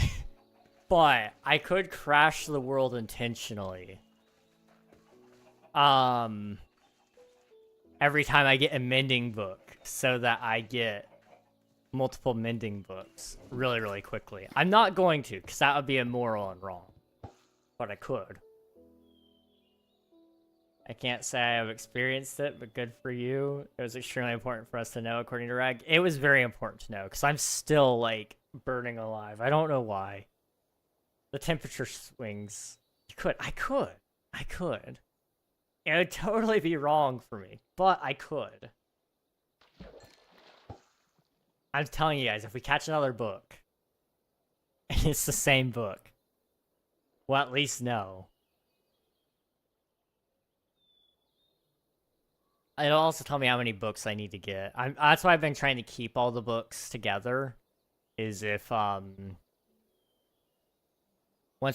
S1: but I could crash the world intentionally. Every time I get a mending book, so that I get multiple mending books really, really quickly. I'm not going to, because that would be immoral and wrong. But I could. I can't say I've experienced it, but good for you. It was extremely important for us to know, according to Reg. It was very important to know, because I'm still, like, burning alive. I don't know why. The temperature swings. I could. It would totally be wrong for me, but I could. I'm telling you guys, if we catch another book, and it's the same book, we'll at least know. It'll also tell me how many books I need to get. That's why I've been trying to keep all the books together, is if, once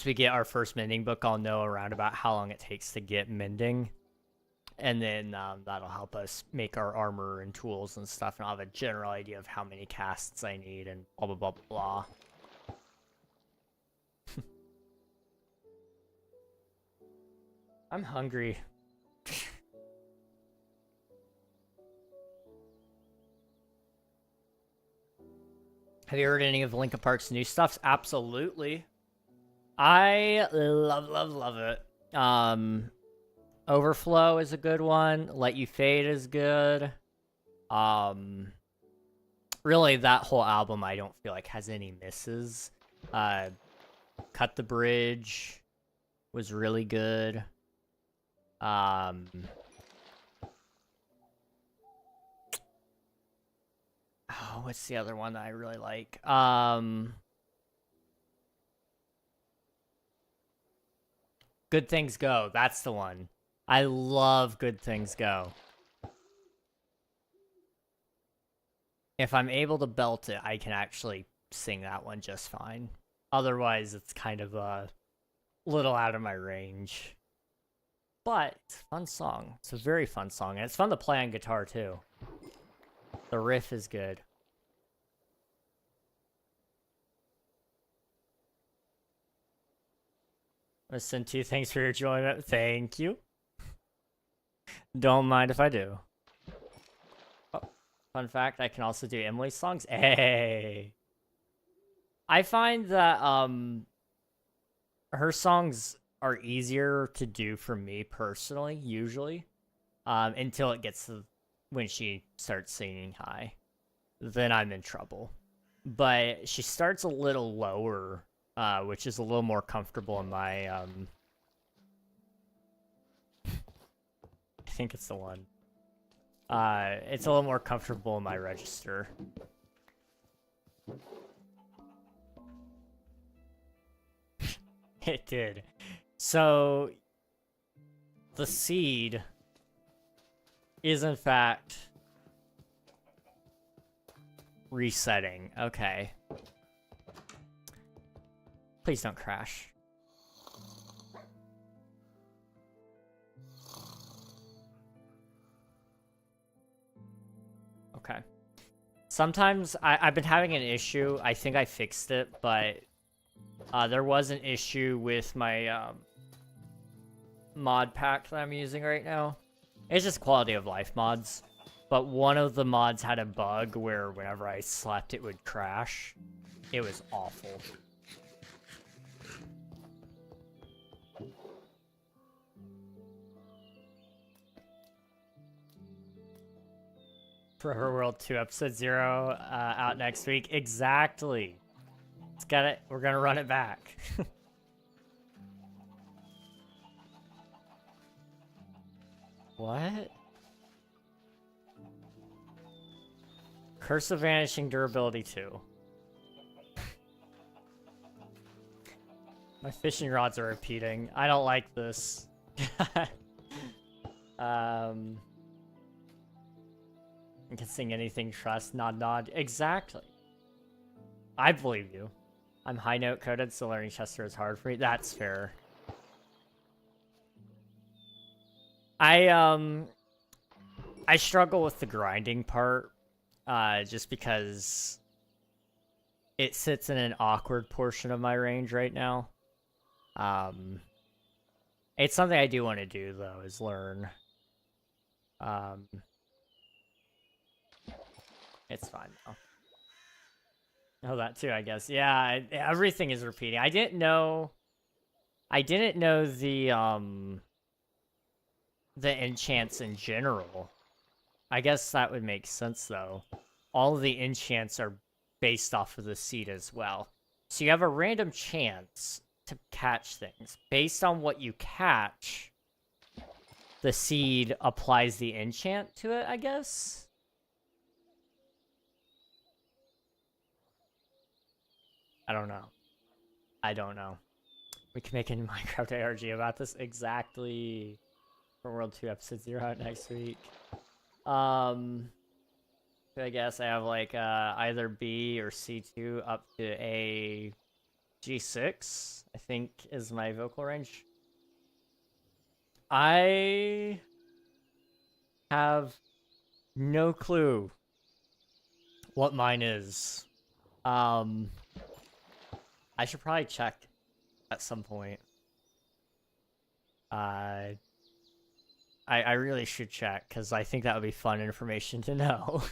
S1: we get our first mending book, I'll know around about how long it takes to get mending. And then that'll help us make our armor and tools and stuff, and I'll have a general idea of how many casts I need and blah, blah, blah, blah. I'm hungry. Have you heard any of Linkin Park's new stuff? Absolutely. I love it. Overflow is a good one. Let You Fade is good. Really, that whole album I don't feel like has any misses. Cut the Bridge was really good. Oh, what's the other one that I really like? Good Things Go. That's the one. I love Good Things Go. If I'm able to belt it, I can actually sing that one just fine. Otherwise, it's kind of a little out of my range. But it's a fun song. It's a very fun song. And it's fun to play on guitar, too. The riff is good. Listen to you. Thanks for your enjoyment. Thank you. Don't mind if I do. Oh, fun fact, I can also do Emily's songs. Hey. I find that her songs are easier to do for me personally, usually. Until it gets to when she starts singing high. Then I'm in trouble. But she starts a little lower, which is a little more comfortable in my I think it's the one. It's a little more comfortable in my register. It did. So, the seed is in fact resetting. Okay. Please don't crash. Okay. Sometimes I've been having an issue. I think I fixed it, but there was an issue with my mod pack that I'm using right now. It's just quality of life mods. But one of the mods had a bug where whenever I slept, it would crash. It was awful. Forever World 2 Episode 0 out next week. Exactly. It's got it. We're gonna run it back. What? Curse of Vanishing Durability 2. My fishing rods are repeating. I don't like this. I can sing anything, trust, nod, nod. Exactly. I believe you. I'm high note coded, so learning Chester is hard for me. That's fair. I struggle with the grinding part, just because it sits in an awkward portion of my range right now. It's something I do want to do though, is learn. It's fine though. Oh, that too, I guess. Yeah, everything is repeating. I didn't know the enchants in general. I guess that would make sense though. All of the enchants are based off of the seed as well. So you have a random chance to catch things. Based on what you catch, the seed applies the enchant to it, I guess? I don't know. I don't know. We can make a Minecraft ARG about this exactly for World 2 Episode 0 out next week. I guess I have like either B or C2 up to a G6, I think is my vocal range. I have no clue what mine is. I should probably check at some point. I really should check, because I think that would be fun information to know.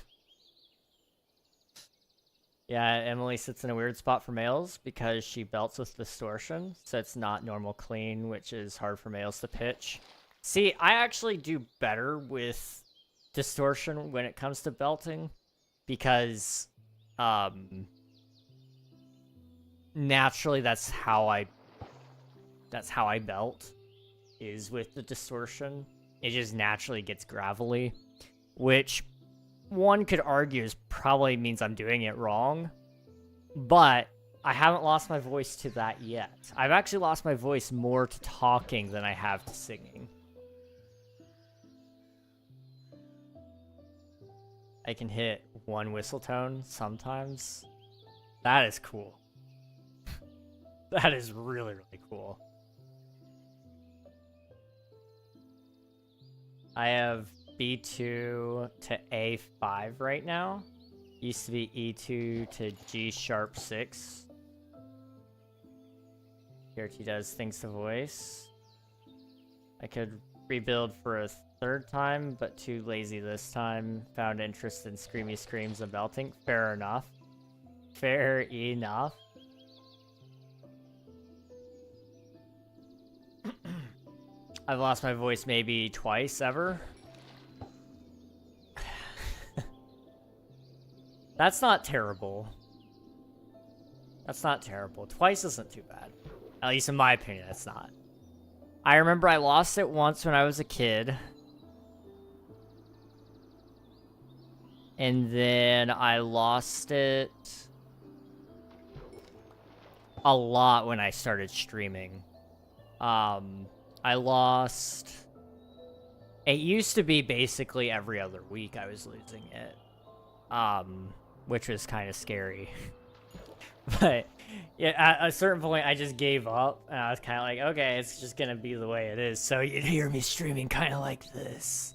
S1: Yeah, Emily sits in a weird spot for males because she belts with distortion, so it's not normal clean, which is hard for males to pitch. See, I actually do better with distortion when it comes to belting, because naturally that's how I belt, is with the distortion. It just naturally gets gravelly, which one could argue is probably means I'm doing it wrong, but I haven't lost my voice to that yet. I've actually lost my voice more to talking than I have to singing. I can hit one whistle tone sometimes. That is cool. That is really, really cool. I have B2 to A5 right now. Used to be E2 to G sharp 6. KRT does things to voice. I could rebuild for a third time, but too lazy this time. Found interest in screamy screams and belting. Fair enough. Fair enough. I've lost my voice maybe twice ever. That's not terrible. That's not terrible. Twice isn't too bad. At least in my opinion, it's not. I remember I lost it once when I was a kid. And then I lost it a lot when I started streaming. I lost... It used to be basically every other week I was losing it. Which was kind of scary. But yeah, at a certain point I just gave up, and I was kind of like, okay, it's just gonna be the way it is. So you'd hear me streaming kind of like this.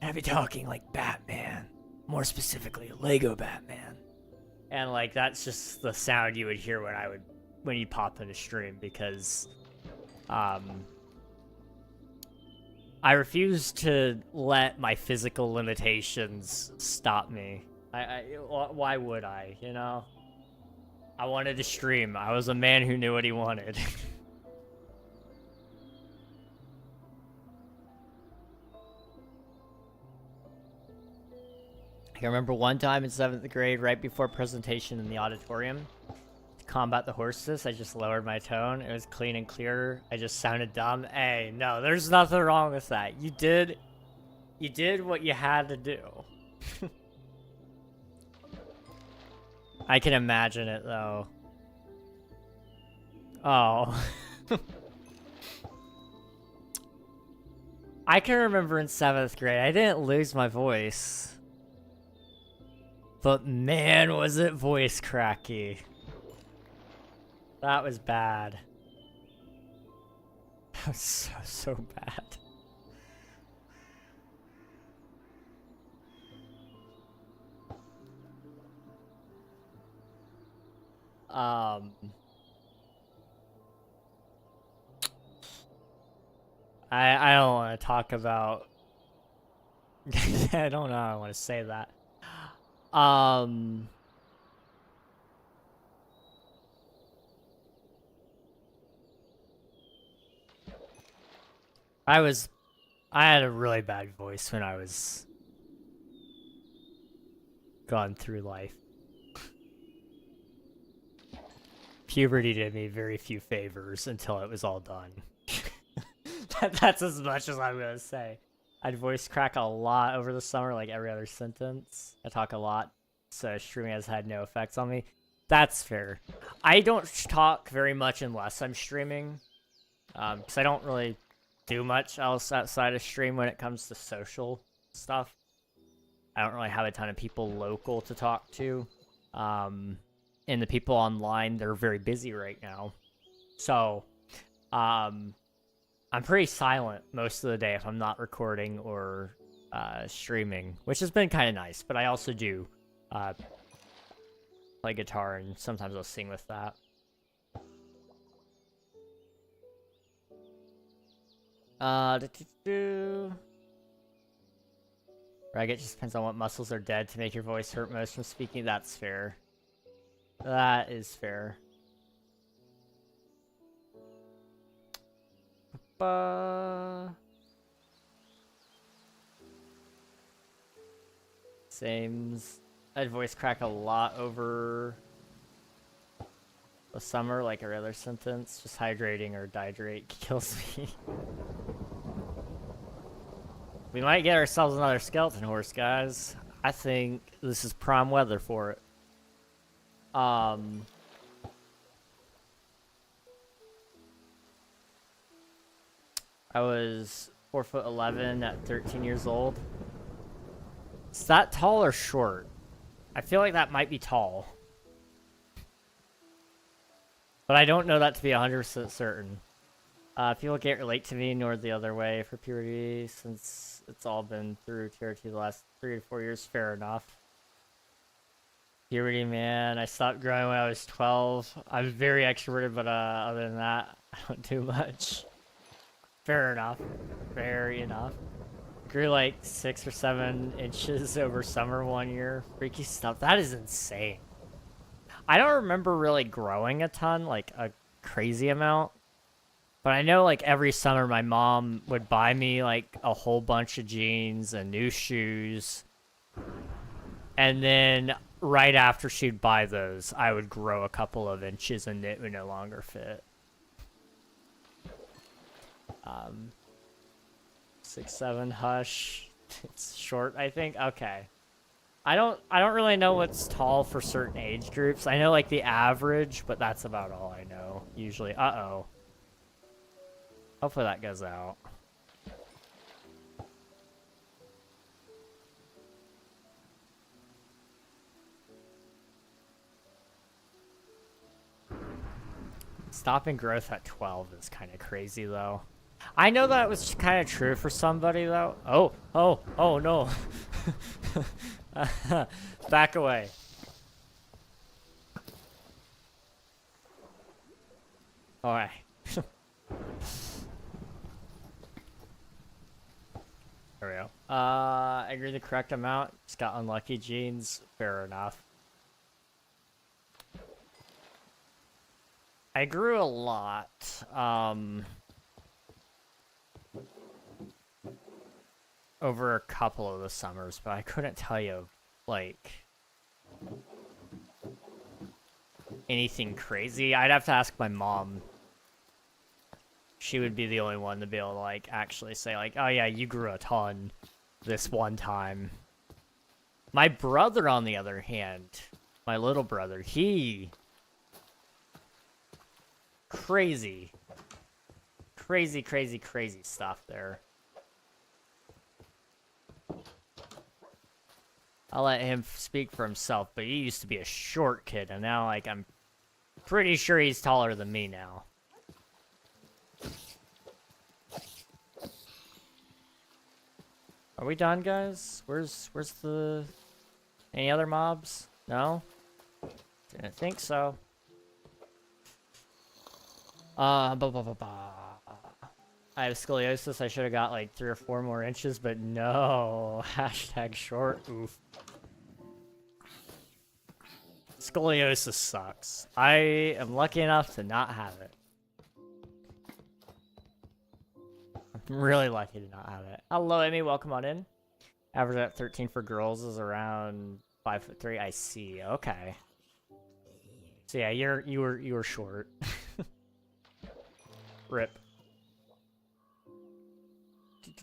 S1: And I'd be talking like Batman. More specifically, Lego Batman. And like, that's just the sound you would hear when you pop in a stream, because I refuse to let my physical limitations stop me. Why would I, you know? I wanted to stream. I was a man who knew what he wanted. I remember one time in 7th grade, right before presentation in the auditorium, to combat the hoarseness, I just lowered my tone. It was clean and clear. I just sounded dumb. Hey, no, there's nothing wrong with that. You did what you had to do. I can imagine it, though. Oh. I can remember in 7th grade, I didn't lose my voice. But man, was it voice cracky. That was bad. That was so bad. Um, I don't want to talk about. I don't know how I want to say that. I had a really bad voice when I was going through life. Puberty did me very few favors until it was all done. That's as much as I'm gonna say. I'd voice crack a lot over the summer, like every other sentence. I talk a lot, so streaming has had no effects on me. That's fair. I don't talk very much unless I'm streaming, because I don't really do much else outside of stream when it comes to social stuff. I don't really have a ton of people local to talk to. And the people online, they're very busy right now. So, I'm pretty silent most of the day if I'm not recording or streaming, which has been kind of nice. But I also do play guitar, and sometimes I'll sing with that. Ragged just depends on what muscles are dead to make your voice hurt most from speaking. That's fair. That is fair. Sames. I'd voice crack a lot over the summer, like every other sentence. Just hydrating or dihydrate kills me. We might get ourselves another skeleton horse, guys. I think this is prime weather for it. I was 4'11" at 13 years old. Is that tall or short? I feel like that might be tall. But I don't know that to be 100% certain. People can't relate to me nor the other way for puberty since it's all been through puberty the last 3 to 4 years. Fair enough. Puberty, man. I stopped growing when I was 12. I'm very extroverted, but other than that, I don't do much. Fair enough. Fair enough. Grew like 6 or 7 inches over summer one year. Freaky stuff. That is insane. I don't remember really growing a ton, like a crazy amount. But I know like every summer my mom would buy me like a whole bunch of jeans and new shoes. And then right after she'd buy those, I would grow a couple of inches and it would no longer fit. 6'7" hush. It's short, I think. Okay. I don't really know what's tall for certain age groups. I know like the average, but that's about all I know usually. Uh-oh. Hopefully that goes out. Stopping growth at 12 is kind of crazy though. I know that was kind of true for somebody though. Oh no. Back away. Alright. There we go. I agree the correct amount. Just got unlucky genes. Fair enough. I grew a lot. Over a couple of the summers, but I couldn't tell you, like, anything crazy. I'd have to ask my mom. She would be the only one to be able to, like, actually say, like, oh yeah, you grew a ton this one time. My brother, on the other hand, my little brother, he... Crazy stuff there. I'll let him speak for himself, but he used to be a short kid, and now, like, I'm pretty sure he's taller than me now. Are we done, guys? Where's the... Any other mobs? No? Didn't think so. Blah, blah, blah, blah. I have scoliosis. I should have got like 3 or 4 more inches, but no. Hashtag short. Oof. Scoliosis sucks. I am lucky enough to not have it. I'm really lucky to not have it. Hello, Amy. Welcome on in. Average at 13 for girls is around 5'3". I see. Okay. So yeah, you were short. Rip.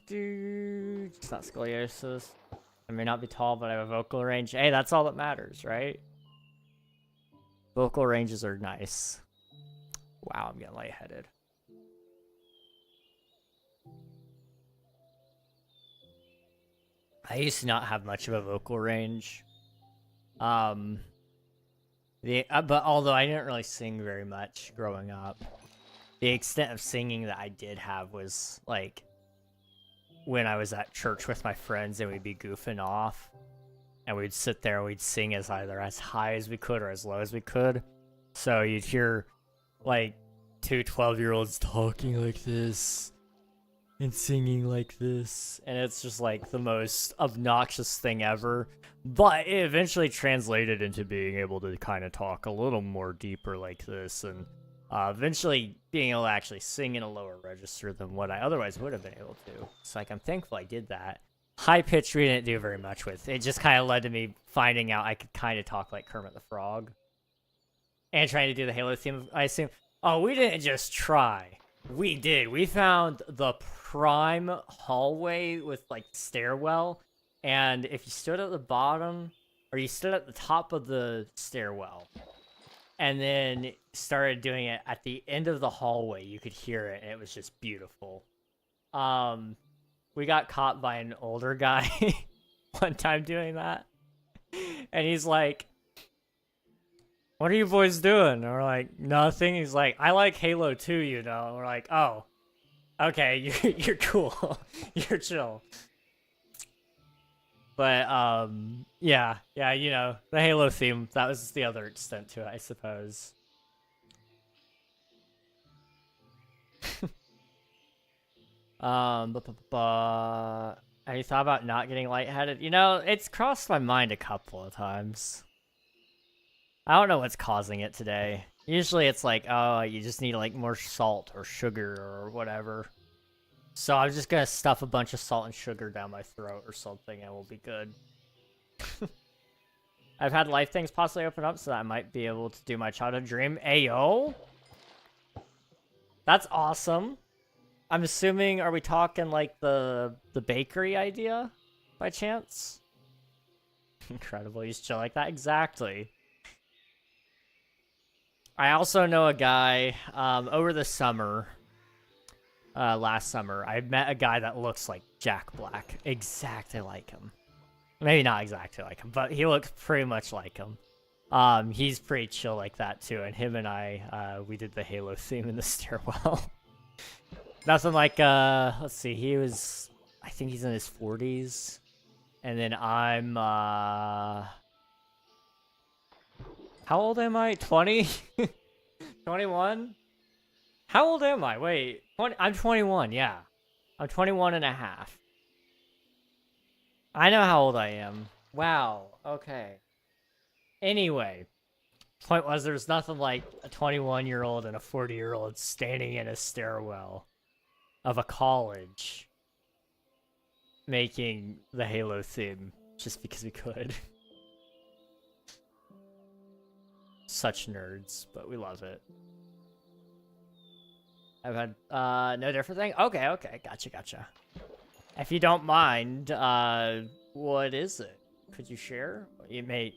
S1: It's not scoliosis. I may not be tall, but I have a vocal range. Hey, that's all that matters, right? Vocal ranges are nice. Wow, I'm getting lightheaded. I used to not have much of a vocal range. But although I didn't really sing very much growing up, the extent of singing that I did have was like when I was at church with my friends and we'd be goofing off and we'd sit there and we'd sing as either as high as we could or as low as we could. So you'd hear like 2 12-year-olds talking like this and singing like this, and it's just like the most obnoxious thing ever. But it eventually translated into being able to kind of talk a little more deeper like this, and eventually being able to actually sing in a lower register than what I otherwise would have been able to. So like I'm thankful I did that. High pitch we didn't do very much with. It just kind of led to me finding out I could kind of talk like Kermit the Frog. And trying to do the Halo theme, I assume. Oh, we didn't just try. We did. We found the prime hallway with like stairwell. And if you stood at the bottom, or you stood at the top of the stairwell, and then started doing it at the end of the hallway, you could hear it, and it was just beautiful. We got caught by an older guy one time doing that. And he's like, "What are you boys doing?" And we're like, "Nothing." He's like, "I like Halo 2, you know." And we're like, "Oh, okay, you're cool. You're chill." But, yeah, you know, the Halo theme, that was the other extent to it, I suppose. Have you thought about not getting lightheaded? You know, it's crossed my mind a couple of times. I don't know what's causing it today. Usually it's like, oh, you just need like more salt or sugar or whatever. So I'm just gonna stuff a bunch of salt and sugar down my throat or something and we'll be good. I've had life things possibly open up so that I might be able to do my childhood dream. Ayo! That's awesome. I'm assuming, are we talking like the bakery idea by chance? Incredible, you used to like that? Exactly. I also know a guy, over the summer, last summer, I met a guy that looks like Jack Black. Exactly like him. Maybe not exactly like him, but he looks pretty much like him. He's pretty chill like that too, and him and I, we did the Halo theme in the stairwell. Nothing like, let's see, he was, I think he's in his 40s, and then I'm, how old am I? 20? 21? How old am I? Wait, 20, I'm 21, yeah. I'm 21 and a half. I know how old I am. Wow, okay. Anyway, point was there's nothing like a 21-year-old and a 40-year-old standing in a stairwell of a college making the Halo theme just because we could. Such nerds, but we love it. I've had no different thing. Okay, gotcha. If you don't mind, what is it? Could you share? You may.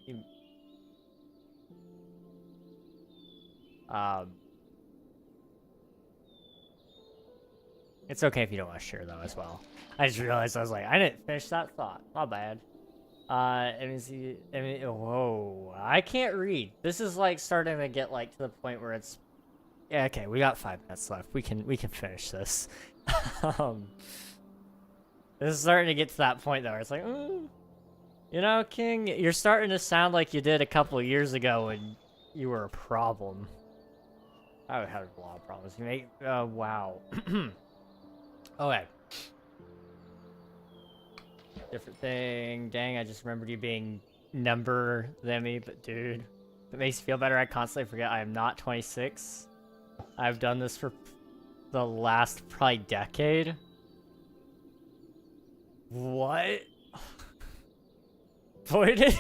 S1: It's okay if you don't want to share though as well. I just realized I was like, I didn't finish that thought. My bad. Let me see. Whoa, I can't read. This is like starting to get like to the point where it's. Yeah, okay, we got 5 minutes left. We can finish this. This is starting to get to that point though. Where it's like, you know, King, you're starting to sound like you did a couple of years ago when you were a problem. I would have a lot of problems. You make, wow. Okay. Different thing. Dang, I just remembered you being number than me, but dude, if it makes you feel better, I constantly forget I am not 26. I've done this for the last probably decade. What? Boy, did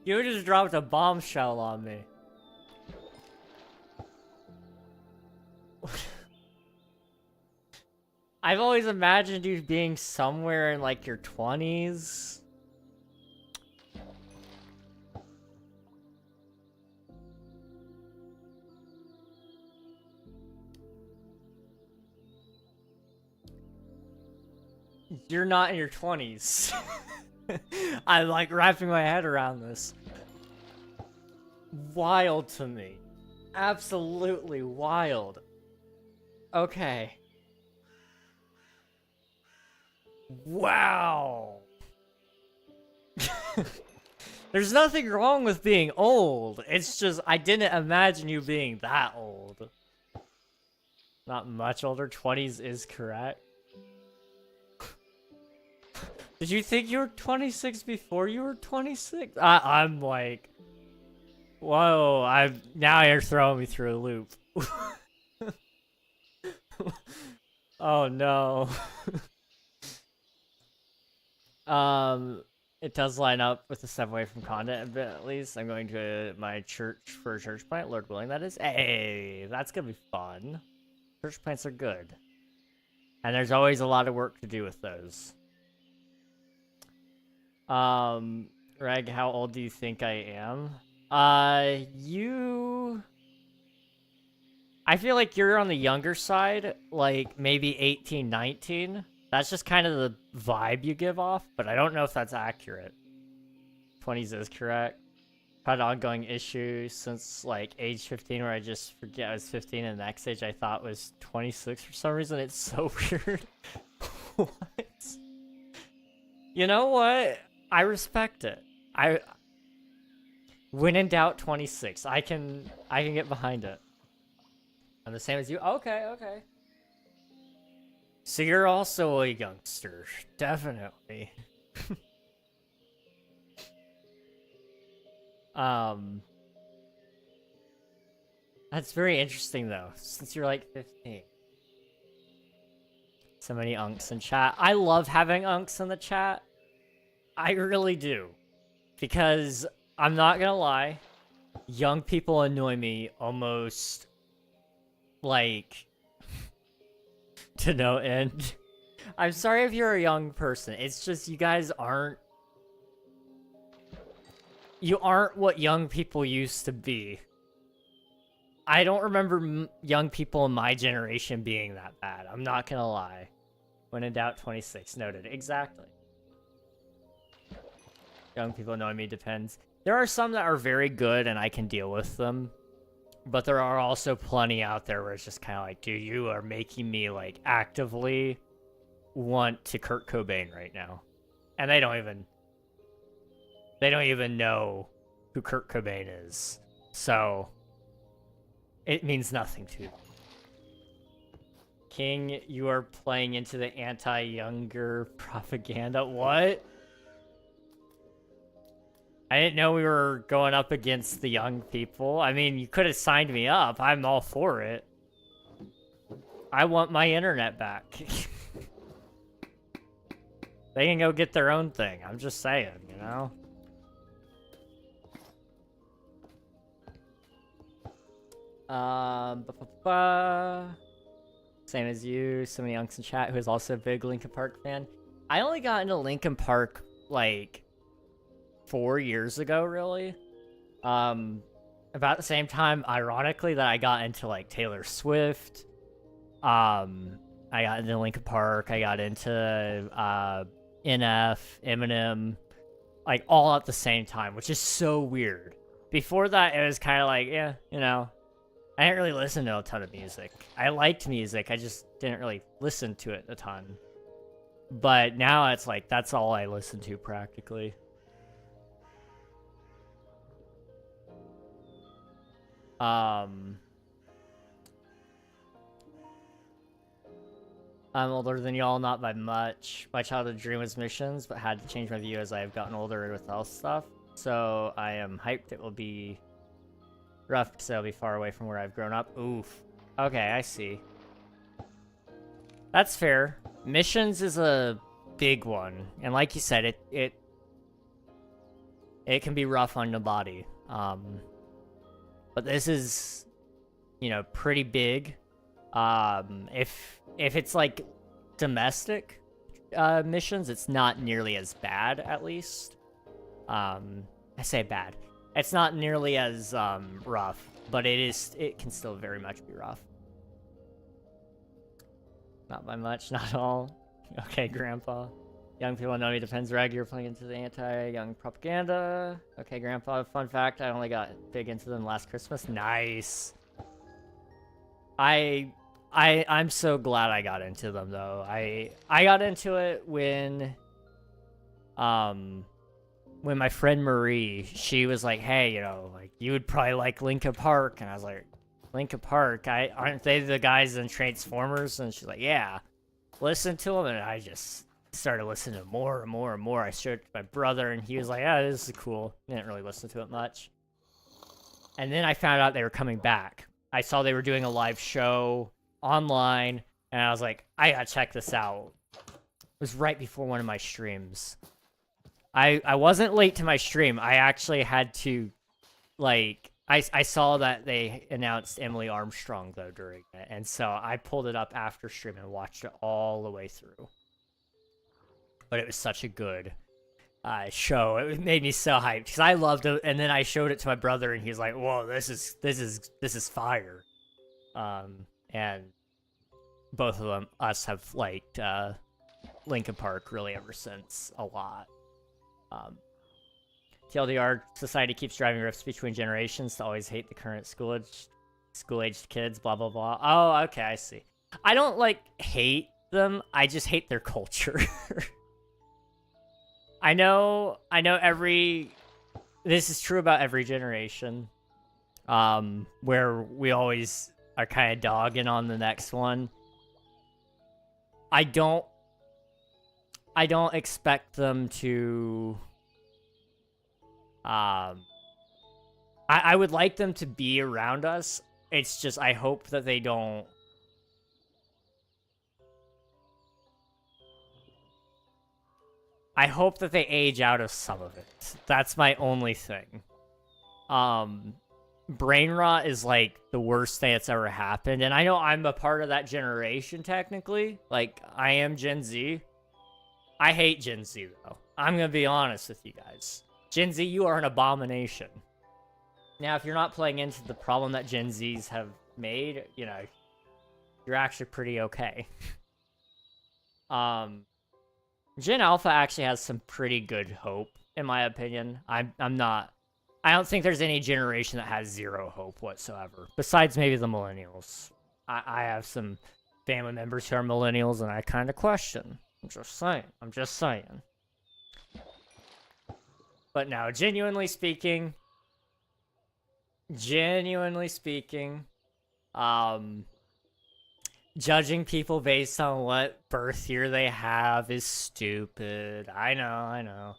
S1: you just dropped a bombshell on me. I've always imagined you being somewhere in like your 20s. You're not in your 20s. I'm like wrapping my head around this. Wild to me. Absolutely wild. Okay. Wow. There's nothing wrong with being old. It's just I didn't imagine you being that old. Not much older. 20s is correct. Did you think you were 26 before you were 26? I'm like, whoa, now you're throwing me through a loop. Oh no. It does line up with the step away from content a bit, at least. I'm going to my church for a church plant, Lord willing, that is. Hey, that's gonna be fun. Church plants are good. And there's always a lot of work to do with those. Reg, how old do you think I am? I feel like you're on the younger side, like maybe 18, 19. That's just kind of the vibe you give off, but I don't know if that's accurate. 20s is correct. Had ongoing issues since like age 15 where I just forget I was 15 and the next age I thought was 26 for some reason. It's so weird. What? You know what? I respect it. When in doubt, 26. I can get behind it. I'm the same as you. Okay. So you're also a youngster, definitely. That's very interesting though, since you're like 15. So many unks in chat. I love having unks in the chat. I really do. Because, I'm not gonna lie, young people annoy me almost, like, to no end. I'm sorry if you're a young person. It's just you guys aren't... You aren't what young people used to be. I don't remember young people in my generation being that bad. I'm not gonna lie. When in doubt, 26. Noted. Exactly. Young people annoying me depends. There are some that are very good and I can deal with them. But there are also plenty out there where it's just kind of like, dude, you are making me, like, actively want to Kurt Cobain right now. And they don't even know who Kurt Cobain is. So, it means nothing to them. King, you are playing into the anti-younger propaganda. What? I didn't know we were going up against the young people. I mean, you could have signed me up. I'm all for it. I want my internet back. They can go get their own thing. I'm just saying, you know? Same as you. So many unks in chat who is also a big Linkin Park fan. I only got into Linkin Park, like, 4 years ago, really. About the same time, ironically, that I got into, like, Taylor Swift. I got into Linkin Park. I got into NF, Eminem, like, all at the same time, which is so weird. Before that, it was kind of like, yeah, you know, I didn't really listen to a ton of music. I liked music, I just didn't really listen to it a ton. But now it's like, that's all I listen to, practically. I'm older than y'all, not by much. My childhood dream was missions, but had to change my view as I have gotten older with health stuff. So I am hyped it will be rough because I'll be far away from where I've grown up. Oof. Okay, I see. That's fair. Missions is a big one, and like you said, it can be rough on the body. But this is, you know, pretty big. If it's like domestic missions, it's not nearly as bad, at least. I say bad. It's not nearly as rough, but it can still very much be rough. Not by much, not all. Okay, Grandpa. Young people know me depends reg, you're playing into the anti-young propaganda. Okay, Grandpa, fun fact, I only got big into them last Christmas. Nice. I'm so glad I got into them though. I got into it when my friend Marie, she was like, hey, you know, like you would probably like Linkin Park, and I was like, Linkin Park, aren't they the guys in Transformers? And she's like, yeah, listen to them. And I just started listening to more and more and more. I showed it to my brother, and he was like, yeah, this is cool. Didn't really listen to it much. And then I found out they were coming back. I saw they were doing a live show online, and I was like, I gotta check this out. It was right before one of my streams. I wasn't late to my stream. I actually had to, like, I saw that they announced Emily Armstrong, though, during it. And so I pulled it up after stream and watched it all the way through. But it was such a good show. It made me so hyped because I loved it. And then I showed it to my brother, and he's like, whoa, this is fire. And both of us have liked Linkin Park really ever since a lot. TLDR, society keeps driving rifts between generations to always hate the current school-aged kids, blah, blah, blah. Oh, okay, I see. I don't, like, hate them. I just hate their culture. I know this is true about every generation, where we always are kind of dogging on the next one. I don't expect them to, I would like them to be around us. It's just, I hope that they don't. I hope that they age out of some of it. That's my only thing. Brain rot is like the worst thing that's ever happened. And I know I'm a part of that generation technically. Like, I am Gen Z. I hate Gen Z though. I'm gonna be honest with you guys. Gen Z, you are an abomination. Now, if you're not playing into the problem that Gen Zs have made, you know, you're actually pretty okay. Gen Alpha actually has some pretty good hope, in my opinion. I don't think there's any generation that has zero hope whatsoever, besides maybe the millennials. I have some family members who are millennials, and I kind of question. I'm just saying. But no, genuinely speaking, judging people based on what birth year they have is stupid. I know.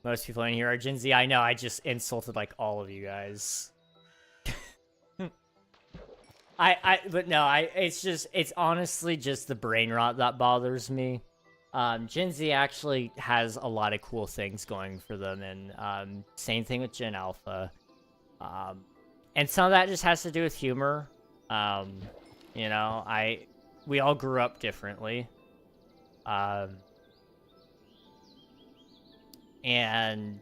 S1: Most people in here are Gen Z. I know, I just insulted like all of you guys. But no, it's honestly just the brain rot that bothers me. Gen Z actually has a lot of cool things going for them, and same thing with Gen Alpha. And some of that just has to do with humor. You know, we all grew up differently. And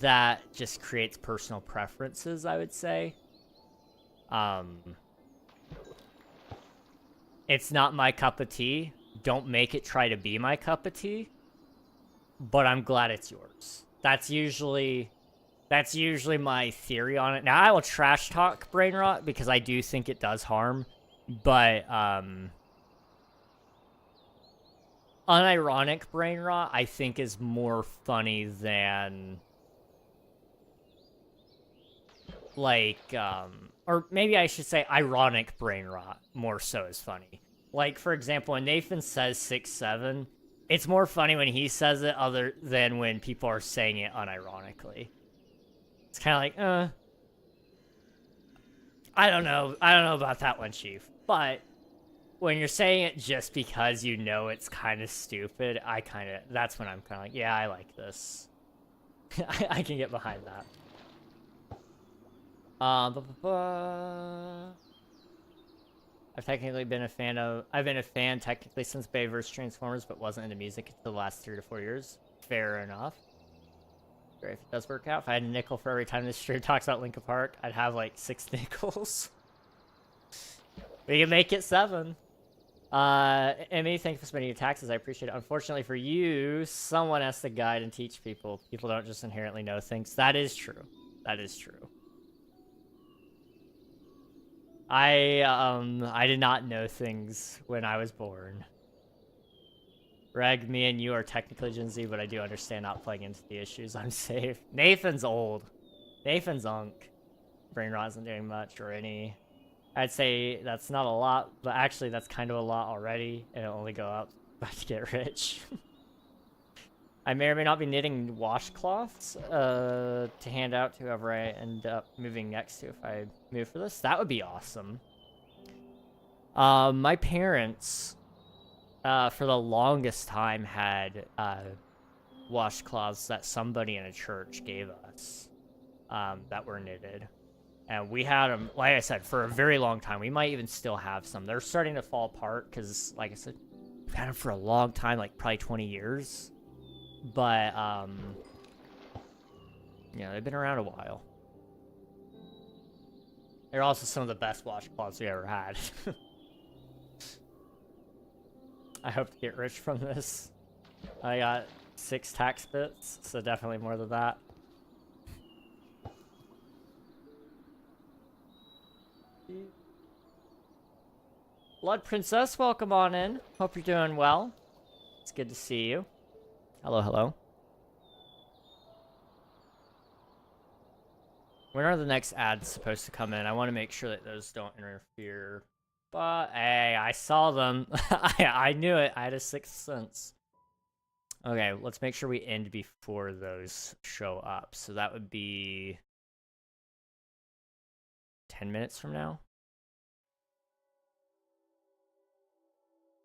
S1: that just creates personal preferences, I would say. It's not my cup of tea. Don't make it try to be my cup of tea. But I'm glad it's yours. That's usually my theory on it. Now, I will trash talk brain rot because I do think it does harm. But, unironic brain rot, I think, is more funny than, like, or maybe I should say ironic brain rot more so is funny. Like, for example, when Nathan says 6'7", it's more funny when he says it other than when people are saying it unironically. It's kind of like, I don't know. I don't know about that one, Chief. But when you're saying it just because you know it's kind of stupid, that's when I'm kind of like, yeah, I like this. I can get behind that. I've been a fan technically since Bay vs. Transformers, but wasn't into music until the last 3 to 4 years. Fair enough. Great if it does work out. If I had a nickel for every time this stream talks about Linkin Park, I'd have like 6 nickels. We can make it 7. Emmy, thank you for spending your taxes. I appreciate it. Unfortunately for you, someone has to guide and teach people. People don't just inherently know things. That is true. That is true. I did not know things when I was born. Reg, me and you are technically Gen Z, but I do understand not playing into the issues. I'm safe. Nathan's old. Nathan's unk. Brain rot isn't doing much or any. I'd say that's not a lot, but actually that's kind of a lot already, and it'll only go up about to get rich. I may or may not be knitting washcloths to hand out to whoever I end up moving next to if I move for this. That would be awesome. My parents, for the longest time, had washcloths that somebody in a church gave us that were knitted. And we had them, like I said, for a very long time. We might even still have some. They're starting to fall apart because, like I said, we've had them for a long time, like probably 20 years. But, yeah, they've been around a while. They're also some of the best washcloths we ever had. I hope to get rich from this. I got 6 tax bits, so definitely more than that. Blood Princess, welcome on in. Hope you're doing well. It's good to see you. Hello, hello. When are the next ads supposed to come in? I want to make sure that those don't interfere. But, hey, I saw them. I knew it. I had a 6th sense. Okay, let's make sure we end before those show up. So that would be 10 minutes from now.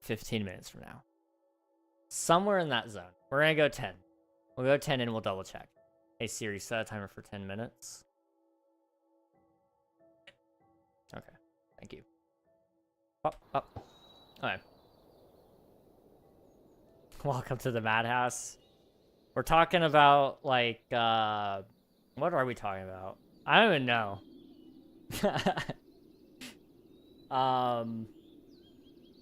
S1: 15 minutes from now. Somewhere in that zone. We're gonna go 10. We'll go 10 and we'll double check. Hey Siri, set a timer for 10 minutes. Okay, thank you. Up. Okay. Welcome to the madhouse. We're talking about, like, what are we talking about? I don't even know.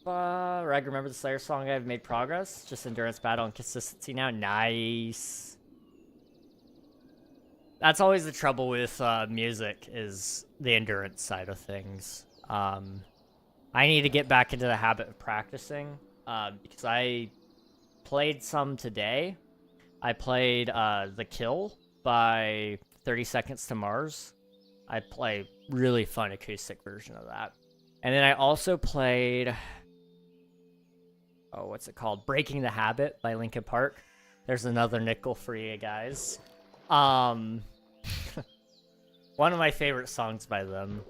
S1: Reg, remember the Slayer song? I've made progress. Just endurance, battle, and consistency now. Nice. That's always the trouble with music, is the endurance side of things. I need to get back into the habit of practicing, because I played some today. I played The Kill by 30 Seconds to Mars. I play really fun acoustic version of that. And then I also played, oh, what's it called? Breaking the Habit by Linkin Park. There's another nickel for you guys. One of my favorite songs by them.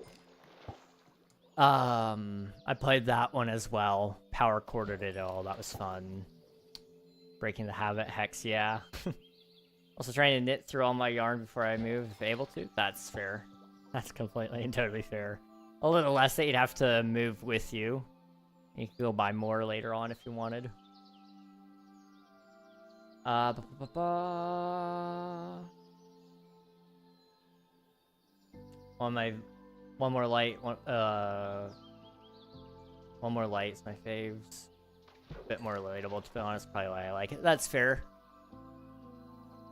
S1: I played that one as well. Power chorded it all. That was fun. Breaking the Habit, Hex, yeah. Also trying to knit through all my yarn before I move, if able to. That's fair. That's completely and totally fair. A little less that you'd have to move with you. You could go buy more later on if you wanted. One more light. One more light is my faves. A bit more relatable, to be honest. Probably why I like it. That's fair.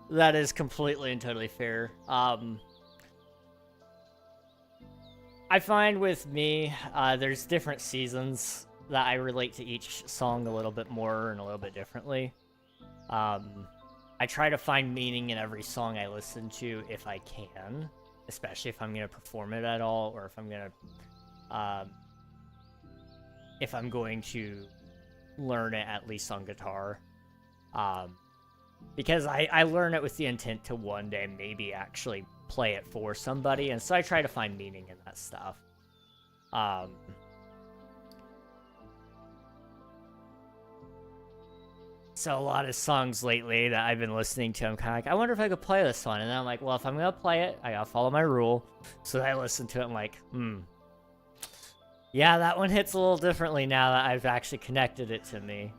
S1: That is completely and totally fair. I find with me, there's different seasons that I relate to each song a little bit more and a little bit differently. I try to find meaning in every song I listen to if I can. especially if I'm gonna perform it at all, or if I'm going to learn it at least on guitar. Because I learn it with the intent to one day maybe actually play it for somebody, and so I try to find meaning in that stuff. So a lot of songs lately that I've been listening to, I'm kind of like, I wonder if I could play this one. And then I'm like, well, if I'm going to play it, I got to follow my rule. So I listen to it, I'm like, yeah, that one hits a little differently now that I've actually connected it to me.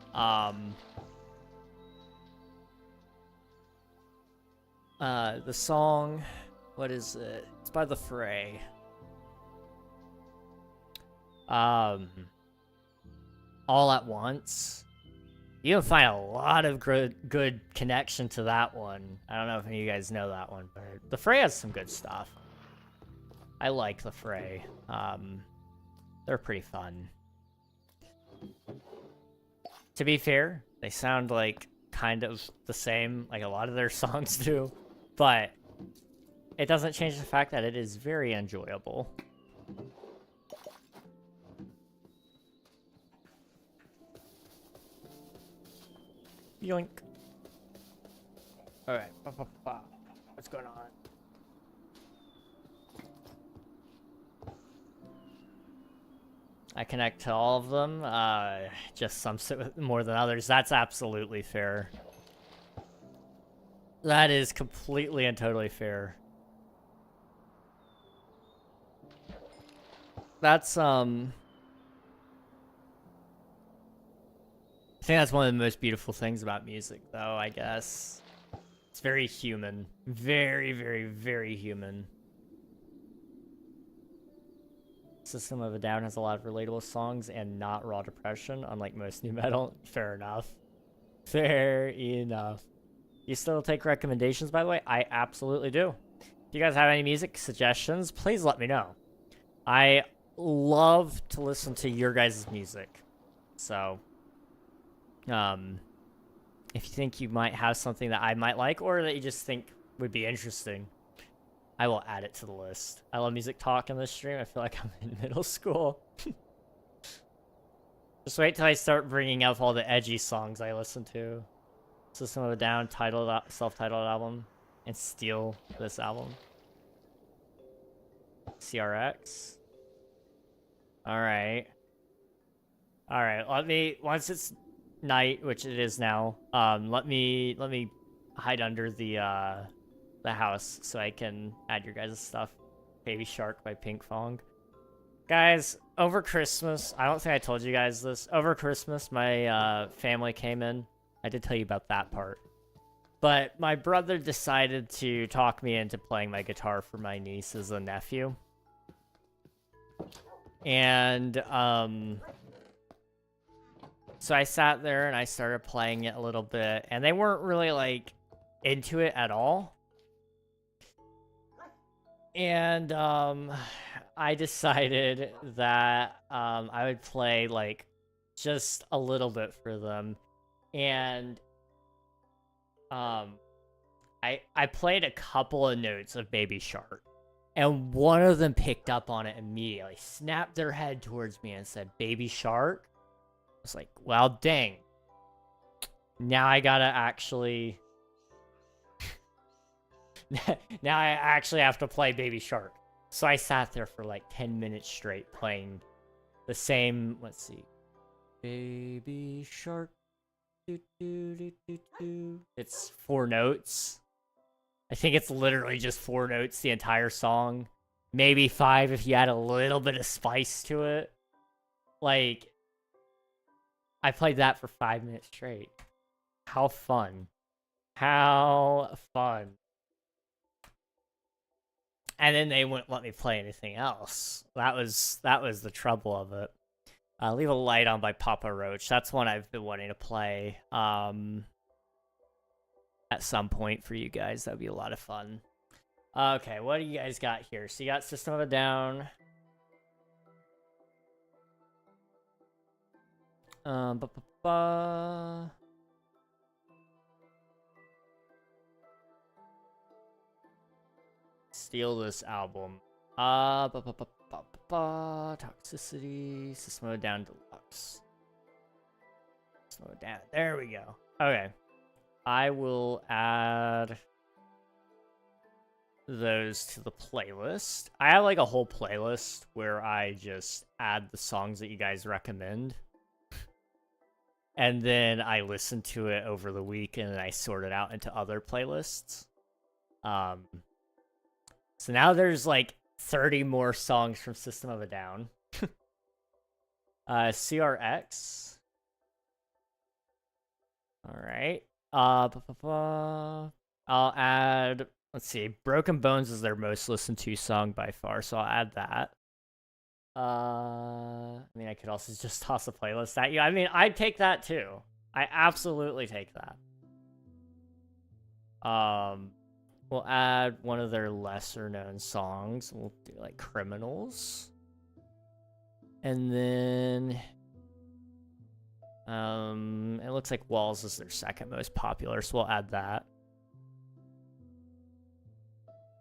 S1: The song, what is it? It's by The Fray. All at Once. You can find a lot of good connection to that one. I don't know if any of you guys know that one, but The Fray has some good stuff. I like The Fray. They're pretty fun. To be fair, they sound like kind of the same, like a lot of their songs do, but it doesn't change the fact that it is very enjoyable. Yoink. Alright. What's going on? I connect to all of them. Just some sit with more than others. That's absolutely fair. That is completely and totally fair. That's, I think that's one of the most beautiful things about music, though, I guess. It's very human. Very, very, very human. System of a Down has a lot of relatable songs and not raw depression, unlike most new metal. Fair enough. Fair enough. You still take recommendations, by the way? I absolutely do. If you guys have any music suggestions, please let me know. I love to listen to your guys' music. So... if you think you might have something that I might like, or that you just think would be interesting, I will add it to the list. I love music talk in this stream. I feel like I'm in middle school. Just wait till I start bringing up all the edgy songs I listen to. System of a Down, self-titled album, and steal this album. CRX. Alright. Alright, let me, once it's night, which it is now, let me hide under the house so I can add your guys' stuff. Baby Shark by Pink Fong. Guys, over Christmas, I don't think I told you guys this, over Christmas my family came in. I did tell you about that part, but my brother decided to talk me into playing my guitar for my niece as a nephew. And so I sat there and I started playing it a little bit, and they weren't really, like, into it at all. And, I decided that, I would play, like, just a little bit for them. And, I played a couple of notes of Baby Shark, and one of them picked up on it immediately, snapped their head towards me and said, "Baby Shark?" I was like, well, dang. Now I gotta actually... now I actually have to play Baby Shark. So I sat there for like 10 minutes straight playing the same... Let's see. Baby Shark. Do, do, do, do, do. It's 4 notes. I think it's literally just 4 notes the entire song. Maybe 5 if you add a little bit of spice to it. Like... I played that for 5 minutes straight. How fun. How fun. And then they wouldn't let me play anything else. That was the trouble of it. Leave a Light On by Papa Roach. That's one I've been wanting to play at some point for you guys. That would be a lot of fun. Okay, what do you guys got here? So you got System of a Down. feel this album. Toxicity, System of a Down Deluxe. Slow it down. There we go. Okay. I will add those to the playlist. I have like a whole playlist where I just add the songs that you guys recommend. And then I listen to it over the week and then I sort it out into other playlists. So now there's like 30 more songs from System of a Down. CRX. All right. I'll add, let's see, Broken Bones is their most listened to song by far, so I'll add that. I mean, I could also just toss a playlist at you. I mean, I'd take that too. I absolutely take that. We'll add one of their lesser known songs. We'll do like Criminals. And then it looks like Walls is their second most popular, so we'll add that.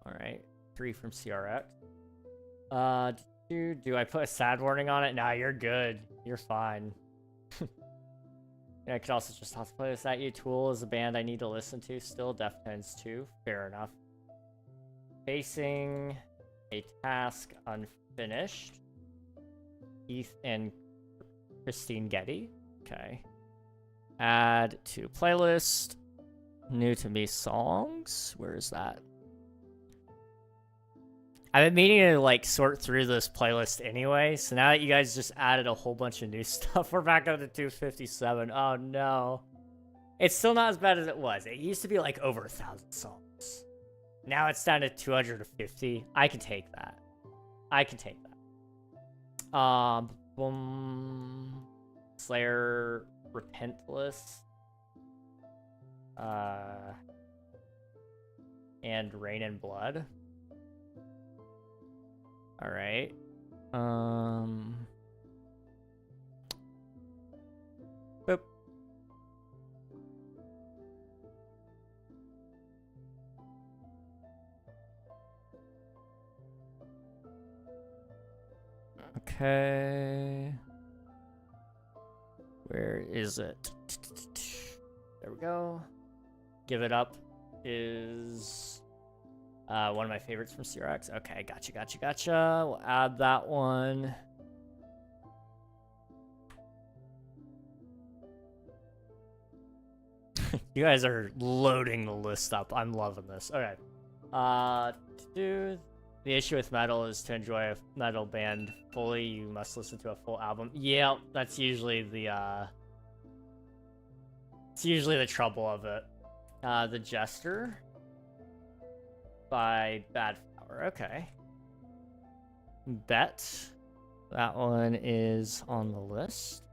S1: All right, 3 from CRX. Do I put a sad warning on it? Nah, you're good. You're fine. Yeah, I could also just toss a playlist at you. Tool is a band I need to listen to still. Deftones 2. Fair enough. Facing a task unfinished. Heath and Christine Getty. Okay. Add to playlist. New to me songs. Where is that? I've been meaning to like sort through this playlist anyway, so now that you guys just added a whole bunch of new stuff, we're back up to 257. Oh no. It's still not as bad as it was. It used to be like over 1,000 songs. Now it's down to 250. I can take that. I can take that. Slayer Repentless. And Rain and Blood. All right. Boop. Okay. Where is it? There we go. Give It Up is one of my favorites from CRX. Okay, gotcha. We'll add that one. You guys are loading the list up. I'm loving this. Okay. The issue with metal is to enjoy a metal band fully, you must listen to a full album. Yeah, that's usually the it's usually the trouble of it. The Jester by Bad Flower. Okay. Bet. That one is on the list.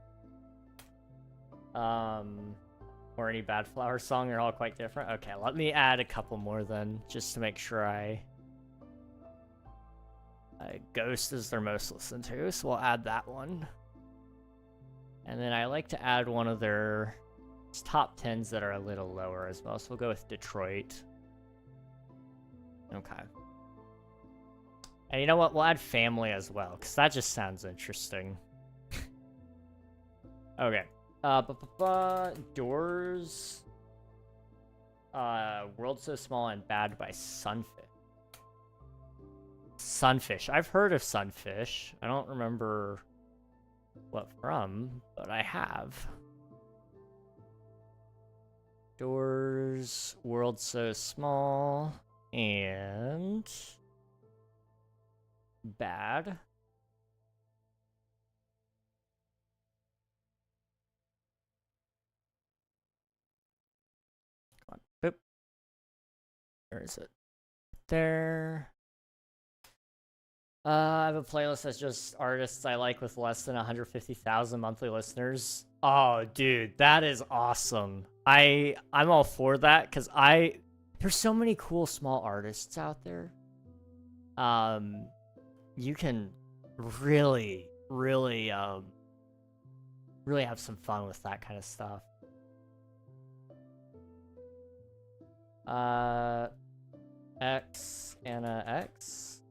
S1: Or any Bad Flower song, they're all quite different. Okay, let me add a couple more then, just to make sure Ghost is their most listened to, so we'll add that one. And then I like to add one of their top 10s that are a little lower as well, so we'll go with Detroit. Okay. And you know what? We'll add Family as well, because that just sounds interesting. Okay. Doors. World So Small and Bad by Sunfish. Sunfish. I've heard of Sunfish. I don't remember what from, but I have. Doors, World So Small, and Bad. Come on. Boop. Where is it? There. I have a playlist that's just artists I like with less than 150,000 monthly listeners. Oh, dude, that is awesome. I'm all for that because there's so many cool small artists out there. You can really have some fun with that kind of stuff. X, Anna X.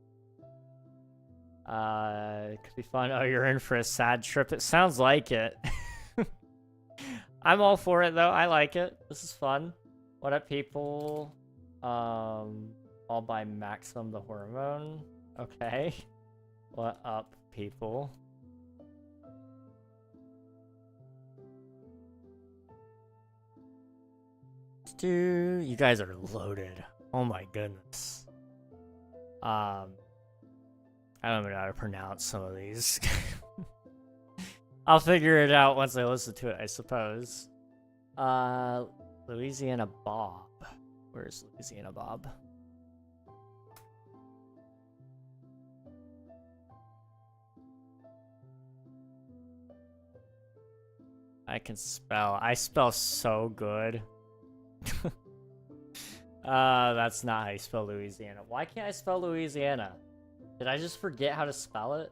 S1: It could be fun. Oh, you're in for a sad trip. It sounds like it. I'm all for it, though. I like it. This is fun. What up, people? All by Maximum the Hormone. Okay. What up, people? Dude, you guys are loaded. Oh my goodness. I don't even know how to pronounce some of these. I'll figure it out once I listen to it, I suppose. Louisiana Bob. Where's Louisiana Bob? I can spell. I spell so good. That's not how you spell Louisiana. Why can't I spell Louisiana? Did I just forget how to spell it?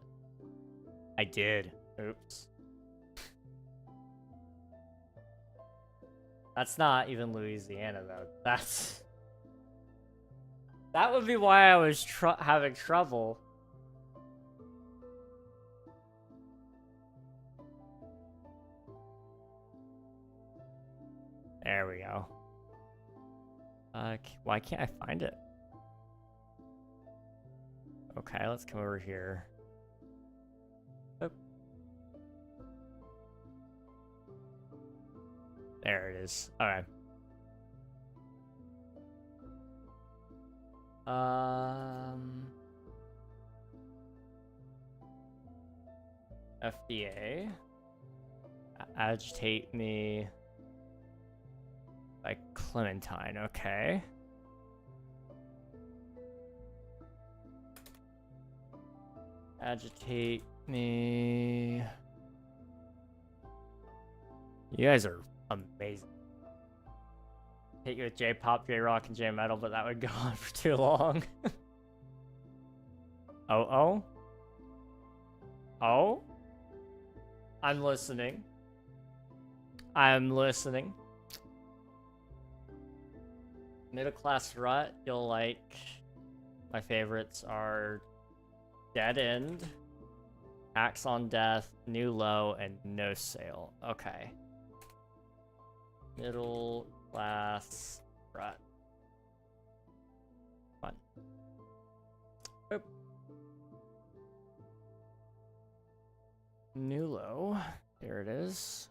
S1: I did. Oops. That's not even Louisiana, though. That would be why I was having trouble. There we go. Why can't I find it? Okay, let's come over here. Oh. There it is. Alright. FDA. Agitate Me by Clementine. Okay. Agitate Me. You guys are amazing. Hit you with J-pop, J-rock, and J-metal, but that would go on for too long. Oh? Oh? I'm listening. I'm listening. Middle Class Rut, you'll like. My favorites are Dead End, Axe on Death, New Low, and No Sale. Okay. Middle Class Rut. Fun. Oop. New Low. There it is.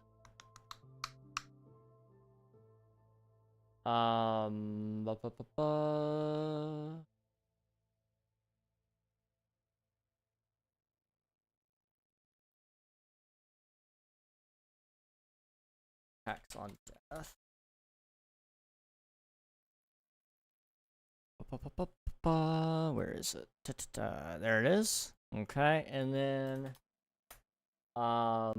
S1: Axe on Death. Where is it? There it is. Okay, and then No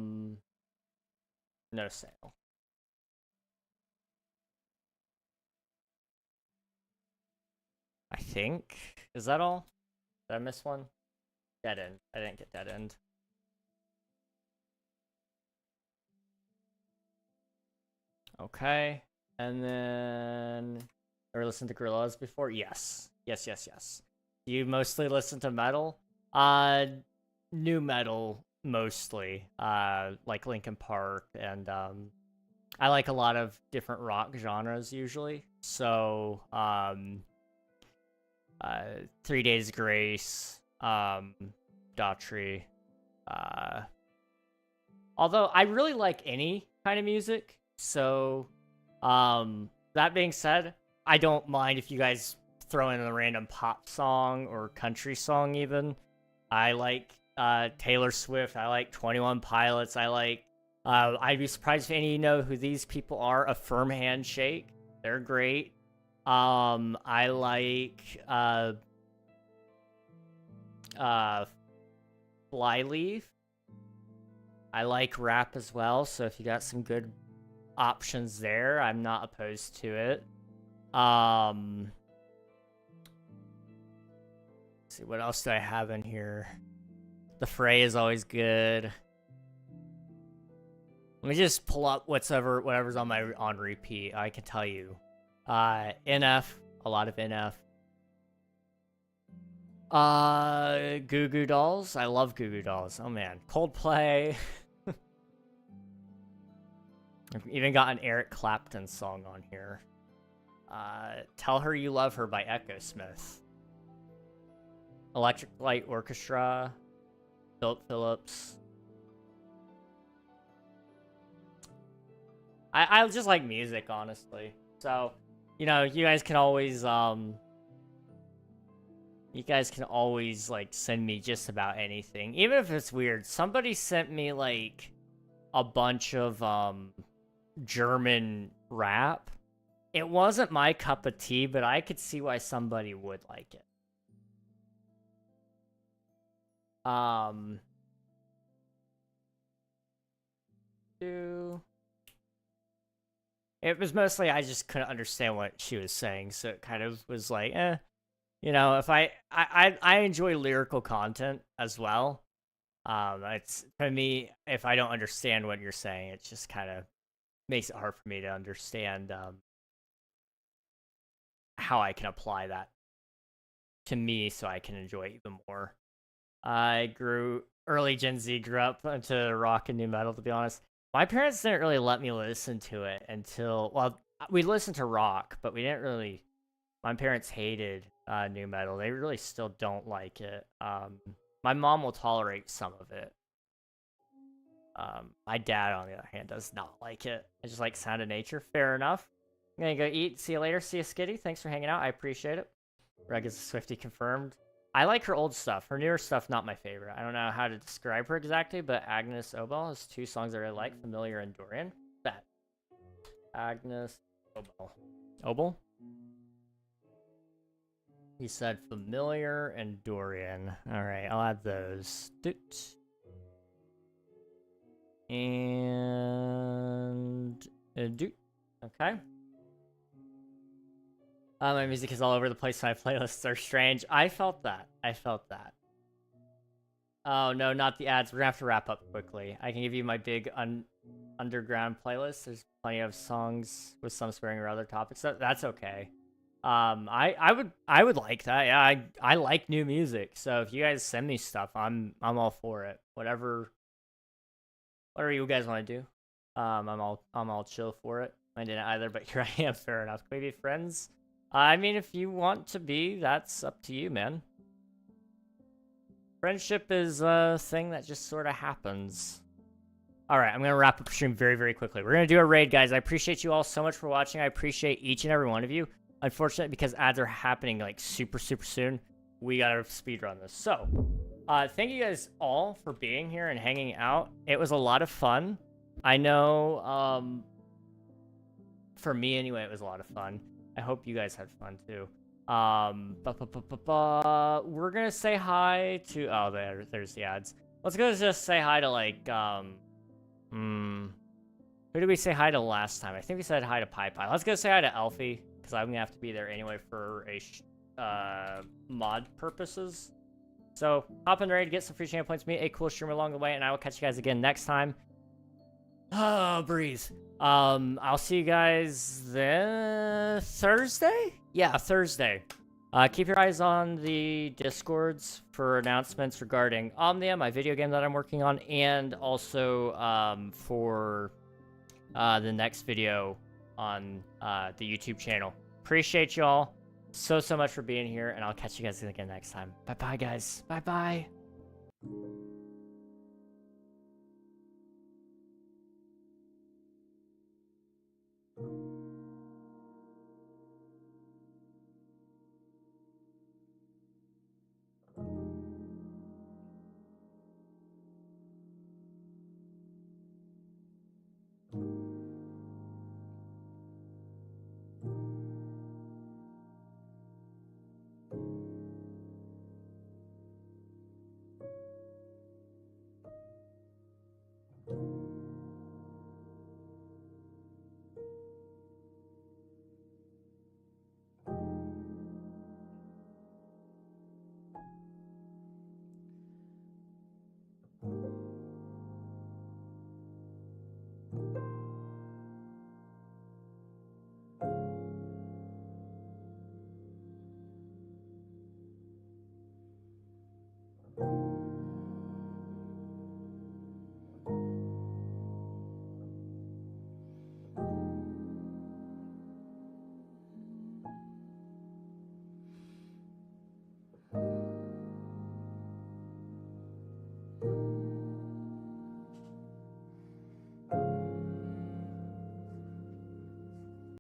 S1: Sale. I think. Is that all? Did I miss one? Dead End. I didn't get Dead End. Okay. And then ever listened to Gorillaz before? Yes. Yes. Do you mostly listen to metal? New metal mostly. Like Linkin Park, and I like a lot of different rock genres usually. So 3 Days Grace, Daughtry. Although I really like any kind of music. So that being said, I don't mind if you guys throw in a random pop song or country song even. I like Taylor Swift. I like 21 Pilots. I like I'd be surprised if any of you know who these people are. A Firm Handshake. They're great. I like Flyleaf. I like rap as well, so if you got some good options there, I'm not opposed to it. Let's see, what else do I have in here? The Fray is always good. Let me just pull up whatever's on repeat. I can tell you. NF, a lot of NF. Goo Goo Dolls. I love Goo Goo Dolls. Oh man, Coldplay. I've even got an Eric Clapton song on here. Tell Her You Love Her by Echo Smith. Electric Light Orchestra. Philip Phillips. I just like music, honestly. So, you know, you guys can always like send me just about anything, even if it's weird. Somebody sent me like a bunch of German rap. It wasn't my cup of tea, but I could see why somebody would like it. It was mostly I just couldn't understand what she was saying, so it kind of was like, you know, if I enjoy lyrical content as well. It's for me, if I don't understand what you're saying, it just kind of makes it hard for me to understand how I can apply that to me so I can enjoy it even more. Early Gen Z grew up into rock and new metal, to be honest. My parents didn't really let me listen to it until, well, we listened to rock, but we didn't really, my parents hated new metal. They really still don't like it. My mom will tolerate some of it. My dad, on the other hand, does not like it. I just like Sound of Nature. Fair enough. I'm gonna go eat. See you later. See you, Skitty. Thanks for hanging out. I appreciate it. Reg is a Swiftie confirmed. I like her old stuff. Her newer stuff, not my favorite. I don't know how to describe her exactly, but Agnes Obel has 2 songs I really like, Familiar and Dorian. That. Agnes Obel. Obel? He said Familiar and Dorian. Alright, I'll add those. Doot. And... doot. Okay. My music is all over the place, my playlists are strange. I felt that. Oh, no, not the ads. We're gonna have to wrap up quickly. I can give you my big underground playlist. There's plenty of songs with some swearing or other topics. That's okay. I would like that. Yeah, I like new music. So if you guys send me stuff, I'm all for it. Whatever you guys want to do. I'm all chill for it. I didn't either, but here I am. Fair enough. Can we be friends? I mean, if you want to be, that's up to you, man. Friendship is a thing that just sort of happens. Alright, I'm going to wrap up the stream very, very quickly. We're going to do a raid, guys. I appreciate you all so much for watching. I appreciate each and every one of you. Unfortunately, because ads are happening, like, super, super soon, we got to speedrun this. So, thank you guys all for being here and hanging out. It was a lot of fun. I know, for me anyway, it was a lot of fun. I hope you guys had fun too. We're gonna say hi to, oh, there's the ads. Let's go just say hi to, like, who did we say hi to last time? I think we said hi to Pie Pie. Let's go say hi to Elfie, because I'm gonna have to be there anyway for a mod purposes. So hop in the raid, get some free channel points, meet a cool streamer along the way, and I will catch you guys again next time. Oh, breathe. I'll see you guys then Thursday? Yeah, Thursday. Keep your eyes on the Discords for announcements regarding Omnia, my video game that I'm working on, and also for the next video on the YouTube channel. Appreciate y'all so much for being here, and I'll catch you guys again next time. Bye-bye, guys. Bye-bye.